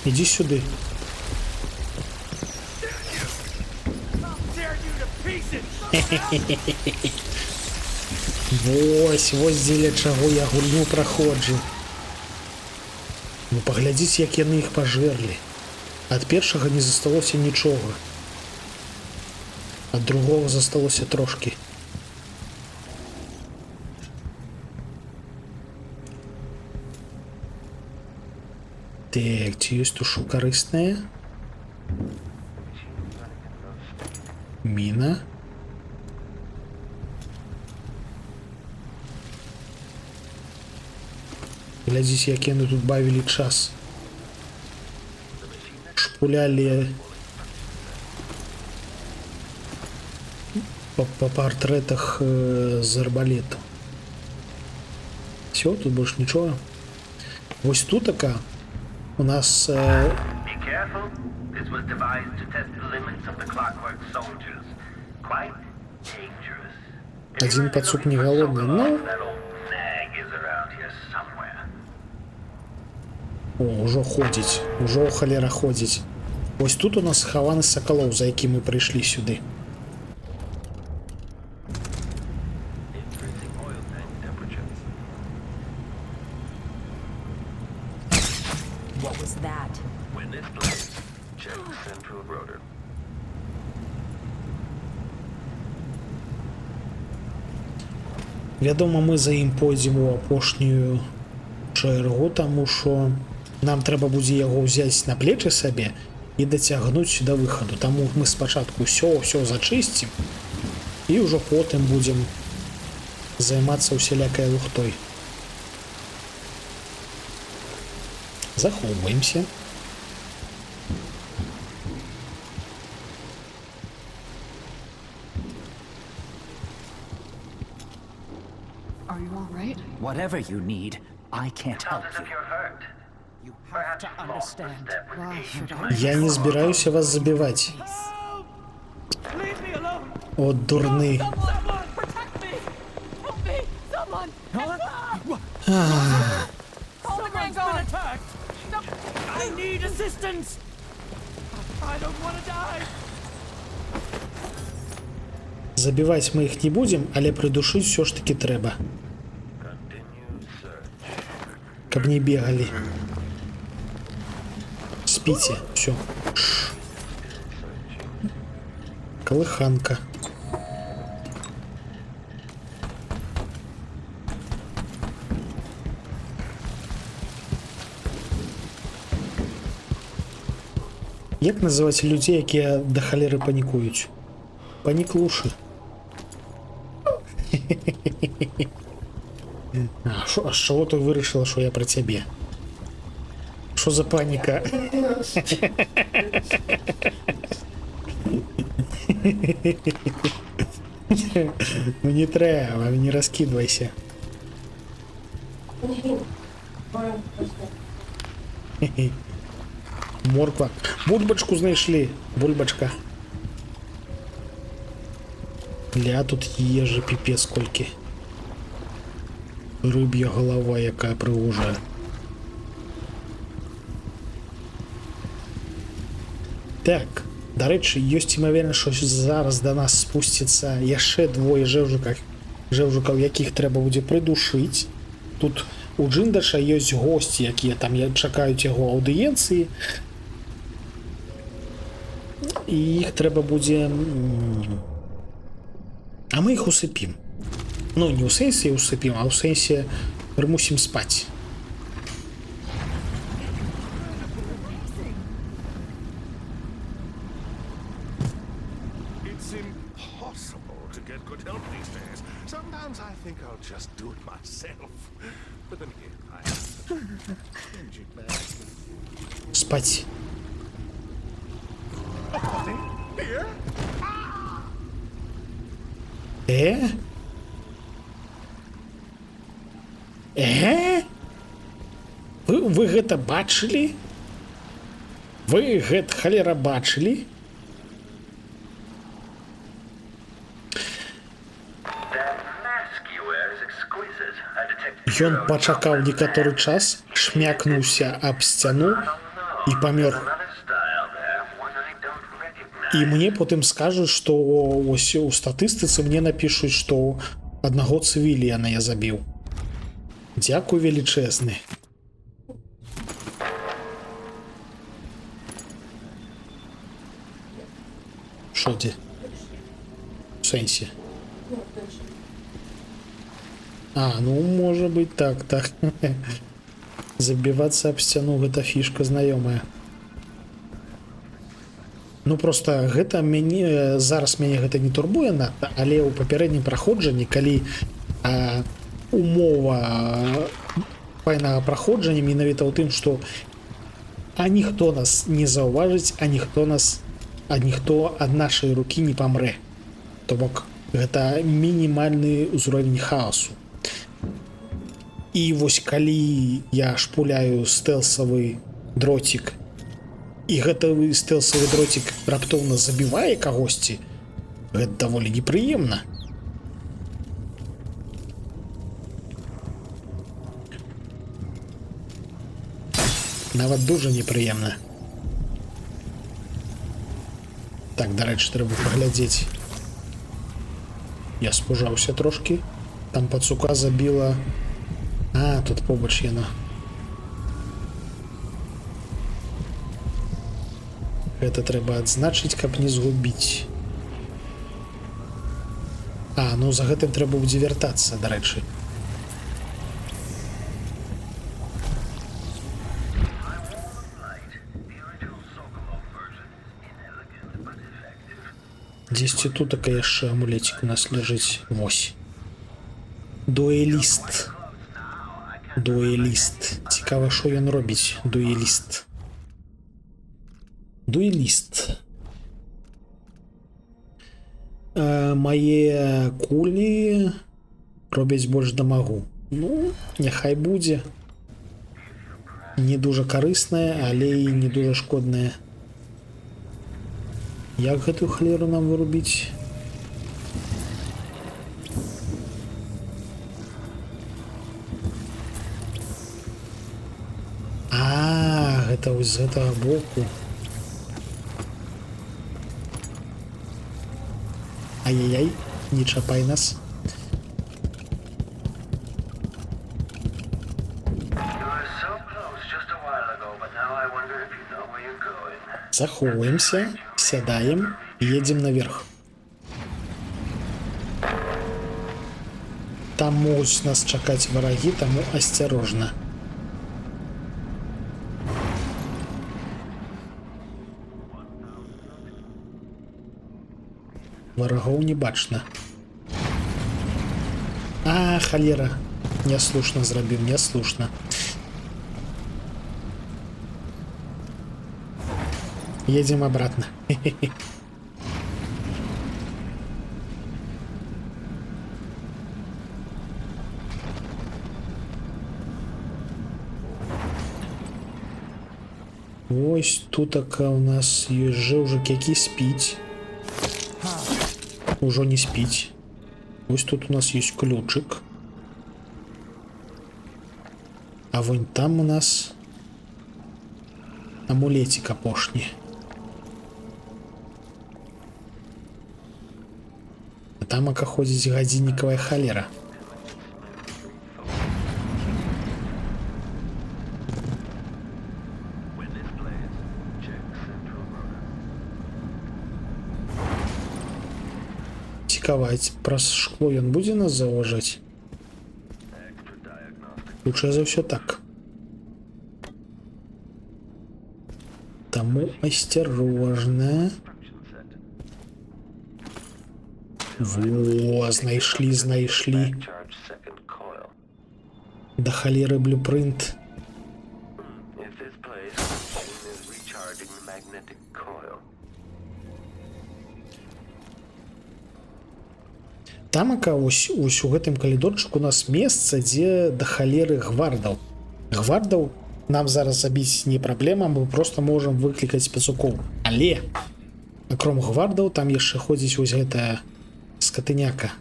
Иди сюда. Вось дзеля чаго я гульню праходжу. Ну паглядзіце, як яны іх пажэрлі. Ад першага не засталося нічога. Ад другога засталося трошкі. Так, ці ёсць тут што карыснае? Міна. Глядзіце, як яны тут бавілі час. Шпулялі по партрэтах з арбалета. Все, тут больше нічого. Вось тут така у нас Be careful. This was devised to test the limits of the Clockwork soldiers. Quite dangerous. один пацук не голодный, но... That old nag is around here somewhere. О, ужо ходзіць, ужо халера ходзіць. Вось тут у нас схаваны сакалоў, за які мы прыйшлі сюды. What was that? When it blaze, check the central rotor. Вядома, мы за ім пойдзем у апошнюю чэргу, таму што нам трэба будзе яго ўзяць на плечы сабе і дацягнуць да выхаду. Таму мы спачатку ўсё зачысцім і ўжо потым будзем займацца ўсялякай лухтой. Захоўваемся. Are you all right? Whatever you need, I can't help As if you're hurt. you. You have to understand. Why should I? Я не збіраюся вас забіваць. Leave me alone. От дурны. Someone protect me. Help me. Someone. Someone's been attacked. I need assistance. I don't want to die. Забіваць мы іх не будзем, але прыдушыць ўсё ж таки трэба. Каб не бегалі. Спіце, все. Колыханка. Як называць людзей, якія да халеры панікуюць? Паніклушы. А з чого ти вирішила, що я про тебе? Що за паніка? Ну не треба, не розкидайся. Морква. Бульбочку знайшли. Бульбочка. Ля, тут ежи пипец скольки. Рыбья голова, яка пригожая. Так, до речі, ёсць імавернасць, що зараз до нас спусціцца яшчэ двое жэўжукаў, якіх трэба будзе прыдушыць. Тут у Джиндаша ёсць госці, якія там чакаюць яго аўдыенцыі. І іх трэба будзе... А мы іх усыпім. Ну, не ў сэнсе усыпім, а ў сэнсе прымусім спаць. It's impossible to get good help these days. Sometimes I think I'll just do it myself. But then again, I am such a stingy man. Спать. Here? Вы гэта бачылі? Вы гэта халера бачылі? Ён пачакаў некаторы час, шмякнуўся аб сцяну і памёр. І мне потым скажуць, што ось у статыстыцы мне напішуць, што аднаго цывіліяна я забіў. Дзякуй велічэзны. Шо дзе? В сэнсе? А, ну, можа быць так. Забівацца аб сцяну гэта фішка знаёмая. Ну просто гэта мяне зараз мяне гэта не турбуе надта, але ў папярэднім праходжанні, калі умова файнага праходжання менавіта ў тым, што ніхто нас не заўважыць, ніхто ад нашай рукі не памрэ. То бок гэта мінімальны ўзровень хаосу. І вось калі я шпуляю стэлсавы дроцік, і гэты стэлсавы дроцік раптоўна забівае кагосьці, гэта даволі непрыемна. Нават дужа непрыемна. Так, дарэчы, трэба паглядзець. Я спужаўся трошкі. Там пацука забіла... тут побач яна. Гэта трэба адзначыць, каб не згубіць. Ну за гэтым трэба будзе вяртацца, дарэчы. Дзесьці тутака яшчэ амулетик у нас ляжыць. Вось. Дуэліст. Дуэліст. Цікава, што ён робіць, дуэліст. Дуэліст. Мае кулі робяць больш дамагу. Ну, няхай будзе. Не дужа карыснае, але і не дужа шкоднае. Як гэтую халеру нам вырубіць? Гэта вось з гэтага боку. Ай-яй-яй, не чапай нас. Захоўваемся, сядаем і едзем наверх. Там могуць нас чакаць варагі, таму асцярожна. Варагоў не бачна. Халера. Няслушна зрабіў, няслушна. Едем обратно. Ось тутака у нас ёсць жэўжык, які спіць. Ужо не спіць. Ось тут у нас ёсць ключик. А вон там у нас амулетик апошні. А там ака ходзіць гадзіннікавая халера. Цікаваць, праз шкло ён будзе нас заўважаць? Лучше за ўсё так. Таму асцярожна. Во, знайшлі. Да халеры блюпрынт. Тамака ось у гэтым калідорчыку у нас месца, дзе да халеры гвардаў. Гвардаў нам зараз забіць не праблема, мы просто можам выклікаць пацукоў. Але, акром гвардаў, там яшчэ ходзіць вось гэтая скатыняка.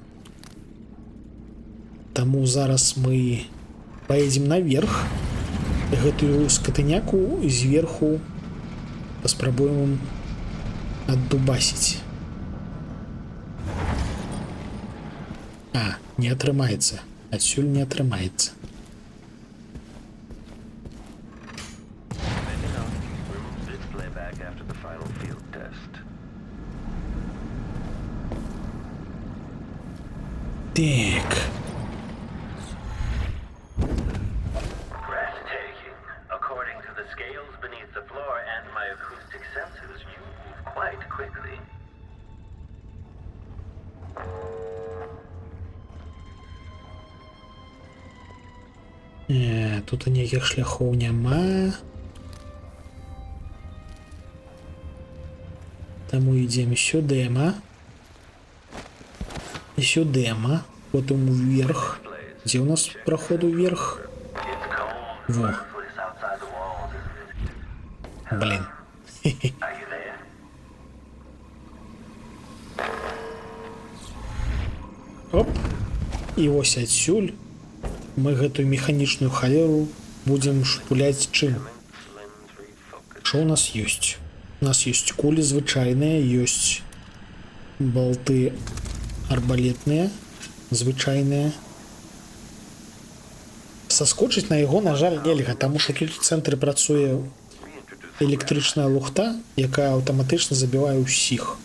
Таму зараз мы паедзем наверх, гэтую скатыняку зверху паспрабуем аддубасіць. Не атрымаецца. Адсюль не атрымаецца. Так. Тут ніякіх шляхоў няма. Таму ідзем сюдэма. Сюдэма. Потым уверх. Дзе ў нас праход уверх? Во. Блин. Оп. І вось адсюль мы гэтую механічную халеру будзем шпуляць чым? Што ў нас ёсць? У нас ёсць кулі звычайныя, ёсць балты арбалетныя, звычайныя. Саскочыць на яго, на жаль, нельга, таму што тут у цэнтры працуе электрычная лухта, якая аўтаматычна забівае ўсіх.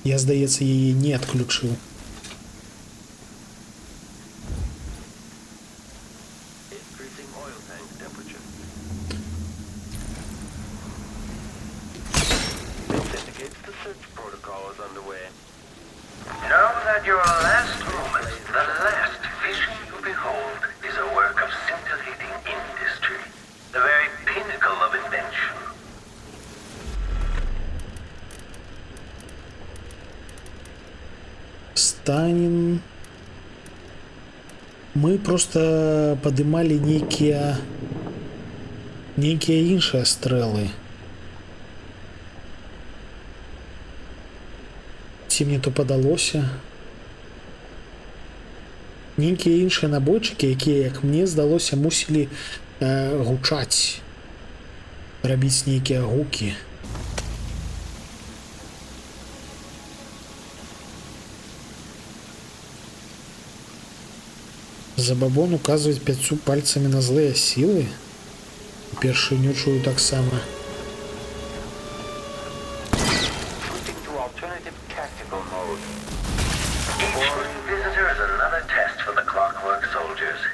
Я, здаецца, яе не адключыў. Know that your last moment, the last vision you behold, is a work of scintillating industry, the very pinnacle of invention. Станем. Мы просто падымалі нейкія іншыя стрэлы. Ці мне то падалося? Нейкія іншыя набойчыкі, якія, як мне здалося, мусілі гучаць, рабіць нейкія гукі. Забабон указывает 5 пальцами на злые силы. Упершыню чую таксама.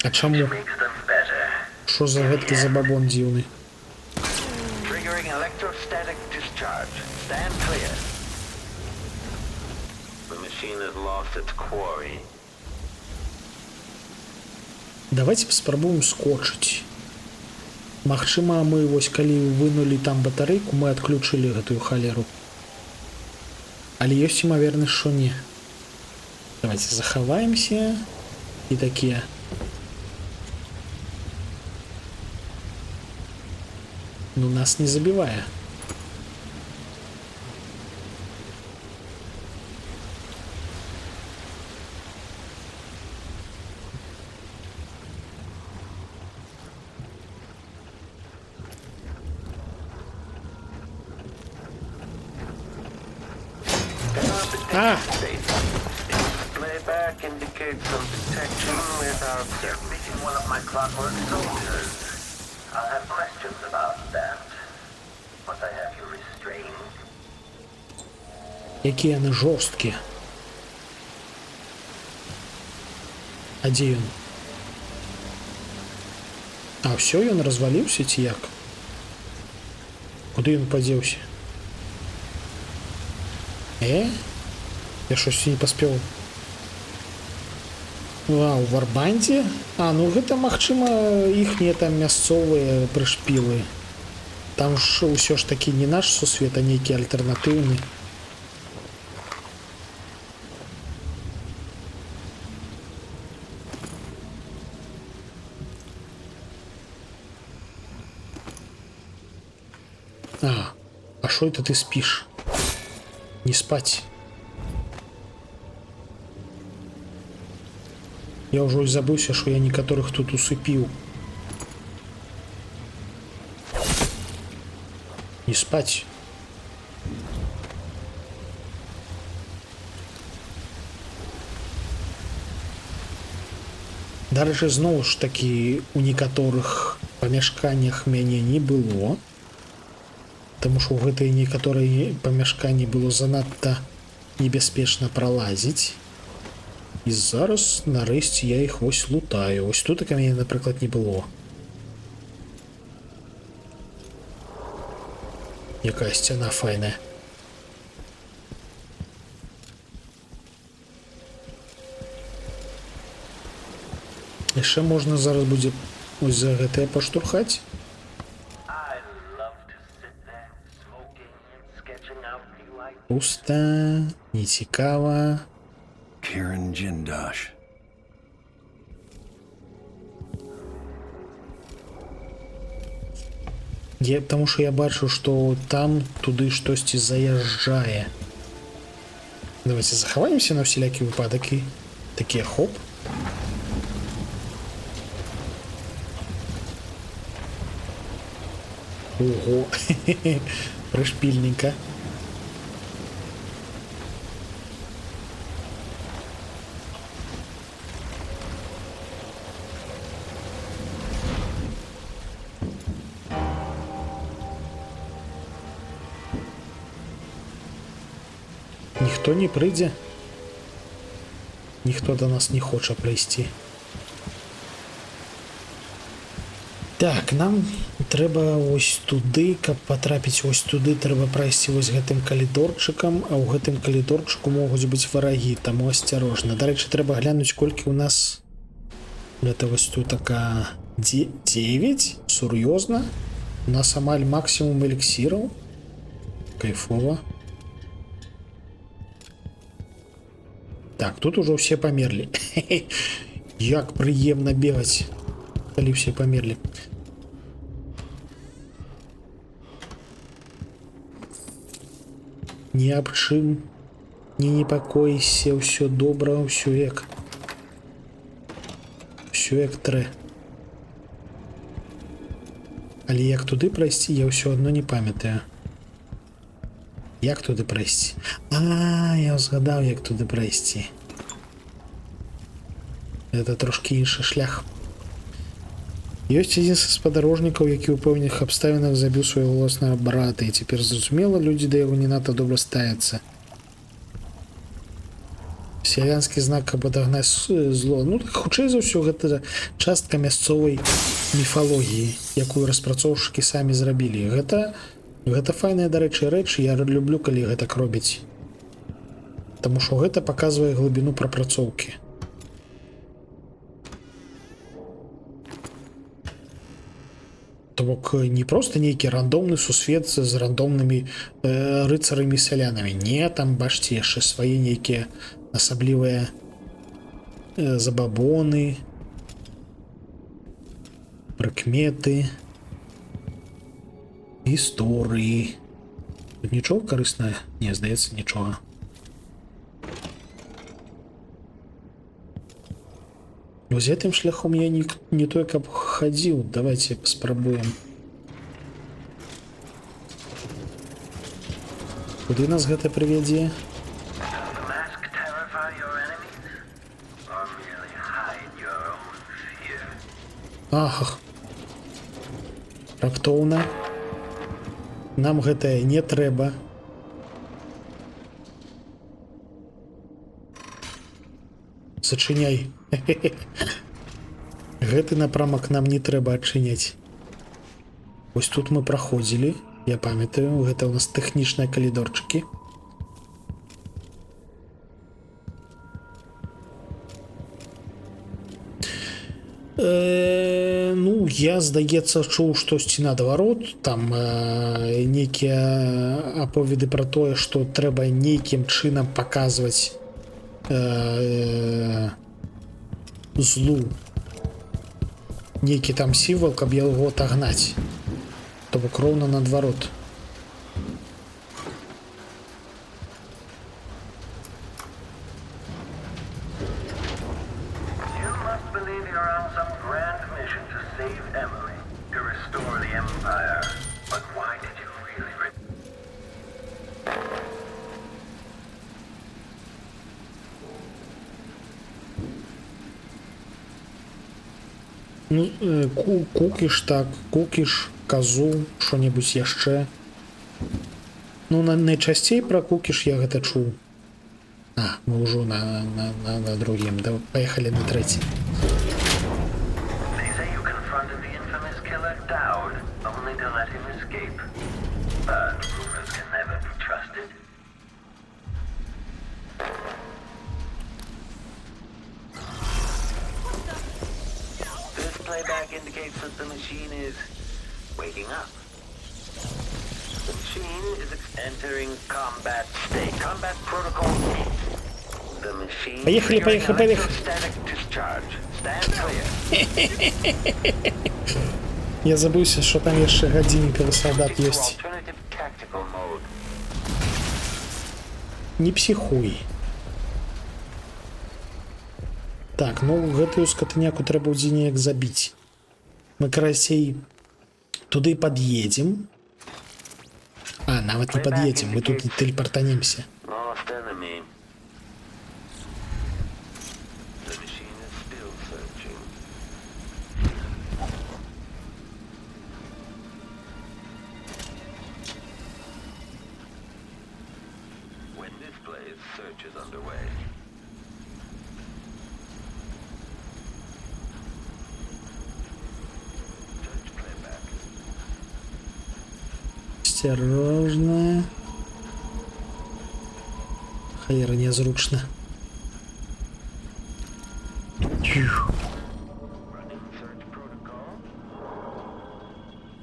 А чаму? Що за гэткі забабон дзіўны? Triggering electrostatic discharge. Stand clear. The machine has lost its quarry. Давайте паспрабуем скочыць. Магчыма, мы вось калі вынулі там батарэйку, мы адключылі гэтую халеру. Але ёсць імавернасць, што не. Давайте захаваемся. І такія. Ну, нас не забівае. Ah! Playback indicates some detection without meeting one of my clockwork soldiers. I'll have questions about that. Once I have you restrained. Якія яны жорсткія. А дзе ён? А ўсё, ён разваліўся ці як? Куды ён падзеўся? Я щось не паспеў. У Варбандзе? А, ну гэта, магчыма, іхнія там мясцовыя прышпілы. Там ж ўсё ж такі не наш сусвет, а нейкі альтэрнатыўны. А шо это ты спишь? Не спать. Я ўжо і забыўся, што я некаторых тут усыпіў. Не спаць. Дарэчы, зноў ж такі у некаторых памяшканнях мяне не было. Таму што ў гэтыя некаторыя памяшканні было занадта небяспечна пралазіць. І зараз, нарэшце, я іх вось лутаю. Вось тут мяне, напрыклад, не было. Якая сцяна файная. Яшчэ можна зараз будзе ось за гэтае паштурхаць. Пуста, нецікава. Kieran Jindosh. Потому что я бачу, что там туды штосьці заязджае. Давайте захаваемся на вселякі выпадак і такія хоп. Ого, прышпільненько. Ніхто не прыйдзе. Ніхто до нас не хоча прыйсці. Так, нам трэба ось туды, каб патрапіць ось туды, трэба прайсці вось гэтым калідорчыкам, а ў гэтым калідорчыку могуць быць варагі, таму асцярожна. Дарэчы, трэба глянуць, колькі ў нас гэта вось тут така 9, сур'ёзна. У нас амаль максімум эліксіраў. Кайфова. Так, тут ужо ўсе памерлі. Як прыемна бегаць, калі ўсе памерлі. Ні аб чым не непакойся, ўсё добра, ўсё як трэ. Але як туды прайсці, я ўсё адно не памятаю. Як туды прайсці? А, я згадаў, як туды прайсці. Это трошки іншы шлях. Ёсць адзін са спадарожнікаў, які ў пэўных абставінах забіў свайго ўласнага брата, і цяпер зразумела, людзі да яго не надта добра ставяцца. Сялянскі знак, каб адагнаць зло. Ну, так, хутчэй за ўсё, гэта частка мясцовай міфалогіі, якую распрацоўшчыкі самі зрабілі. Гэта файная, дарэчы, рэч, я люблю, калі гэтак робіць. Таму што гэта паказвае глыбіну прапрацоўкі. То бок не проста нейкі рандомны сусвет з рандомнымі рыцарамі-сялянамі. Не, там, бачце, яшчэ свае нейкія асаблівыя забабоны, прыкметы, гісторыі. Тут нічога карыснае? Не, здаецца, нічога. Вось гэтым шляхом я не той, каб хадзіў. Давайте паспрабуем. Куды нас гэта прывядзе? Ах, раптоўна. Нам гэтае не трэба. Зачыняй. Гэты напрамак нам не трэба адчыняць. Вось тут мы праходзілі. Я памятаю, гэта ў нас тэхнічныя калідорчыкі. Ну, я, здаецца, чуў штосьці наадварот. Там нейкія аповеды пра тое, што трэба нейкім чынам паказваць злу нейкі там сімвал, каб яго атагнаць. То бок роўна наадварот. Ну, кукіш, так, кукіш, казу, што-небудзь яшчэ. Ну, найчасцей пра кукіш я гэта чуў. А, мы ўжо на другім. Паехалі на трэці. playback indicates that the machine is waking up. The machine is entering combat state. Combat protocol 8. The machine Поехали, поехали, поехали. electrostatic discharge. Stand clear. Я забыўся, що там яшчэ гадзіннікавы салдат ёсць. Alternative tactical mode. Не псіхуй. Так, ну гэтую скатыняку трэба будзе неяк забіць. Мы карацей туды пад'едзем. А, нават не пад'едзем, мы тут тэлепартанемся. Lost enemy. The machine is still searching. When this plays, search is underway. Search playback. Осторожно. Холера, незручно.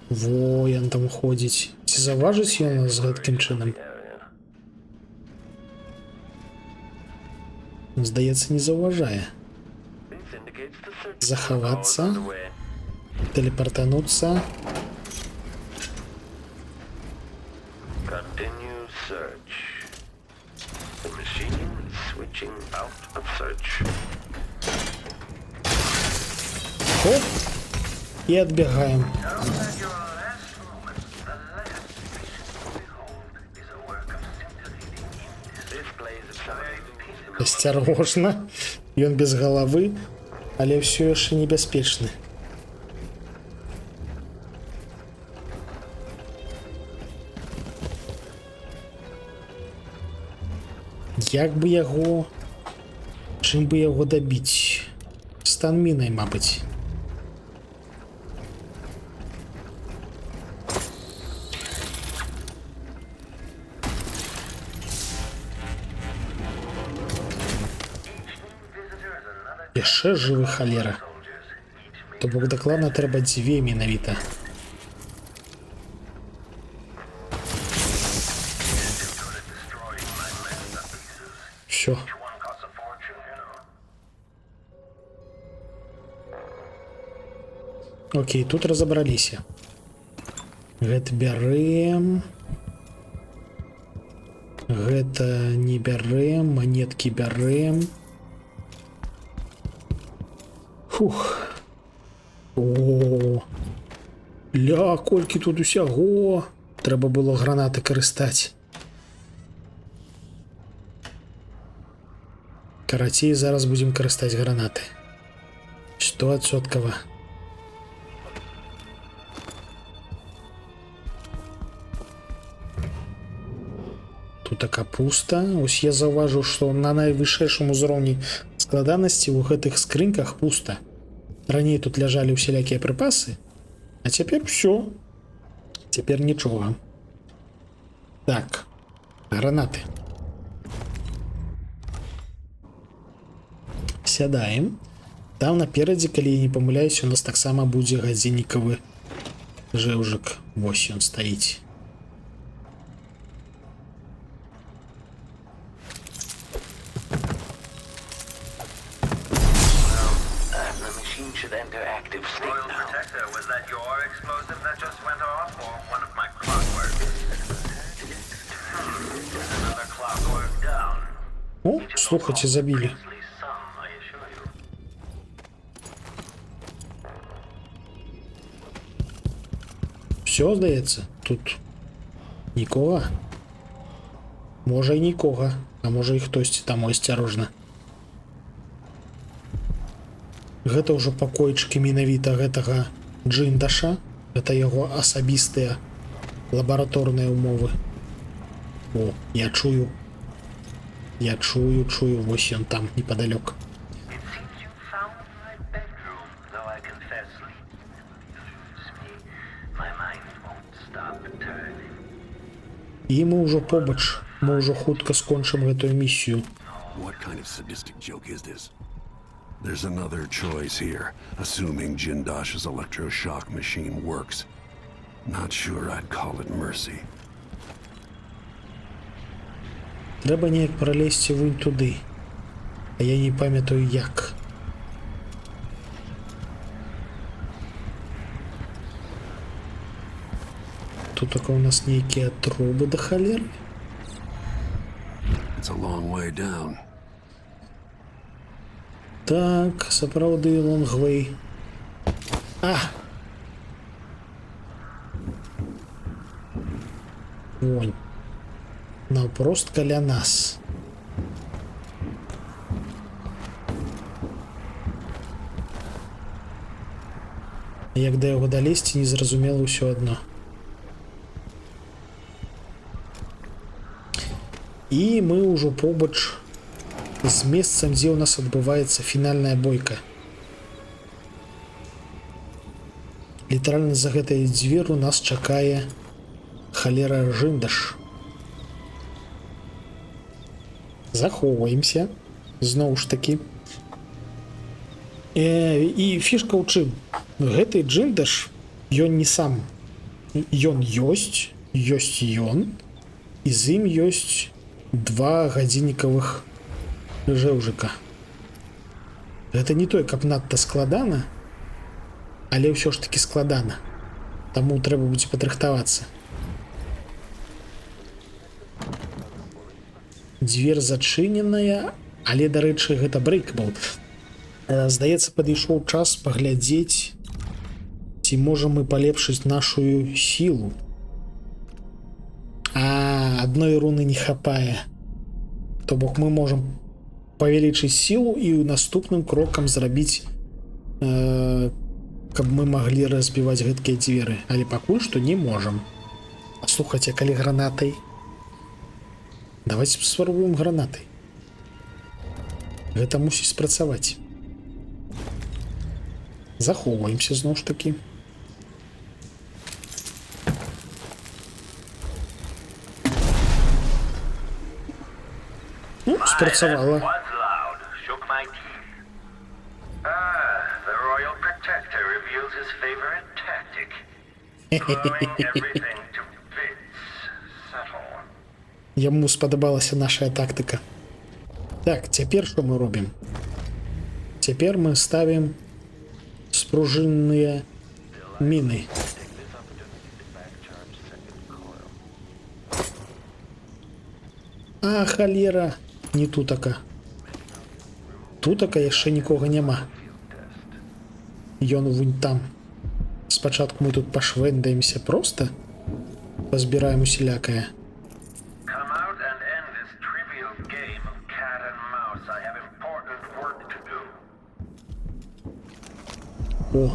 Во, ён там ходзіць. Ці заўважыць ён нас з гэткім чынам? Здаецца, не заўважае. Захавацца. Тэлепартануцца. Continue search. The machine is switching out of search. Хоп. І адбягаем. Асцярожна. Ён без галавы, але ўсё яшчэ небяспечны. Як бы яго... Чым бы яго дабіць? Стан мінай, мабыць. Яшчэ жывы, халера. То бок дакладна трэба дзве менавіта. Всё. Окей, тут разобраліся. Гэта бярэм. Гэта не бярэм, монеткі бярэм. Фух. О, ля, колькі тут усяго. Трэба было гранаты карыстаць. Карацей, зараз будзем карыстаць гранаты. 100%. Тут капуста. Ось я заўважыў, што на найвышэйшым узроўні складанасці ў гэтых скрынках пуста. Раней тут ляжалі ўсялякія прыпасы, а цяпер ўсё. Цяпер нічога. Так, гранаты. Сядаем. Там наперадзе, калі я не памыляюсь, у нас таксама будзе гадзіннікавы жэўжык. Вось ён стаіць. О, слухайте, забили. Все, здаецца, тут нікога. Можа і нікога, а можа і хтосьці там асцярожна. Гэта ўжо пакойчыкі менавіта гэтага Джиндаша. Гэта яго асабістыя лабараторныя ўмовы. О, я чую. Я чую, вось ён там, непадалёк. І мы ўжо побач, мы ўжо хутка скончым гэтую місію. There's another choice here, assuming Jindosh's electroshock machine works. Not sure I'd call it mercy. Трэба неяк пролезці вунь туды. А я не памятаю як. Тут только у нас нейкія трубы да халеры. It's a long way down. Так, сапраўды лонгвей. А! Вонь. Наўпрост каля нас. Як да яго далезці, незразумела ўсё адно. І мы ўжо побач з месцам, дзе ў нас адбываецца фінальная бойка. Літаральна за гэтай дзвер у нас чакае халера Жиндаш. Захоўваемся. Зноў ж такі. І фішка ў чым? Гэты Жиндаш, ён не сам. Ён ёсць ён, і з ім ёсць 2 гадзіннікавых жэўжыка. Гэта не той, каб надта складана, але ўсё ж таки складана. Таму трэба будзе падрыхтавацца. Дзвер зачыненая, але, дарэчы, гэта брейкбол. Здаецца, падышоў час паглядзець, ці можам мы палепшыць нашу сілу. А адной руны не хапае. То бок мы можам павялічыць сілу і наступным крокам зрабіць, каб мы маглі разбіваць гэткія дзверы. Але пакуль што не можам. А слухайце, калі гранатай? Давайте спробуем гранатай. Гэта мусіць спрацаваць. Захоўваемся зноў ж такі. Ну, спрацавала. Яму спадабалася наша тактыка. Так, цяпер што мы робім? Цяпер мы ставім спружынныя міны. А, халера, не тутака. Тутака яшчэ нікога няма. Ён вунь там. Спачатку мы тут пашвэндаемся проста, пазбіраем усялякае. О,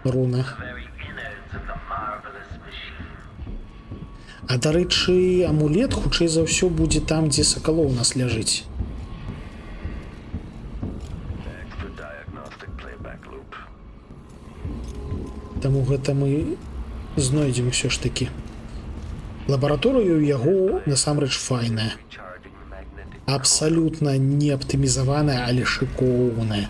руна. А, дарэчы, амулет хутчэй за ўсё будзе там, дзе сакалоў у нас ляжыць. Таму гэта мы знойдзем усё ж такі. Лабараторыя ў яго насамрэч файная. Абсалютна не аптымізаваная, але шыкоўная.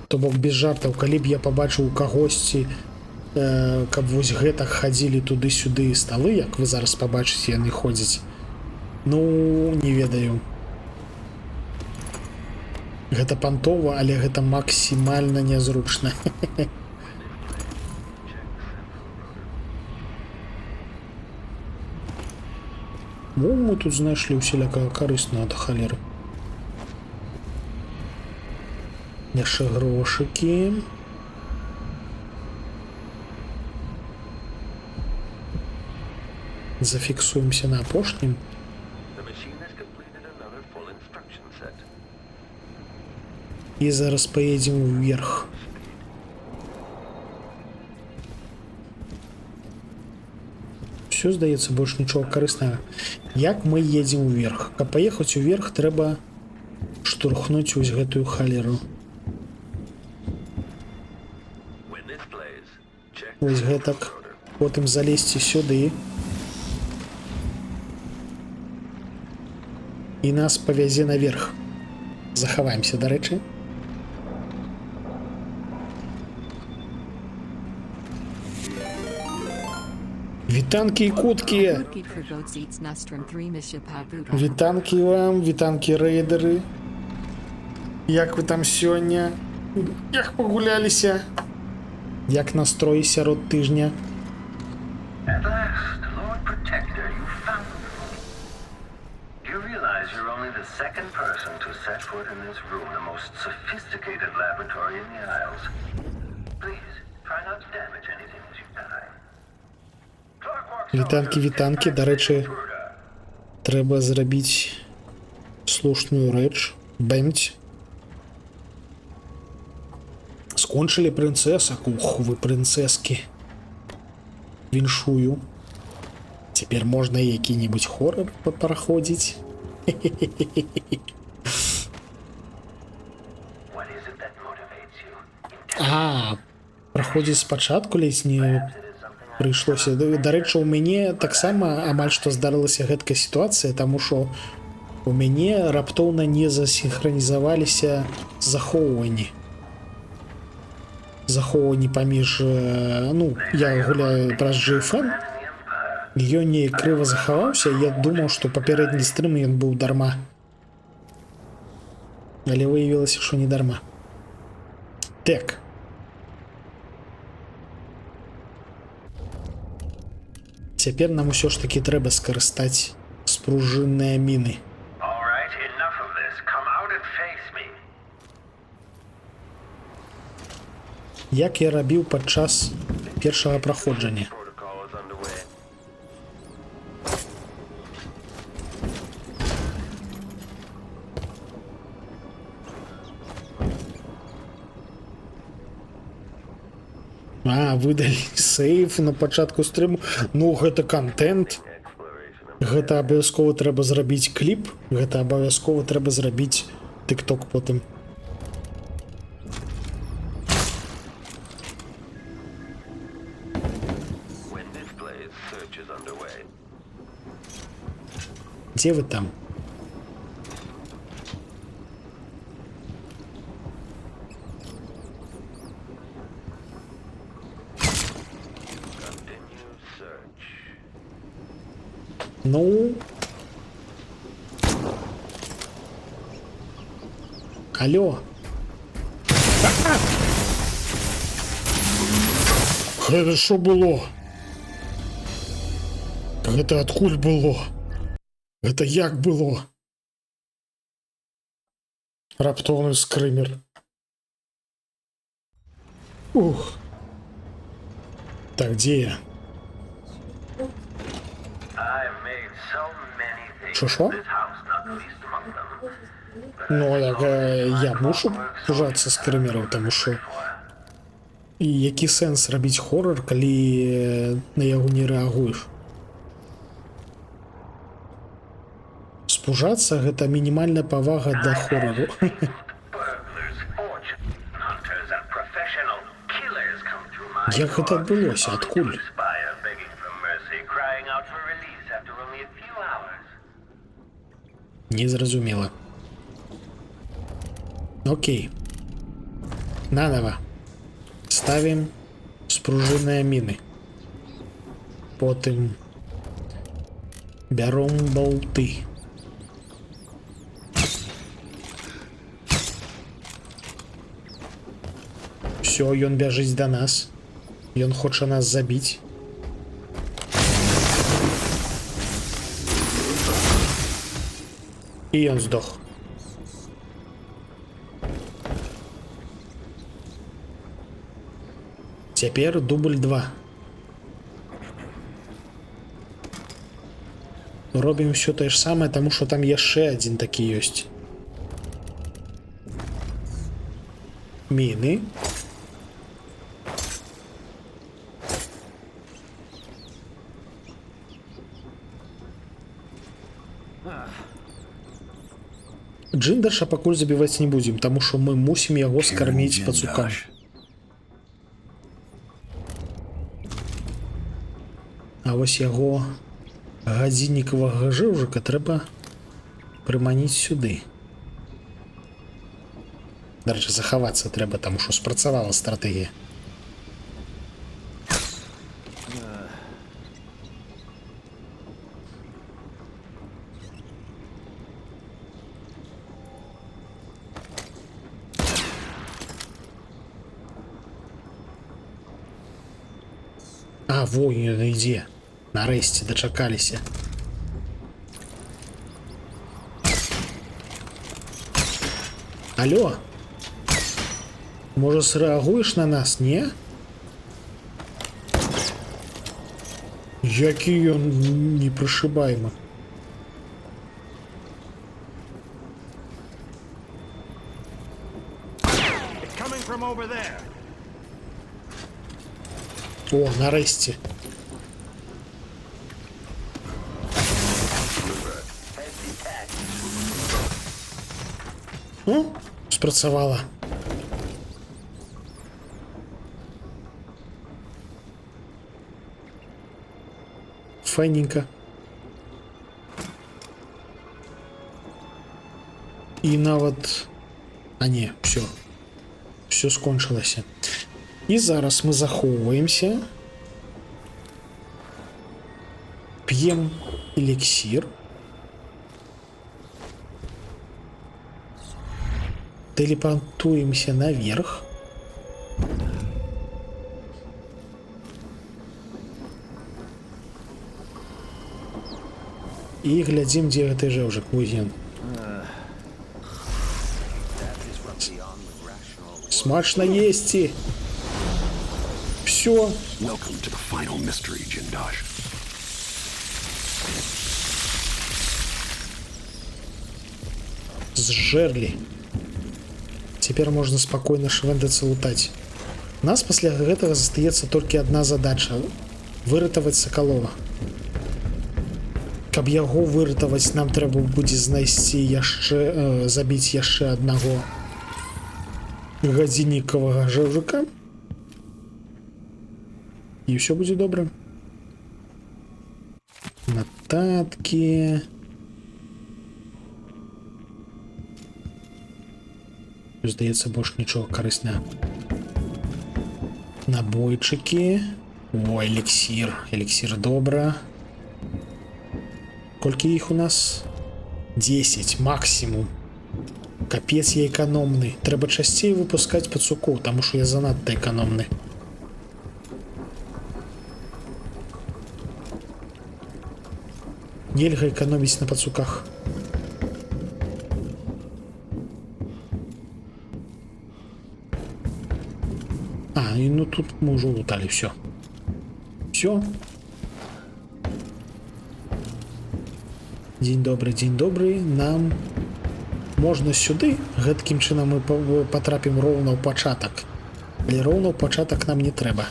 То бок без жартаў, калі б я пабачыў у кагосьці, каб вось гэтак хадзілі туды-сюды сталы, як вы зараз пабачыце, яны ходзяць. Ну, не ведаю. Гэта пантова, але гэта максімальна нязручна. Ну, мы тут знайшлі ўсялякага карыснага да халеры. Яшчэ грошыкі. Зафіксуемся на апошнім. І зараз поедзем вверх. Все, здаецца, больш нічога карыснага. Як мы едзем вверх? Каб паехаць уверх, трэба штурхнуць вось гэтую халеру. Вось гэтак. Потым залезці сюды. і нас павязе наверх. Захаваемся, дарэчы. Вітанкі і куткі! Вітанкі вам, вітанкі рэйдеры. Як вы там сёння? Як пагуляліся? Як настрой сярод тыжня? At last, Lord Protector, you found me. You realize you're only the second person to set foot in this room, the most sophisticated laboratory in the Isles. Please, try not to damage anything as you die. Вітанкі, вітанкі. Дарэчы, трэба зрабіць слушную рэч. Бэмць. Скончылі прынцэсак. Ух, вы прынцэскі. Віншую. Цяпер можна які-небудзь хорар праходзіць. Праходзіць спачатку ледзь не прыйшлося. Дарэчы, у мяне таксама амаль што здарылася гэткая сітуацыя, таму што у мяне раптоўна не засінхранізаваліся захоўванні. Захоўванні паміж... Ну, я гуляю праз GFN, ён не крыва захаваўся, я думаў, што папярэдні стрым ён быў дарма. Але выявілася, што не дарма. Так. Цяпер нам усё ж такі трэба скарыстаць спружынныя міны. Як я рабіў падчас першага праходжання. Выдалі сейф на пачатку стрыму. Ну, гэта контент. Гэта абавязкова трэба зрабіць кліп. Гэта абавязкова трэба зрабіць тык-ток потым. Дзе вы там? Ну... Алло. Гэта што было? Гэта адкуль было? Гэта як было? Раптоўны скрымер. Ух. Так, дзе я? Шо-шо? Ну, я мушу пужацца скрымераў, таму што... І які сэнс рабіць хорар, калі на яго не рэагуеш? Спужацца — гэта мінімальная павага да хорару. Як гэта адбылося? Адкуль? Незразумела. Окей. Нанова. Ставім спружынныя міны. Потым бяром болты. Всё, ён бяжыць да нас. Ён хоча нас забіць. І ён здох. Цяпер дубль 2. Робім усё тое ж самае, таму што там яшчэ адзін такі ёсць. Міны. Джиндаша пакуль забіваць не будзем, таму што мы мусім яго скарміць пацукам. А вось яго гадзіннікавага жыўжыка трэба прыманіць сюды. Дарэчы, захавацца трэба, таму што спрацавала стратэгія. А, во, ён ідзе. Нарэшце дачакаліся. Алло? Можа, срэагуеш на нас, не? Які ён непрышыбаймы. О, нарэшце. О, спрацавала. Файненько. І нават... А не, все. Все скончылася. І зараз мы захоўваемся. П'ем эліксір. Телепортуемся наверх. И глядим, где гэты жэўжык вузен. Смачно есці. Все. Сжерли. Теперь можно спокойно швэндацца лутаць. У нас пасля гэтага застаецца толькі одна задача — выратаваць Сакалова. Каб яго выратаваць, нам трэба будзе знайсці яшчэ, забіць яшчэ аднаго гадзіннікавага жэўжыка. І ўсё будзе добра. Нататкі. Здаецца, больш нічога карыснага. Набойчыкі. О, эліксір. Эліксір добра. Колькі іх у нас? 10 максімум. Капец, я эканомны. Трэба часцей выпускаць пацукоў, таму што я занадта эканомны. Нельга эканоміць на пацуках. А, і ну тут мы ўжо луталі, все. Все. Дзень добрый. Нам можна сюды. Гэткім чынам мы патрапім роўна ў пачатак. Але роўна ў пачатак нам не трэба.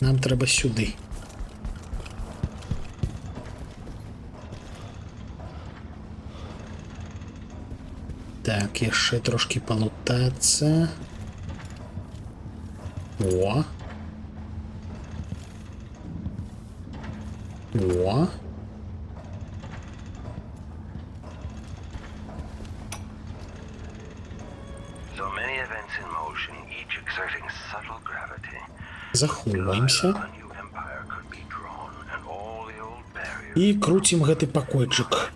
Нам трэба сюды. Так, яшчэ трошки палутацца. О. О. Захоўваемся. І круцім гэты пакойчык.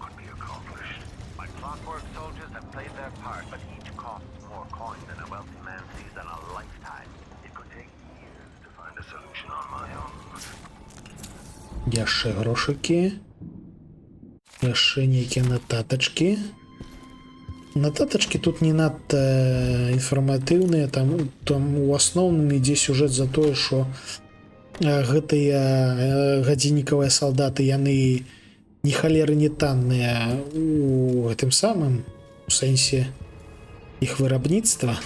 Яшчэ грошыкі. Яшчэ нейкія нататачкі. Нататачкі тут не надта інфарматыўныя, там у асноўным ідзе сюжэт за тое, што гэтыя гадзіннікавыя салдаты, яны ні халеры не танныя у гэтым самым, у сэнсе іх вырабніцтва,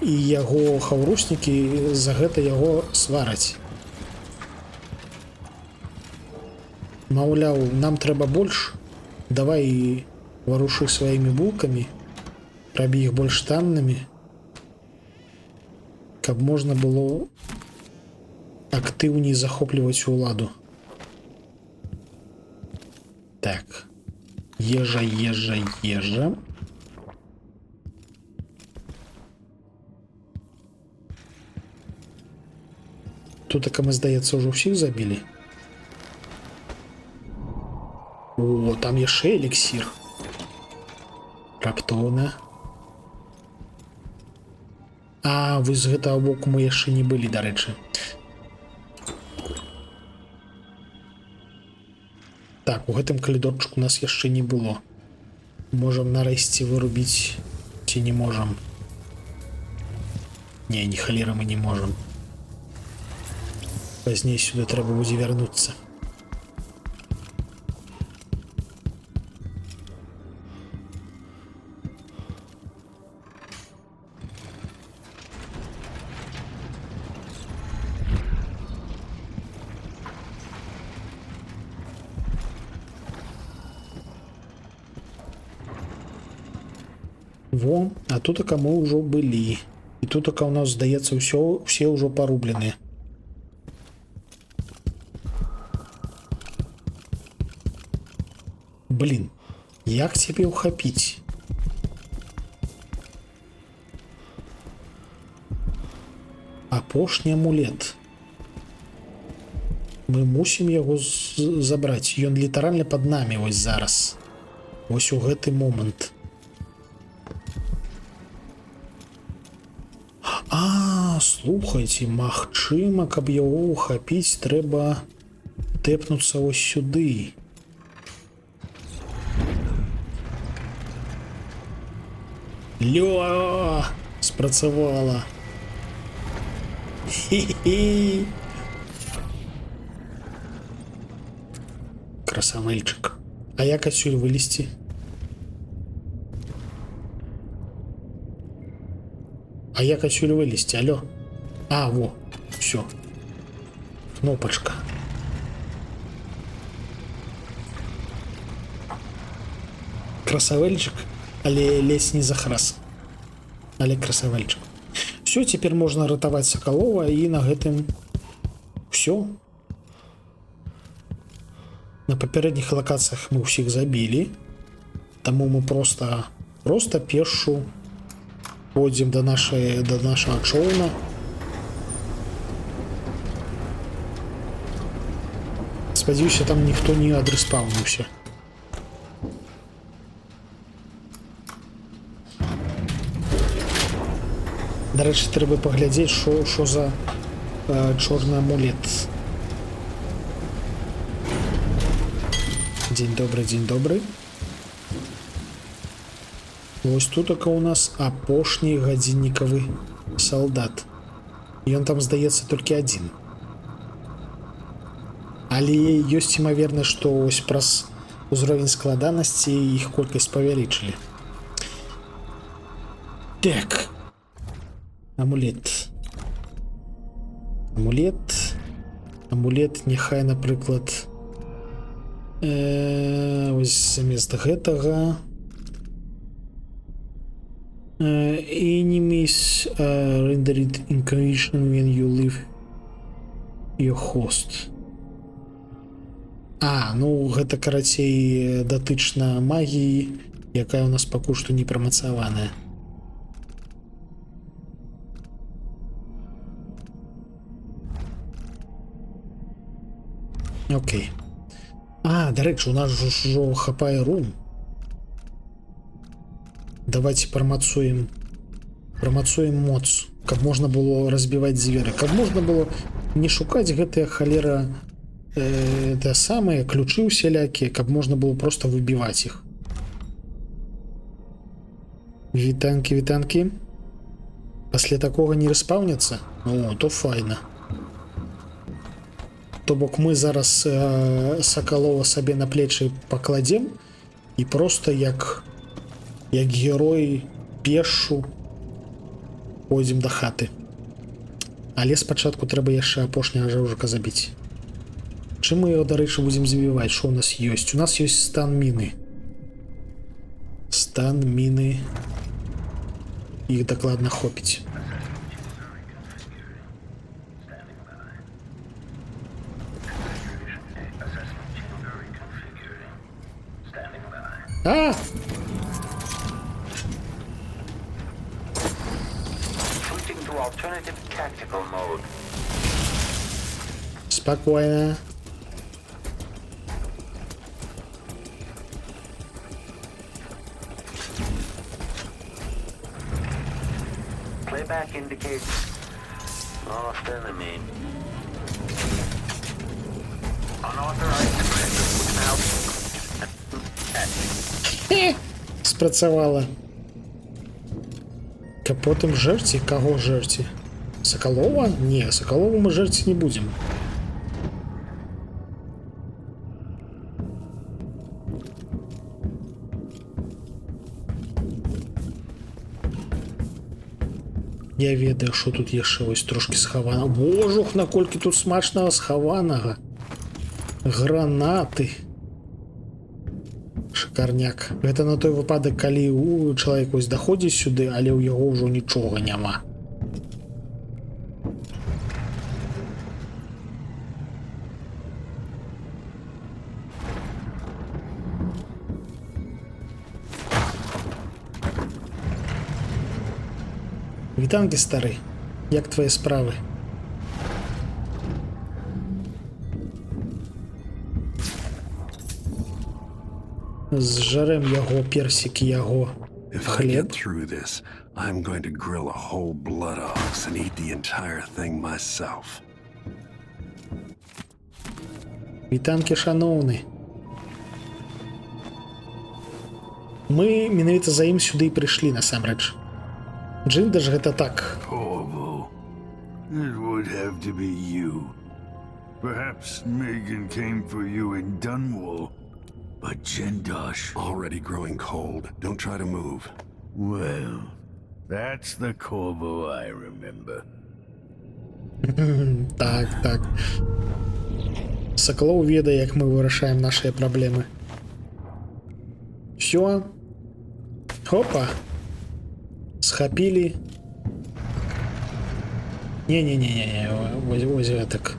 і яго хаўруснікі за гэта яго свараць. Маўляў, нам трэба больш, давай варушы сваімі булкамі, рабі іх больш таннымі, каб можна было актыўней захопліваць уладу. Так, ежа. Тут так мы, здаецца, ўжо ўсіх забілі. О, там яшчэ эліксір. Раптоўна. А, вы з гэтага боку мы яшчэ не былі, дарэчы. Так, у гэтым калідорчыку у нас яшчэ не было. Можам нарэшце вырубіць, ці не можам? Не, ні халера мы не можам. Пазней сюда трэба будзе вярнуцца. Во, а тут мы ўжо былі. І тут у нас, здаецца, усе ўжо парублены. Блин, як цябе ўхапіць? Апошні амулет. Мы мусім яго забраць. Ён літаральна пад намі вось зараз. Вось у гэты момант. А, слухайце, магчыма, каб яго ўхапіць, трэба тэпнуцца вось сюды. Лё! Спрацавала. Хі-хі. Красавельчик. А як адсюль вылезці? А як адсюль вылезці? Алло. А, во. Всё. Кнопочка. Красавельчик. Але лезь не захрас. Але красавельчик. Все, теперь можно ратаваць Сакалова, і на гэтым все. На папярэдніх локациях мы ўсіх забілі. Таму мы просто пешу пойдзем до нашага чоўна. Спадзяюся, там ніхто не адрэспаўніўся. Дарэчы, трэба паглядзець, що за чорны амулет. Дзень добры, дзень добры. Вось тут у нас апошні гадзіннікавы салдат. Ён там, здаецца, толькі адзін. Але ёсць імавернасць, што ось праз узровень складанасці іх колькасць павялічылі. Так. Амулет. Амулет, няхай, напрыклад, ось замест гэтага. Enemies rendered inconvenient when you leave your host. А, ну гэта, карацей, датычна магіі, якая у нас пакуль што не прамацаваная. Окей. А, дарэчы, у нас ўжо хапае рун. Давайте прамацуем моц, каб можна было разбіваць дзверы, каб можна было не шукаць гэтыя халера те самыя ключы усялякія, каб можна было просто выбіваць іх. Вітанкі. Пасля такога не рэспаўняцца? О, то файна. То бок мы зараз Сакалова сабе на плечы пакладзем і просто як герой пешу пойдзем да хаты. Але спачатку трэба яшчэ апошняга жаўжыка забіць. Чым мы яго, дарэчы, будзем забіваць? Што ў нас ёсць? У нас ёсць стан міны. Стан міны. Іх дакладна хопіць. А! Switching to alternative tactical mode. Спокойно. Playback indicates lost enemy. Unauthorized presence now. Спрацавала. Капотом жерці? Кого жерці? Соколова? Не, Соколова мы жерці не будем. Я ведаю, що тут яшчэ ось трошки схавана. Божух, наколькі тут смачнага схаванага. Гранаты. Шикарняк. Гэта на той выпадак, калі у чалавек ось даходзіць сюды, але ў яго ўжо нічога няма. Вітанкі, стары. Як твае справы? Зжарем яго, персики яго. If I get through this, I'm going to grill a whole blood ox and eat the entire thing myself. Вітанкі, шаноўны. Мы менавіта за ім сюды і прыйшлі, насамрэч. Джинда ж гэта так. Corvo, it would have to be you. Perhaps Megan came for you in Dunwall, but Jindosh... Already growing cold. Don't try to move. Well, that's the Corvo I remember. Так. Соколов ведае, як мы вырашаем нашыя праблемы. Всё. Хопа. Схапілі. Не-не-не-не, вось гэтак.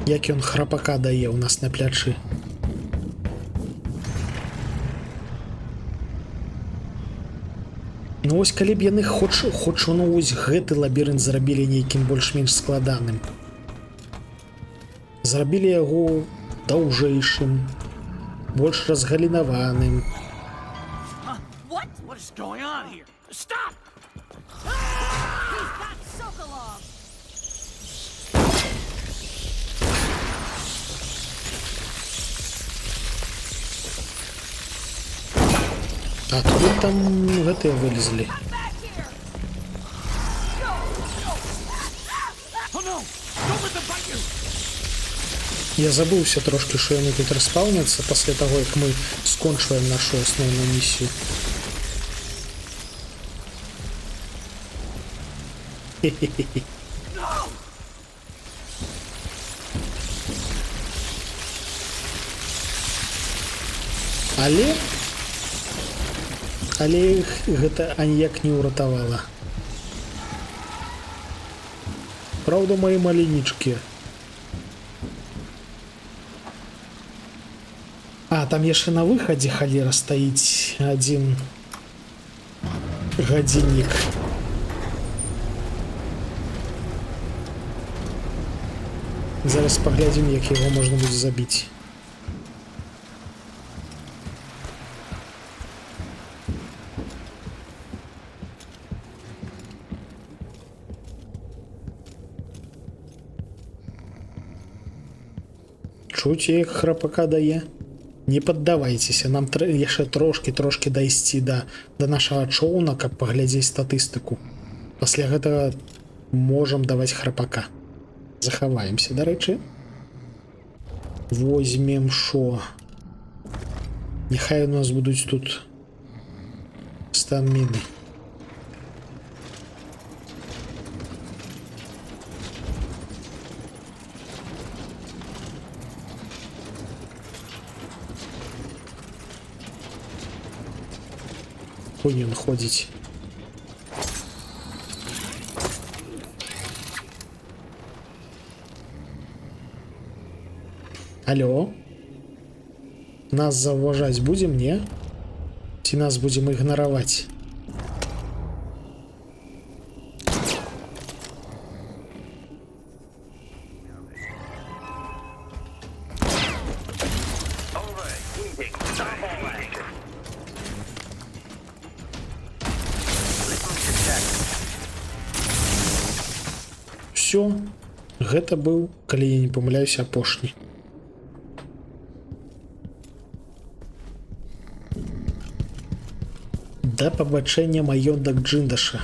Як ён храпака дае ў нас на плячы. Ну вось калі б яны хоч ну вось гэты лабірынт зрабілі нейкім больш-менш складаным. Зрабілі яго даўжэйшым, больш разгалінаваным. What? What is going on here? Stop! He's got Sokolov! Откуда там гэтыя вылезлі? Я забыўся трошки, што яны тут распаўняцца пасля таго, як мы скончваем нашу асноўную місію. Хе-хе-хе. Але іх гэта аніяк не ўратавала. Праўда, мае маленечкі. А, там яшчэ на выхадзе халера стаіць адзін гадзіннік. Зараз паглядзім, як яго можна будзе забіць. Чуце, як храпака дае? Не паддавайцеся, нам яшчэ трошки дайсці да нашага чоўна, каб паглядзець статыстыку. Пасля гэтага можам даваць храпака. Захаваемся, дарэчы. Возьмем шо? Няхай у нас будуць тут стаміны. Повинен ходить. Алло. Нас заўважаць будем, не? Ці нас будем ігнараваць? Все, гэта быў, калі я не памыляюся, апошні. Да пабачэння, маёнтак Джиндаша.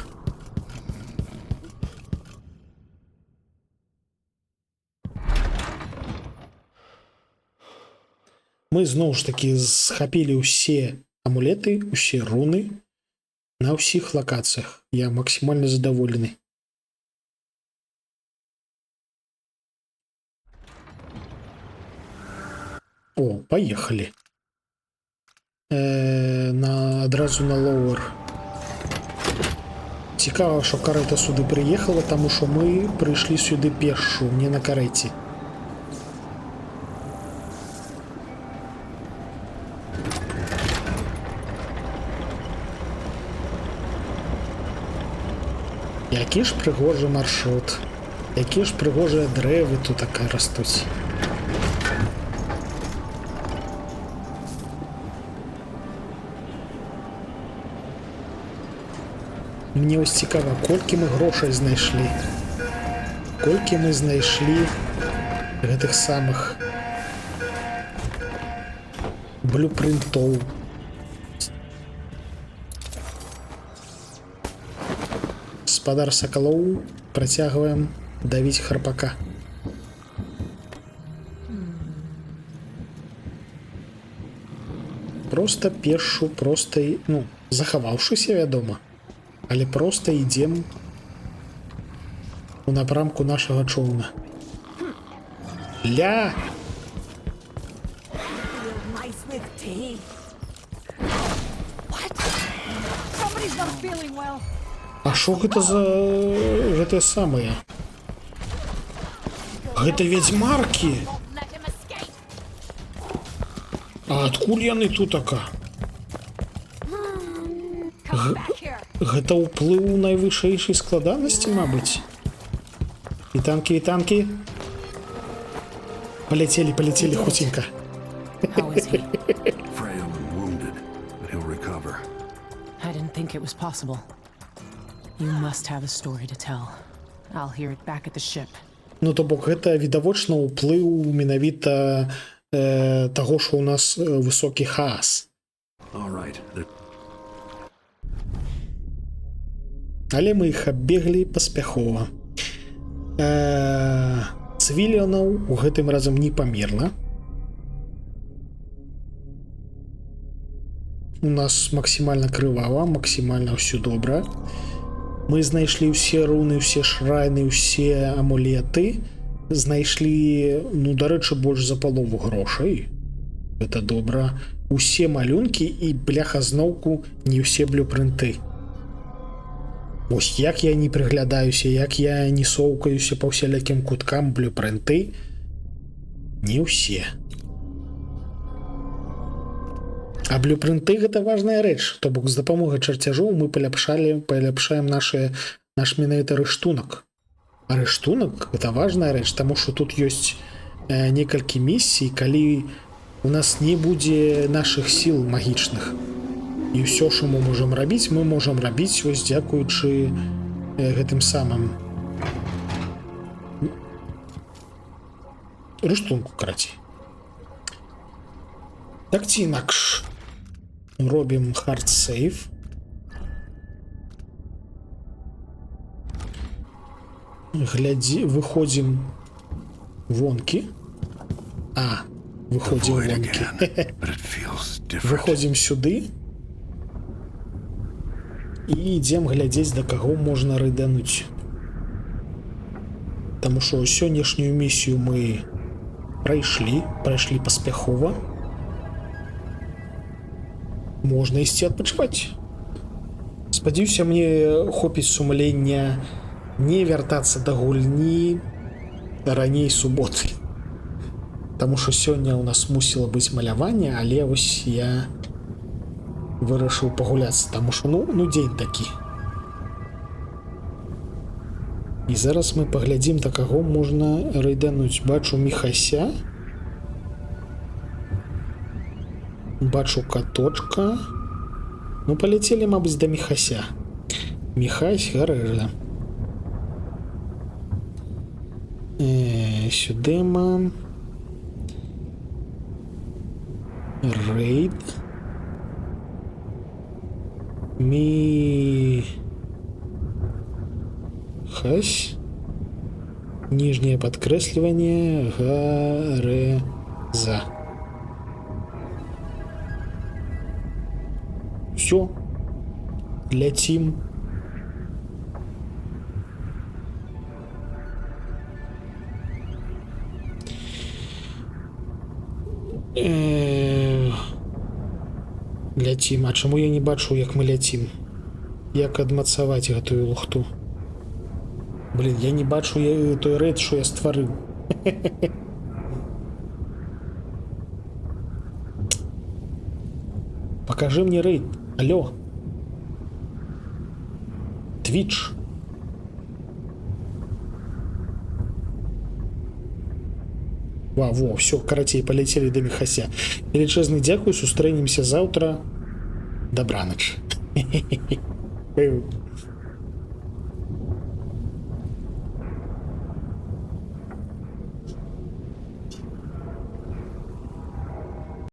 Мы зноў ж такі схапілі ўсе амулеты, усе руны на ўсіх лакацыях. Я максімальна задаволены. О, поехали. Адразу на лоуэр. Цікава, що карета сюди приїхала, тому що ми прийшли сюди пешшу, не на кареті. Які ж пригожий маршрут. Які ж пригожі древи тут таке ростуть. Мне ось цікаво, колькі мы грошай знайшлі. Колькі мы знайшлі гэтых самых блюпринтоў. Спадар Сакалоў, працягваем давіць харпака. Просто пешу, просто, ну, захаваўшыся, вядома. Але просто ідзем у напрамку нашага човна. Ля! А шо гэта за... гэтае самае? Гэта ведзьмаркі? А адкуль яны тутака? Гэта ўплыў найвышэйшай складанасці, мабыць. І танкі, і танкі. Полетели, полетели хутенька. I didn't think it was possible. You must have a story to tell. I'll hear it back at the ship. Ну, то бок, гэта відавочна ўплыў менавіта таго, што ў нас высокі хаас. Але мы іх аббеглі паспяхова. Цывіліянаў у гэтым разам не памерла. У нас максімальна крывава, максімальна ўсё добра. Мы знайшлі ўсе руны, ўсе шрайны, ўсе амулеты. Знайшлі, ну, дарэчы, больш за палову грошай. Гэта добра. Усе малюнкі і, бляха, зноўку не ўсе блюпринты. Ось як я не прыглядаюся, як я не соўкаюся па ўсялякім куткам, блюпринты не ўсе. А блюпринты гэта важная рэч, то бок з дапамогай чарцяжоў мы паляпшаем наш менавіта рыштунак. А рыштунак гэта важная рэч, таму што тут ёсць некалькі місій, калі у нас не будзе нашых сіл магічных. І ўсё, што мы можам рабіць вось дзякуючы гэтым самым рыштунку, карацей. Так ці інакш. Робім hard save. Выходзім вонкі. Выходзім вонкі. Выходзім сюды. І ідзем глядзець, да каго можна рыдануць. Таму што сённяшнюю місію мы прайшлі паспяхова. Можна ісці адпачываць. Спадзяюся, мне хопіць сумлення не вяртацца да гульні раней суботы. Таму што сёння ў нас мусіла быць маляванне, але вось я вырашыў пагуляцца, таму што ну дзень такі. І зараз мы паглядзім, да каго можна рэйдануць. Бачу Міхася. Бачу каточка. Ну, паляцелі, мабыць, да Міхася. Міхась Гарэра. Сюдэма. Рейд. Михась. Нижнее подкресливание. Гареза. Все. Летим. Ляцім. А чаму я не бачу, як мы ляцім? Як адмацаваць гэтую лухту? Блин, я не бачу той рэйд, што я стварыў. Покажи мне рейд. Алло. Twitch. Во, все, карацей, полетели до Міхася. Величезны дзякуй, сустрэнемся заўтра. Добраноч.